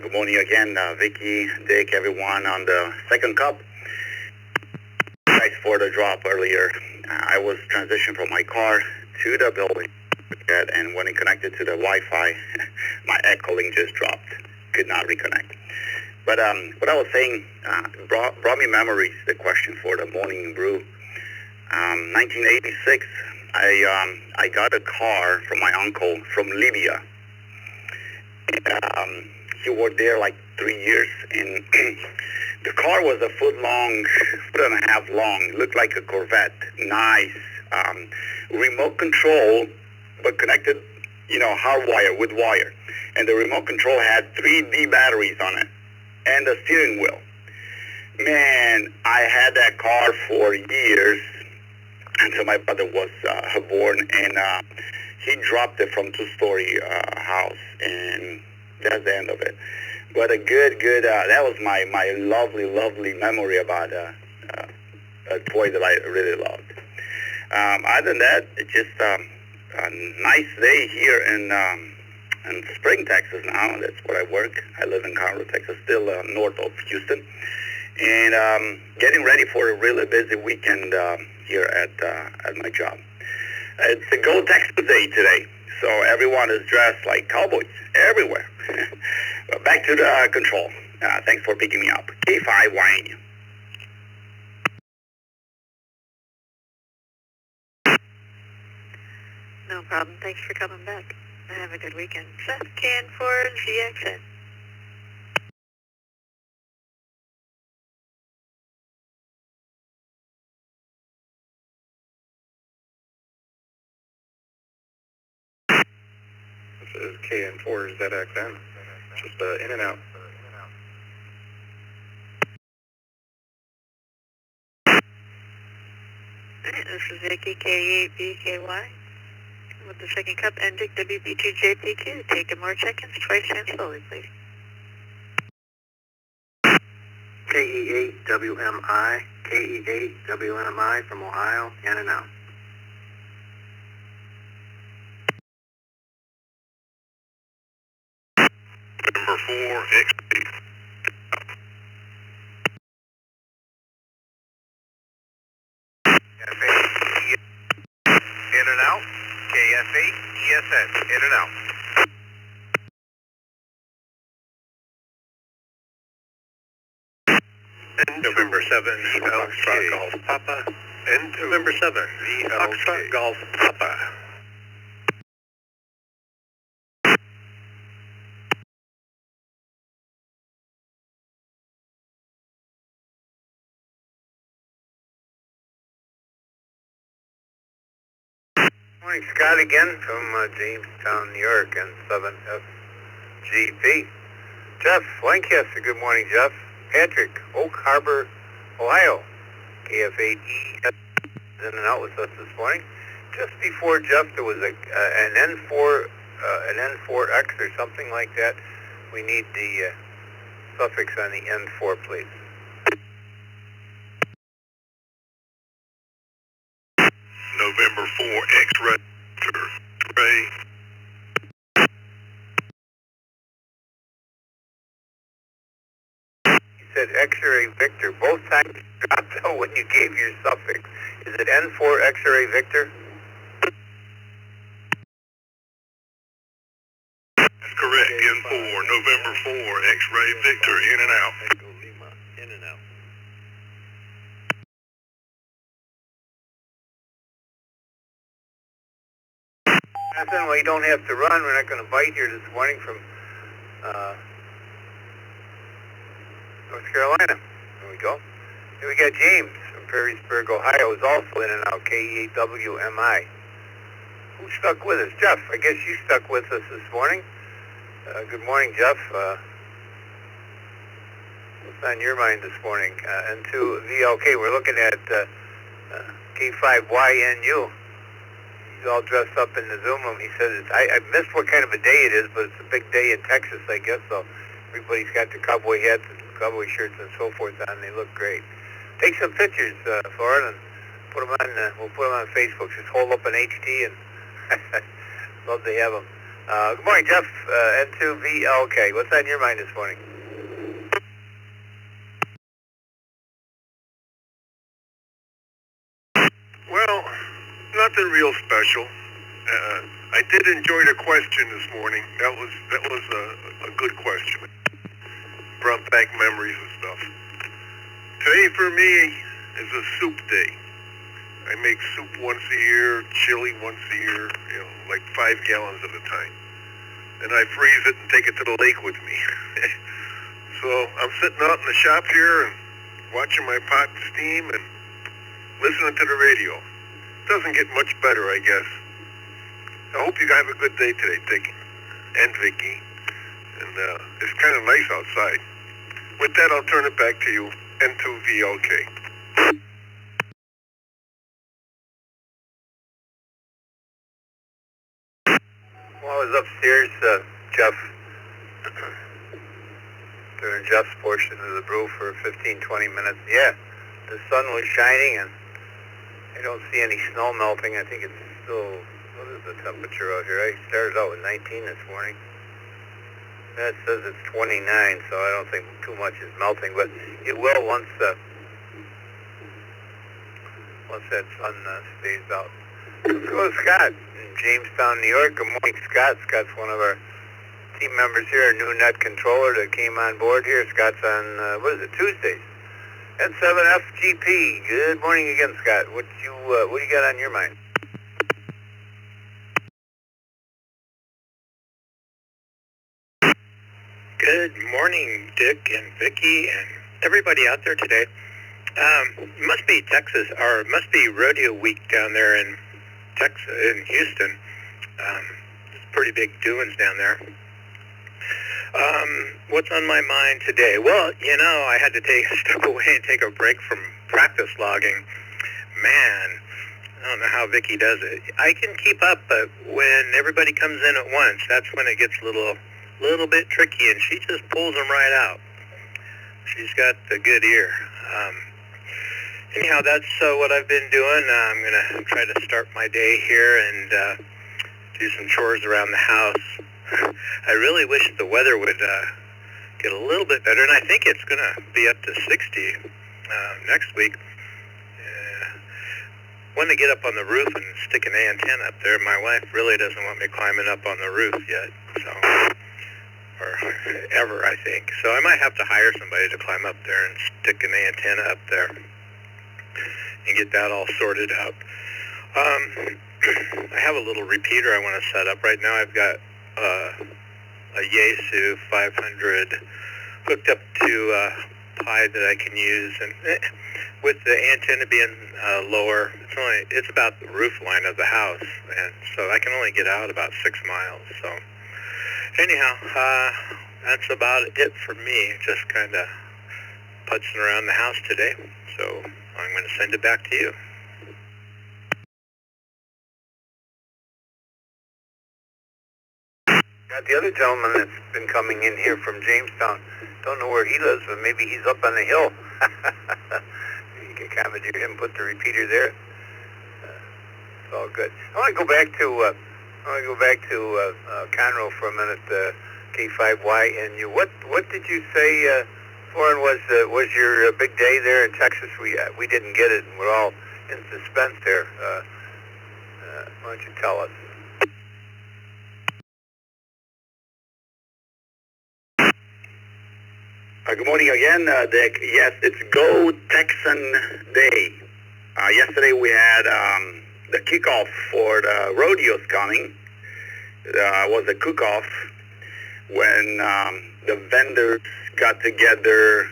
Good morning again, Vicky, Dick, everyone on the second cup. Thanks for the drop earlier. I was transitioning from my car to the building, and when it connected to the Wi-Fi, my echoing just dropped. Could not reconnect. But what I was saying brought me memories, the question for the morning brew. 1986, I got a car from my uncle from Libya. He worked there like 3 years, and the car was a foot and a half long. It looked like a Corvette. Nice. Remote control, but connected, hardwire with wire. And the remote control had 3D batteries on it, and a steering wheel. Man, I had that car for years until my brother was born, and he dropped it from 2-story house, and that's the end of it. But a good, that was my lovely memory about a toy that I really loved. Other than that, it's just a nice day here in Spring, Texas now. That's where I work. I live in Conroe, Texas, still north of Houston. And getting ready for a really busy weekend here at my job. It's a Go Texas Day today, so everyone is dressed like cowboys everywhere. Back to the control. Thanks for picking me up. K5YNU. No problem. Thanks for coming back. Have a good weekend. Seth, KN4ZXN. This is KN4ZXN. Just in and out. Alright, this is Vicky, K8BKY. With the second cup, ending WB2JPQ. Taking more check-ins, twice and slowly, please. KE8WMI, KE8WMI from Ohio, in and out. Number 4, XP. In and out. KF8, ESN, in and out. November 7, Foxtrot Golf Papa. And November 7, Foxtrot Golf Papa. Morning, Scott again from Jamestown, New York, and 7FGP. Jeff Lancaster, good morning, Jeff. Patrick, Oak Harbor, Ohio, KF8E, in and out with us this morning. Just before Jeff, there was an N4X or something like that. We need the suffix on the N4, please. November 4, X-ray. You said X-ray Victor. Both times you dropped out when you gave your suffix. Is it N4 X-ray Victor? That's correct. N4, November 4, X-ray Victor, in and out. In and out. Nothing, well, you don't have to run. We're not going to bite here this morning from North Carolina. There we go. Here we got James from Perrysburg, Ohio, is also in and out, KE8WMI. Who stuck with us? Jeff, I guess you stuck with us this morning. Good morning, Jeff. What's on your mind this morning? N2VLK, we're looking at K5YNU. He's all dressed up in the Zoom room. He says, I missed what kind of a day it is, but it's a big day in Texas, I guess, so everybody's got their cowboy hats and cowboy shirts and so forth on. They look great. Take some pictures, Florida, and put them on, we'll put them on Facebook. Just hold up an HD and love to have them. Good morning, Jeff, N2VLK. What's on your mind this morning? Well, nothing real special. I did enjoy the question this morning. That was a good question. Brought back memories and stuff. Today for me is a soup day. I make soup once a year, chili once a year, like 5 gallons at a time. And I freeze it and take it to the lake with me. So I'm sitting out in the shop here and watching my pot steam and listening to the radio. Doesn't get much better, I guess. I hope you have a good day today, Dick and Vicky. And it's kind of nice outside. With that, I'll turn it back to you, N2VLK. Well, I was upstairs, Jeff, during Jeff's portion of the brew for 15, 20 minutes. Yeah, the sun was shining and I don't see any snow melting. I think it's still, what is the temperature out here? I started out with 19 this morning. That says it's 29, so I don't think too much is melting, but it will once that sun stays out. Let's go to Scott in Jamestown, New York. Good morning, Scott. Scott's one of our team members here, a new net controller that came on board here. Scott's on, Tuesdays. N7FGP. Good morning again, Scott. What do you got on your mind? Good morning, Dick and Vicky and everybody out there today. Must be Texas, or must be rodeo week down there in Texas, in Houston. It's pretty big doings down there. What's on my mind today? Well, I had to step away and take a break from practice logging. Man, I don't know how Vicky does it. I can keep up, but when everybody comes in at once, that's when it gets a little bit tricky, and she just pulls them right out. She's got a good ear. Anyhow, that's what I've been doing. I'm going to try to start my day here and do some chores around the house. I really wish the weather would get a little bit better, and I think it's going to be up to 60 next week. Want to get up on the roof and stick an antenna up there. My wife really doesn't want me climbing up on the roof yet, or ever, I think. So I might have to hire somebody to climb up there and stick an antenna up there and get that all sorted out. I have a little repeater I want to set up. Right now I've got a Yaesu 500 hooked up to Pi that I can use, and with the antenna being lower, it's about the roof line of the house, and so I can only get out about 6 miles. So anyhow, that's about it for me. Just kind of putzing around the house today. So I'm going to send it back to you. Got the other gentleman that's been coming in here from Jamestown. Don't know where he lives, but maybe he's up on the hill. You can kind of do him, put the repeater there. It's all good. I want to go back to Conroe for a minute. K5Y, and you. What did you say? Warren, was your big day there in Texas? We didn't get it, and we're all in suspense there. Why don't you tell us? Good morning again, Dick. Yes, it's Go Texan Day. Yesterday we had the kickoff for the rodeos coming. It was a cook-off when the vendors got together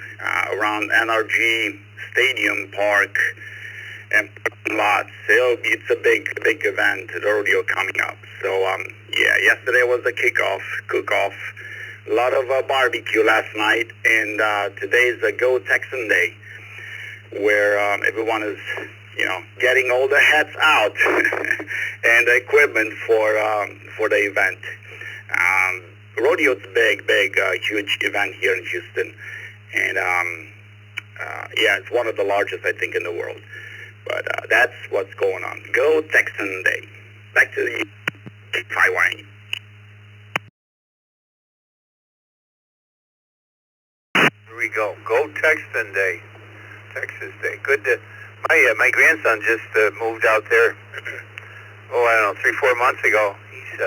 around NRG Stadium Park and lots. So it's a big event, the rodeo coming up. So yeah, yesterday was the cook-off. A lot of barbecue last night, and today is a Go Texan Day, where everyone is, getting all the hats out and the equipment for the event. Rodeo's big, huge event here in Houston, and yeah, it's one of the largest, I think, in the world. But that's what's going on. Go Texan Day. Back to the Taiwan. Here we go. Go Texan Day. Texas Day. Good to... My grandson just moved out there, I don't know, 3-4 months ago. He's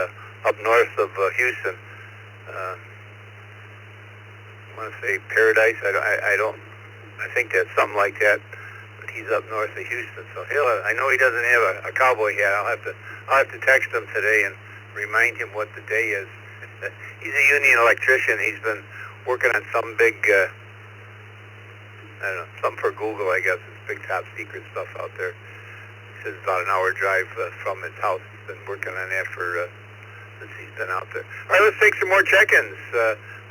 up north of Houston. I want to say Paradise. I think that's something like that. But he's up north of Houston, so I know he doesn't have a cowboy hat. I'll have to text him today and remind him what the day is. He's a union electrician. He's been working on some big, I don't know, something for Google, I guess. It's big top secret stuff out there. He says it's about an hour drive from his house. He's been working on that since he's been out there. All right, let's take some more check-ins.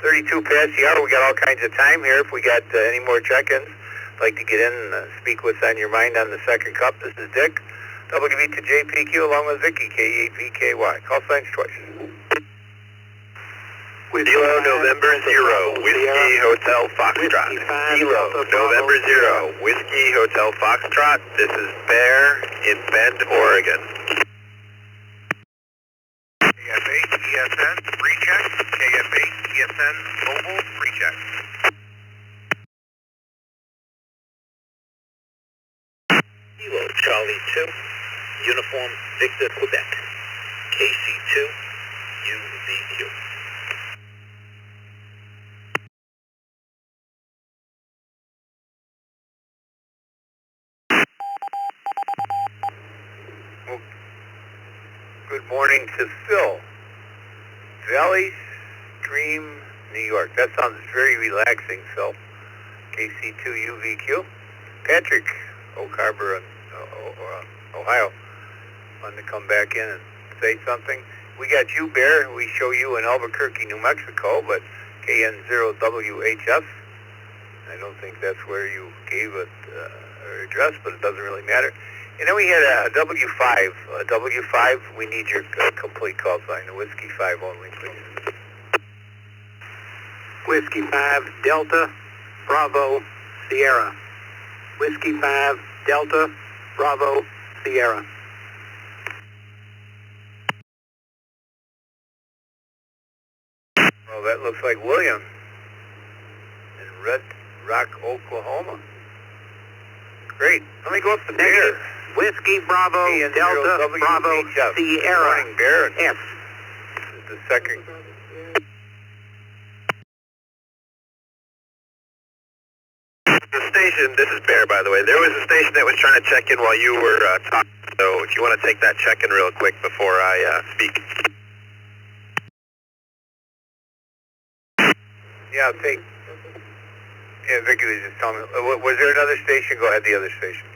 32 past the hour. We got all kinds of time here. If we got any more check-ins, like to get in and speak what's on your mind on the second cup. This is Dick, WB to JPQ, along with Vicky, K8VKY. Call signs choice. Kilo November 0, Whiskey Hotel Foxtrot. Kilo November 0, Whiskey Hotel Foxtrot. This is Bear in Bend, Oregon. KFA, ESN, free check. KFA, ESN, mobile, free check. Kilo Charlie 2, Uniform Victor Quebec. KC2, UVQ. Good morning to Phil. Valley Stream, New York. That sounds very relaxing, Phil. KC2UVQ. Patrick, Oak Harbor, Ohio. Wanted to come back in and say something. We got you, Bear. We show you in Albuquerque, New Mexico, but KN0WHF. I don't think that's where you gave it our address, but it doesn't really matter. And then we had a W5. W5, we need your complete call sign. The Whiskey 5 only, please. Whiskey 5, Delta, Bravo, Sierra. Whiskey 5, Delta, Bravo, Sierra. Well, that looks like William in Red Rock, Oklahoma. Great. Let me go up to Bear. Whiskey Bravo, Delta, Bravo, Sierra, Morning, Bear. F. This is the second. The station, this is Bear, by the way. There was a station that was trying to check in while you were talking, so if you want to take that check-in real quick before I speak. Yeah, I'll take Yeah, Vicky was just telling me. Was there another station? Go ahead, the other station.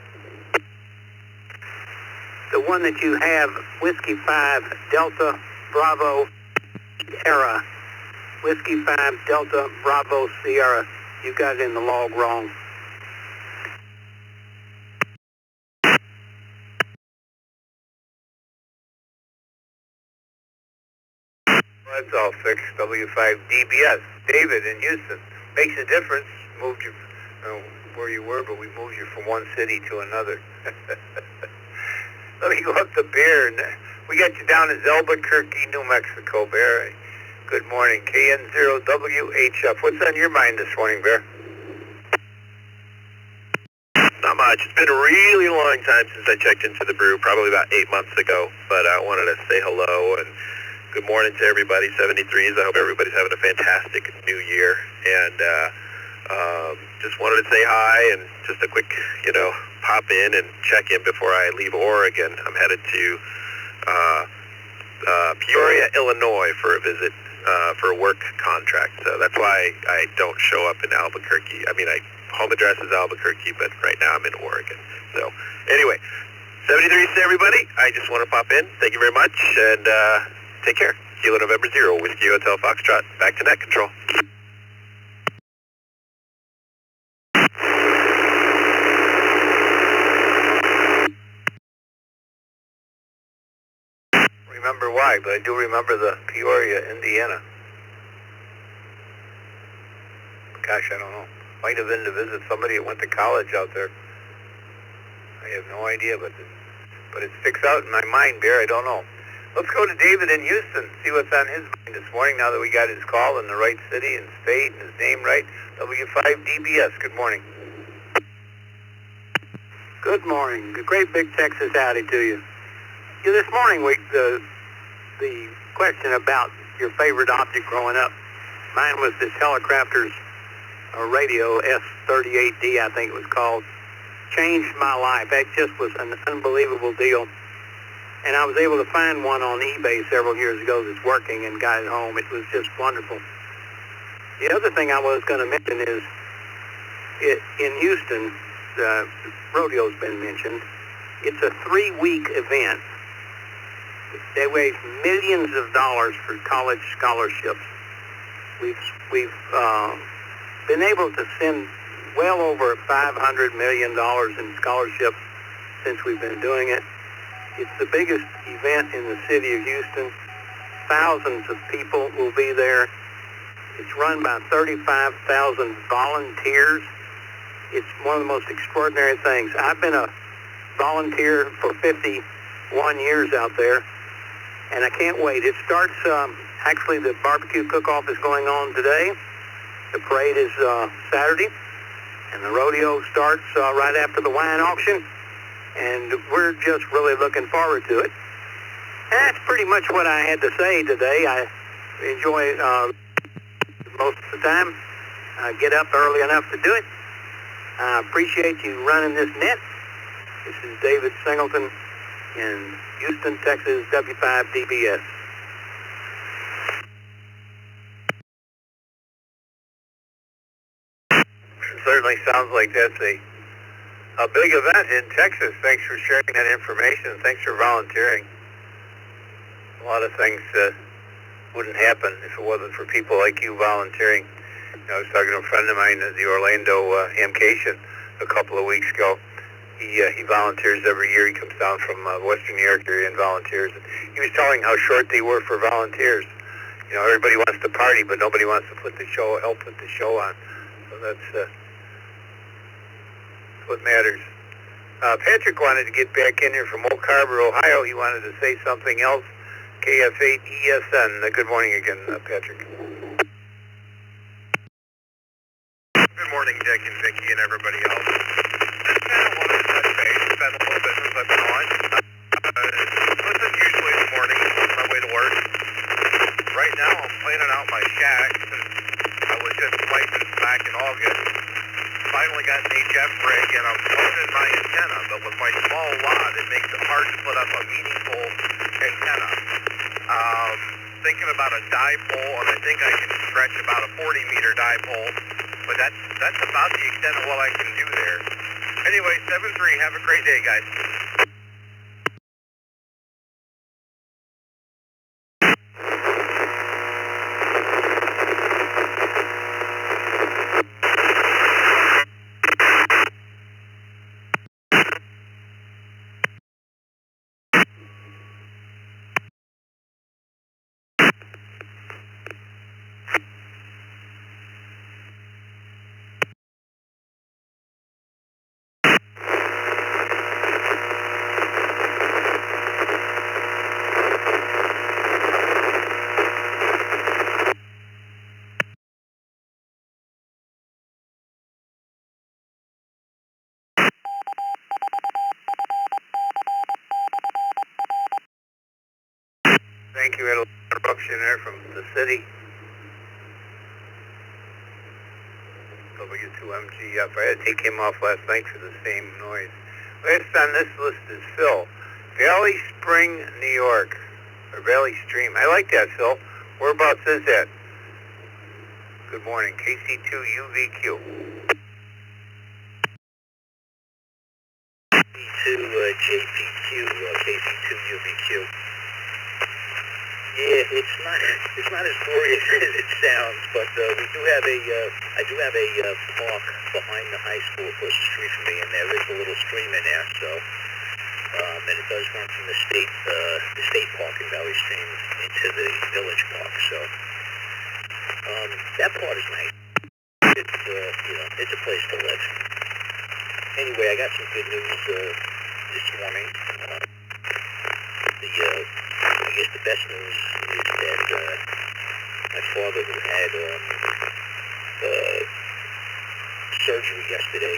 The one that you have, Whiskey 5 Delta Bravo Sierra. Whiskey 5 Delta Bravo Sierra. You got it in the log wrong. Well, that's all fixed. W5DBS. David in Houston. Makes a difference. Moved you where you were, but we moved you from one city to another. Let me go up to Bear. We got you down as Albuquerque, New Mexico, Bear. Good morning. KN0WHF. What's on your mind this morning, Bear? Not much. It's been a really long time since I checked into the Brew, probably about 8 months ago, but I wanted to say hello and good morning to everybody, 73s. I hope everybody's having a fantastic new year, and just wanted to say hi and just a quick, pop in and check in before I leave Oregon. I'm headed to Peoria, Illinois for a visit for a work contract, so that's why I don't show up in Albuquerque. I mean, home address is Albuquerque, but right now I'm in Oregon. So anyway, 73s to everybody. I just want to pop in. Thank you very much, and take care. Kilo November 0, Whiskey Hotel Foxtrot. Back to net control. Remember why, but I do remember the Peoria, Indiana. Gosh, I don't know. Might have been to visit somebody that went to college out there. I have no idea, but it sticks out in my mind, Bear. I don't know. Let's go to David in Houston, see what's on his mind this morning now that we got his call in the right city and state and his name right. W5DBS, good morning. Good morning. A great big Texas howdy to you. This morning, the question about your favorite object growing up, mine was this Helicrafter's radio, S38D, I think it was called. Changed my life. That just was an unbelievable deal. And I was able to find one on eBay several years ago that's working and got it home. It was just wonderful. The other thing I was going to mention is in Houston, the rodeo's been mentioned. It's a 3-week event. They raise millions of dollars for college scholarships. We've been able to send well over $500 million in scholarships since we've been doing it. It's the biggest event in the city of Houston. Thousands of people will be there. It's run by 35,000 volunteers. It's one of the most extraordinary things. I've been a volunteer for 51 years out there, and I can't wait. It starts, actually the barbecue cook-off is going on today. The parade is Saturday, and the rodeo starts right after the wine auction, and we're just really looking forward to it. And that's pretty much what I had to say today. I enjoy most of the time. I get up early enough to do it. I appreciate you running this net. This is David Singleton in Houston, Texas, W5DBS. Certainly sounds like that's a big event in Texas. Thanks for sharing that information. Thanks for volunteering. A lot of things wouldn't happen if it wasn't for people like you volunteering. I was talking to a friend of mine at the Orlando Hamcation a couple of weeks ago. He volunteers every year. He comes down from Western New York area and volunteers. And he was telling how short they were for volunteers. Everybody wants to party, but nobody wants to help put the show on. So that's what matters. Patrick wanted to get back in here from Oak Harbor, Ohio. He wanted to say something else. KF8ESN. Good morning again, Patrick. Good morning, Dick and Vicky and everybody else. I wanted to touch base. It's been a little bit since I've been on. Listen, usually in the morning on my way to work. Right now, I'm cleaning out my shack since I was just splicing back in August. Finally got an HF rig and I'm loading my antenna, but with my small lot, it makes it hard to put up a meaningful antenna. Thinking about a dipole, and I think I can stretch about a 40-meter dipole. but that's about the extent of what I can do there. Anyway, 7-3. Have a great day, guys. Thank you. We had a interruption there from the city. W2MG up. I had to take him off last night for the same noise. Last on this list is Phil. Valley Spring, New York. Or Valley Stream. I like that, Phil. Whereabouts is that? Good morning. KC2UVQ. JPQ, KC2UVQ. Yeah, it's not as glorious as it sounds, but we do have I do have a park behind the high school across the street from me, and there is a little stream in there, so, and it does run from the state park in Valley Stream into the village park, so, that part is nice. It's, it's a place to live. Anyway, I got some good news, this morning. I guess the best news is that my father, who had surgery yesterday,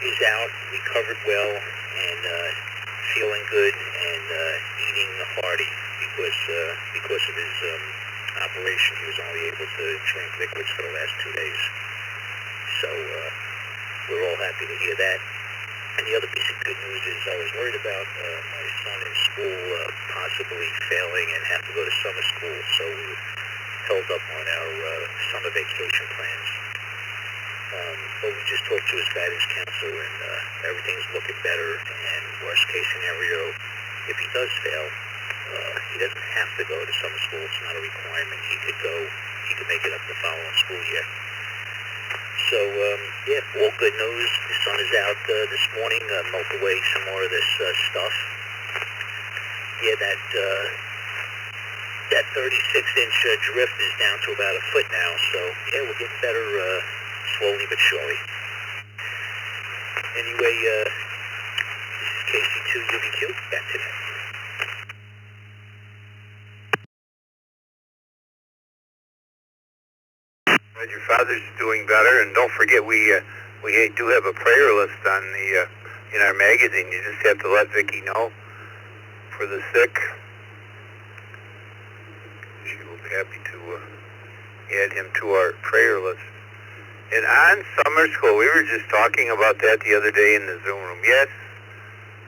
is out, recovered well, and feeling good, and eating hearty because of his operation. He was only able to drink liquids for the last 2 days. So we're all happy to hear that. And the other piece of good news is I was worried about my son in school possibly failing and have to go to summer school, so we held up on our summer vacation plans. But we just talked to his guidance counselor, and everything's looking better, and worst case scenario, if he does fail, he doesn't have to go to summer school. It's not a requirement. He could make it up the following school year. So, yeah, all good news. The sun is out this morning, melt away some more of this stuff. Yeah, that 36-inch drift is down to about a foot now, so, yeah, we're getting better slowly but surely. Anyway, this is KC2UVQ, back to that. Your father's doing better, and don't forget we do have a prayer list on the in our magazine. You just have to let Vicki know for the sick. She will be happy to add him to our prayer list. And on summer school, we were just talking about that the other day in the Zoom room. Yes,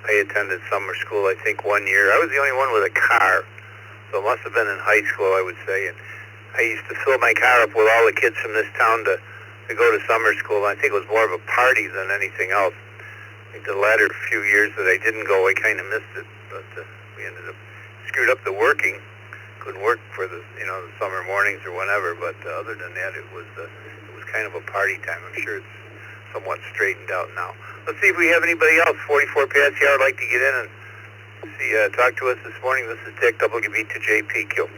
I attended summer school, I think, 1 year. I was the only one with a car, so it must have been in high school, I would say. And I used to fill my car up with all the kids from this town to go to summer school. I think it was more of a party than anything else. I think the latter few years that I didn't go, I kind of missed it. But we ended up screwed up the working. Couldn't work for the the summer mornings or whenever. But other than that, it was kind of a party time. I'm sure it's somewhat straightened out now. Let's see if we have anybody else. 44 past the hour, would like to get in and talk to us this morning. This is Dick, WB to JPQ.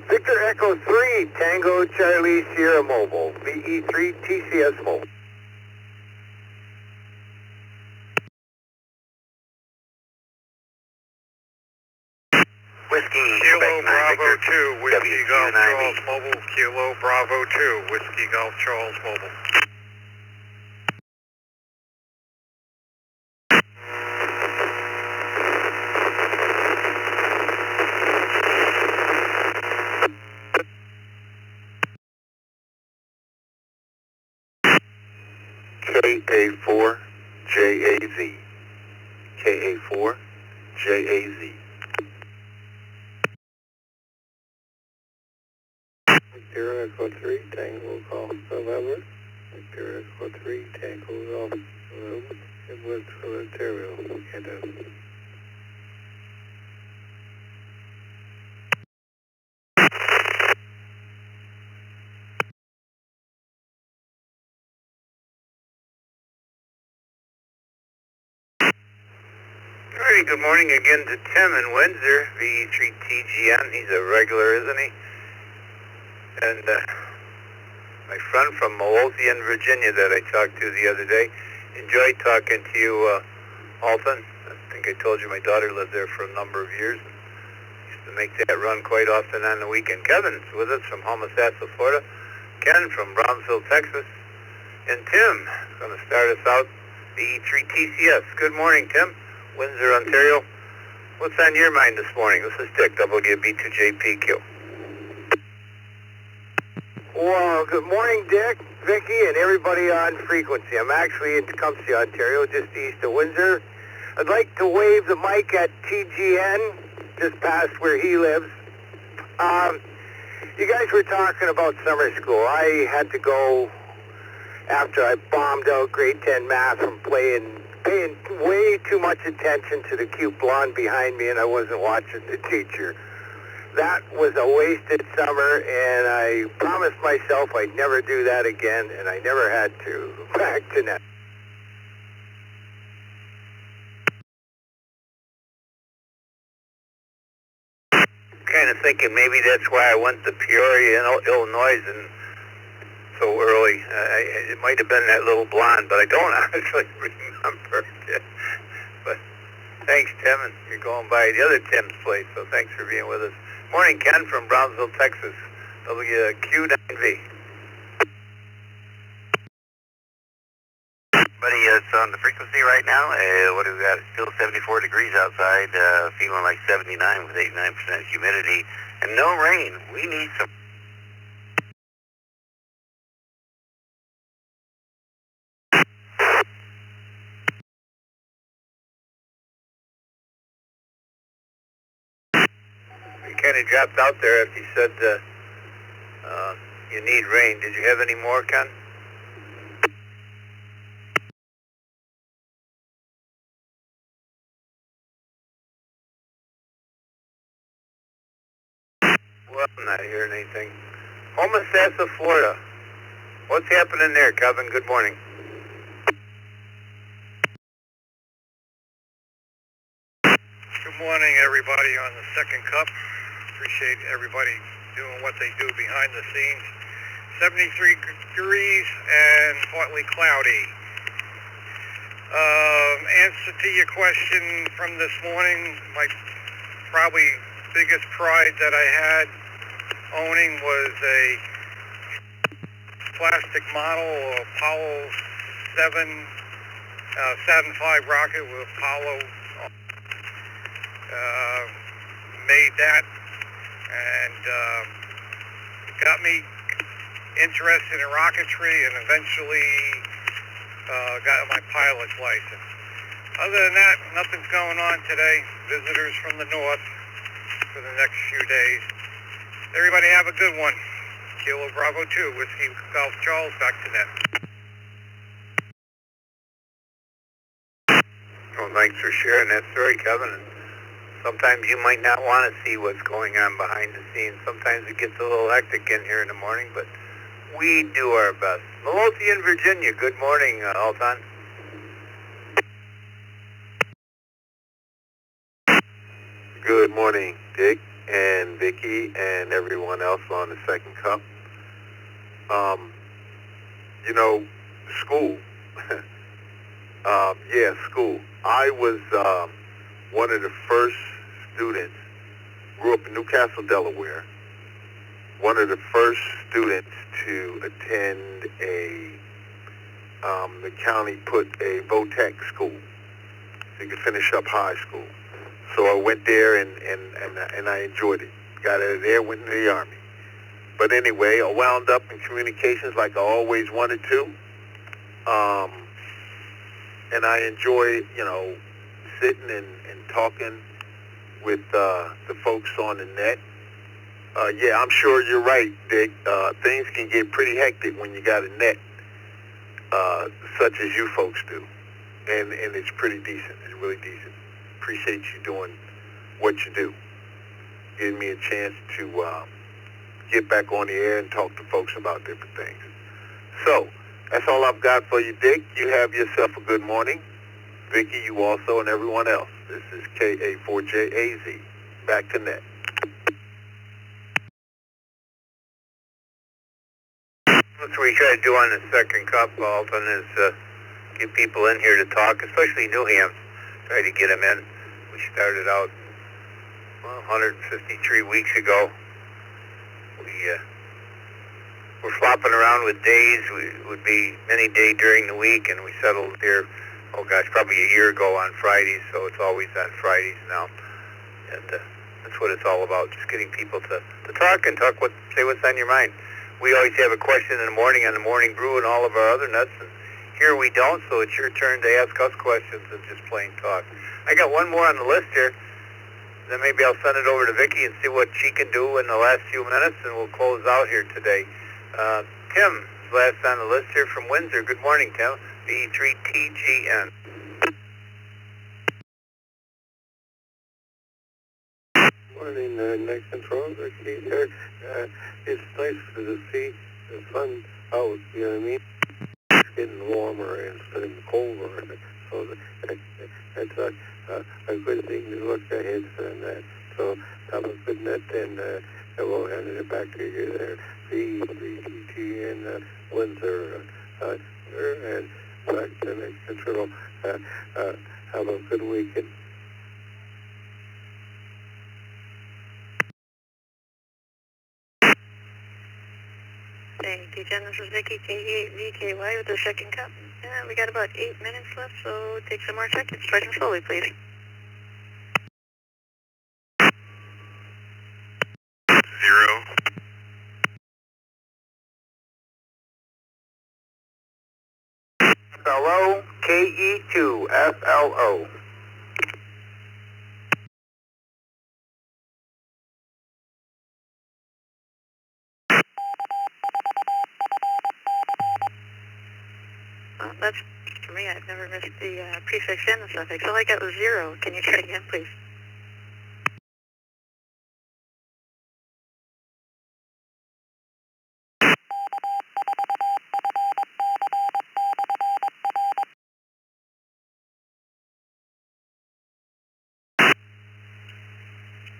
Victor Echo 3, Tango Charlie Sierra Mobile, VE3 TCS Mobile. Whiskey, Kilo Bravo 2, Whiskey W, Golf Q9B. Charles Mobile, Kilo Bravo 2, Whiskey Golf Charles Mobile. KA4 JAZ. KA4 JAZ. Victor Echo 3, Tango Golf November. Victor Echo 3, Tango Golf November. It went through Ontario, Canada. Alrighty, good morning again to Tim in Windsor, VE3TGN. He's a regular, isn't he? And my friend from Midlothian, Virginia that I talked to the other day. Enjoyed talking to you, Alton. I think I told you my daughter lived there for a number of years. Used to make that run quite often on the weekend. Kevin's with us from Homosassa, Florida. Ken from Brownsville, Texas. And Tim is going to start us out, VE3TCS. Good morning, Tim. Windsor, Ontario. What's on your mind this morning? This is Dick, WB2JPQ. Well, good morning, Dick, Vicky, and everybody on frequency. I'm actually in Tecumseh, Ontario, just east of Windsor. I'd like to wave the mic at TGN, just past where he lives. You guys were talking about summer school. I had to go after I bombed out grade 10 math from paying way too much attention to the cute blonde behind me, and I wasn't watching the teacher. That was a wasted summer, and I promised myself I'd never do that again, and I never had to. Back to net. Kind of thinking maybe that's why I went to Peoria, Illinois, and so early. It might have been that little blonde, but I don't actually remember it. But thanks, Tim, and you're going by the other Tim's place, so thanks for being with us. Morning, Ken from Brownsville, Texas, WQ9V. Buddy, it's on the frequency right now. What do we got? It's still 74 degrees outside, feeling like 79 with 89% humidity, and no rain. We need some. You kind of dropped out there after you said you need rain. Did you have any more, Ken? Well, I'm not hearing anything. Homosassa, Florida. What's happening there, Kevin? Good morning. Good morning, everybody on the second cup. Appreciate everybody doing what they do behind the scenes. 73 degrees and partly cloudy. Answer to your question from this morning, my probably biggest pride that I had owning was a plastic model Apollo 7 Saturn V rocket with Apollo made that, and it got me interested in rocketry, and eventually got my pilot's license. Other than that, nothing's going on today. Visitors from the north for the next few days. Everybody have a good one. Kilo Bravo 2, Whiskey Golf Charles, back to net. Well, thanks for sharing that story, Kevin. And sometimes you might not want to see what's going on behind the scenes. Sometimes it gets a little hectic in here in the morning, but we do our best. Midlothian, Virginia. Good morning, Alton. Good morning, Dick and Vicky and everyone else on the second cup. School. School. I was one of the first students, grew up in Newcastle, Delaware, one of the first students to attend the county put a VOTEC school, so you could finish up high school. So I went there and I enjoyed it. Got out of there, went into the Army. But anyway, I wound up in communications like I always wanted to. And I enjoy, sitting and talking with the folks on the net. Yeah, I'm sure you're right, Dick. Things can get pretty hectic when you got a net such as you folks do. And it's pretty decent. It's really decent. Appreciate you doing what you do. Giving me a chance to get back on the air and talk to folks about different things. So, that's all I've got for you, Dick. You have yourself a good morning. Vicky, you also, and everyone else. This is KA4JAZ. Back to net. What we try to do on the second cup, Alton, is get people in here to talk, especially Newham. Try to get them in. We started out 153 weeks ago. We're flopping around with days. It would be any day during the week, and we settled here, probably a year ago on Fridays, so it's always on Fridays now. And that's what it's all about, just getting people to talk and say what's on your mind. We always have a question in the morning on the Morning Brew and all of our other nuts, and here we don't, so it's your turn to ask us questions and just plain talk. I got one more on the list here. Then maybe I'll send it over to Vicky and see what she can do in the last few minutes, and we'll close out here today. Tim is last on the list here from Windsor. Good morning, Tim. B3TGN. Morning, next control, Ricky here. It's nice to see the sun out, you know what I mean? It's getting warmer instead of colder, so that's a good thing to look ahead and that. So have a good net, and we'll hand it back to you there. The in Windsor, and back to next control. Have a good weekend. Thank you, Jen. This is Vicky, K8VKY with the second cup. We got about 8 minutes left, so take some more seconds. Try them slowly, please. 0. FLO, KE2, FLO. Well, that's for me. I've never missed the prefix and the suffix. All I got was 0. Can you try again, please?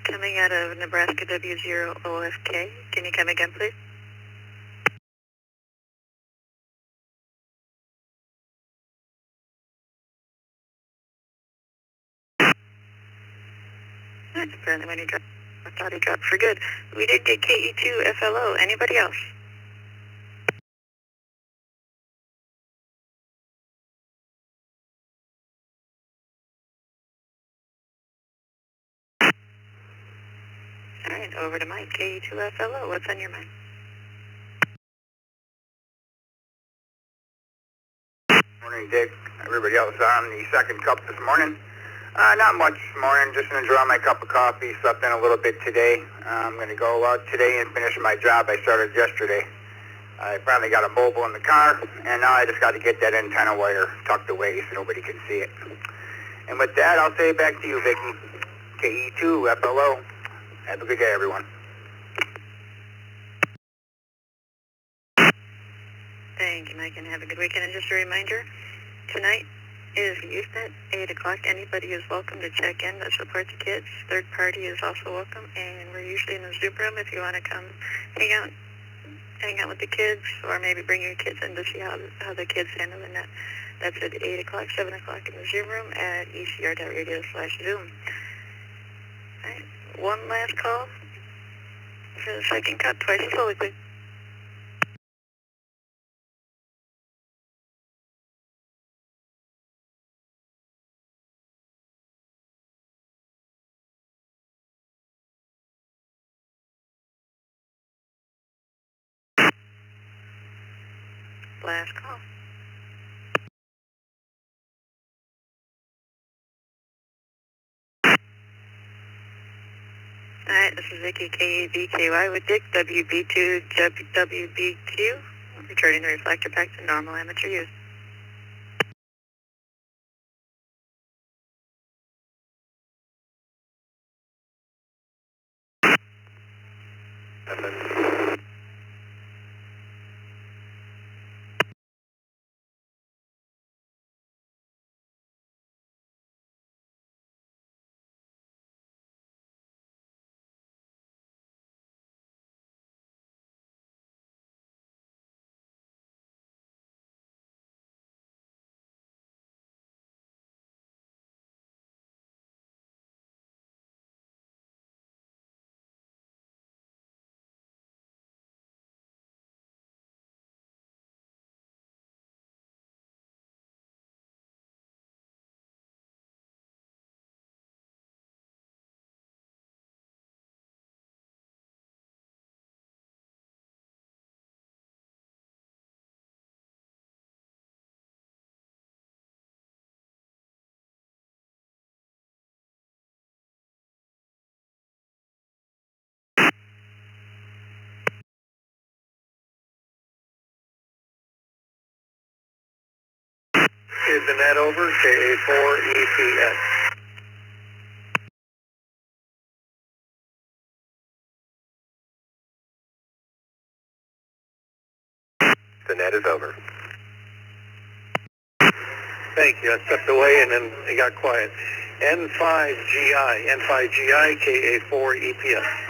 Coming out of Nebraska W0OFK. Can you come again, please? Apparently when he dropped, I thought he dropped for good. We did get KE2 FLO. Anybody else? All right, over to Mike, KE2 FLO. What's on your mind? Morning, Dick. Everybody else on the second cup this morning. Not much this morning, just enjoying my cup of coffee. Slept in a little bit today. I'm going to go out today and finish my job I started yesterday. I finally got a mobile in the car, and now I just got to get that antenna wire tucked away so nobody can see it. And with that, I'll say it back to you, Vicky. KE2 FLO. Have a good day, everyone. Thank you, Mike, and have a good weekend. And just a reminder, tonight is Youth Net, 8 o'clock. Anybody is welcome to check in that supports the kids. Third party is also welcome, and we're usually in the Zoom room if you want to come hang out with the kids, or maybe bring your kids in to see how the kids handle the net. That's at 8 o'clock, 7 o'clock in the Zoom room at ecr.radio/Zoom. All right, one last call for the second cup. Twice as slowly, please. Last call. Alright, this is Vicky, KAVKY with Dick, WB2, WBQ, returning the reflector back to normal amateur use. Is the net over? KA4EPS. The net is over. Thank you. I stepped away and then it got quiet. N5GI, KA4EPS.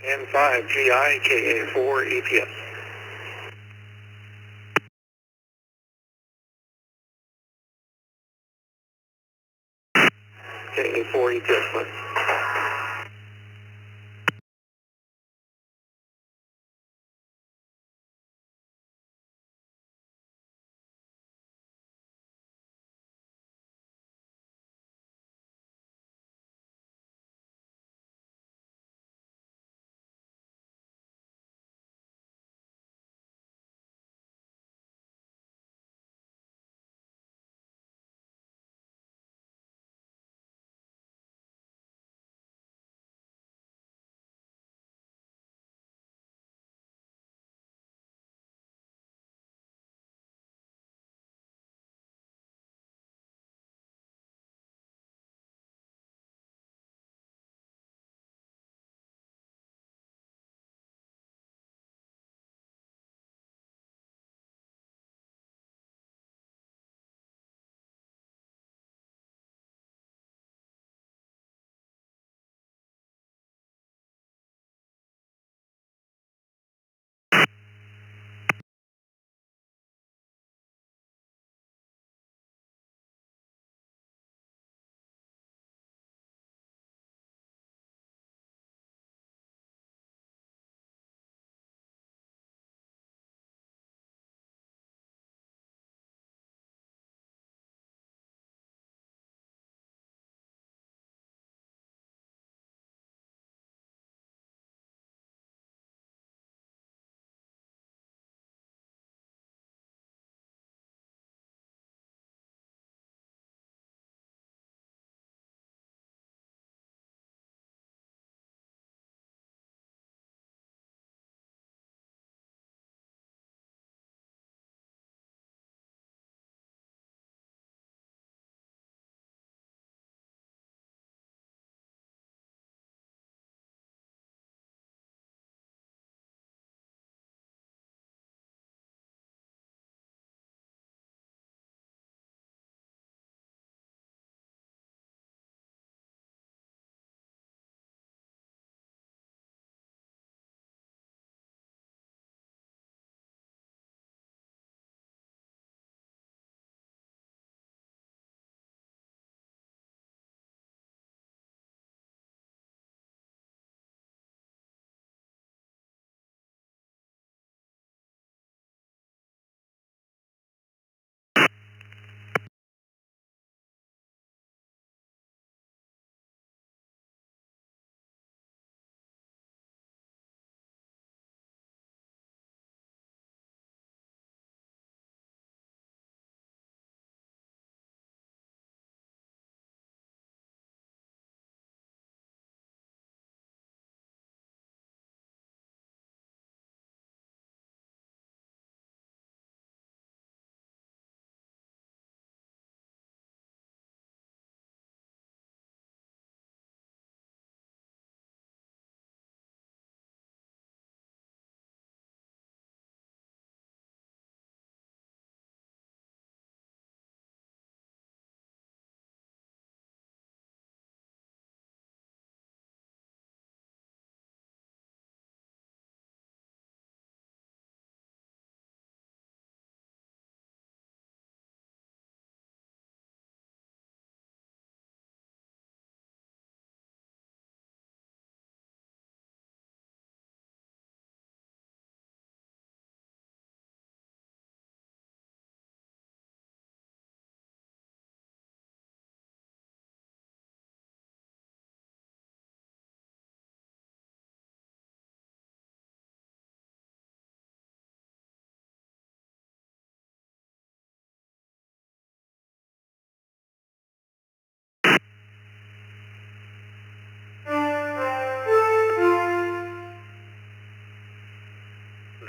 N5GI, KA4EPS. KA4EPS.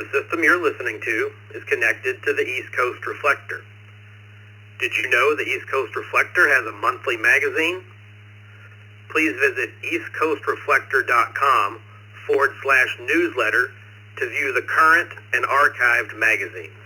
The system you're listening to is connected to the East Coast Reflector. Did you know the East Coast Reflector has a monthly magazine? Please visit eastcoastreflector.com/newsletter to view the current and archived magazines.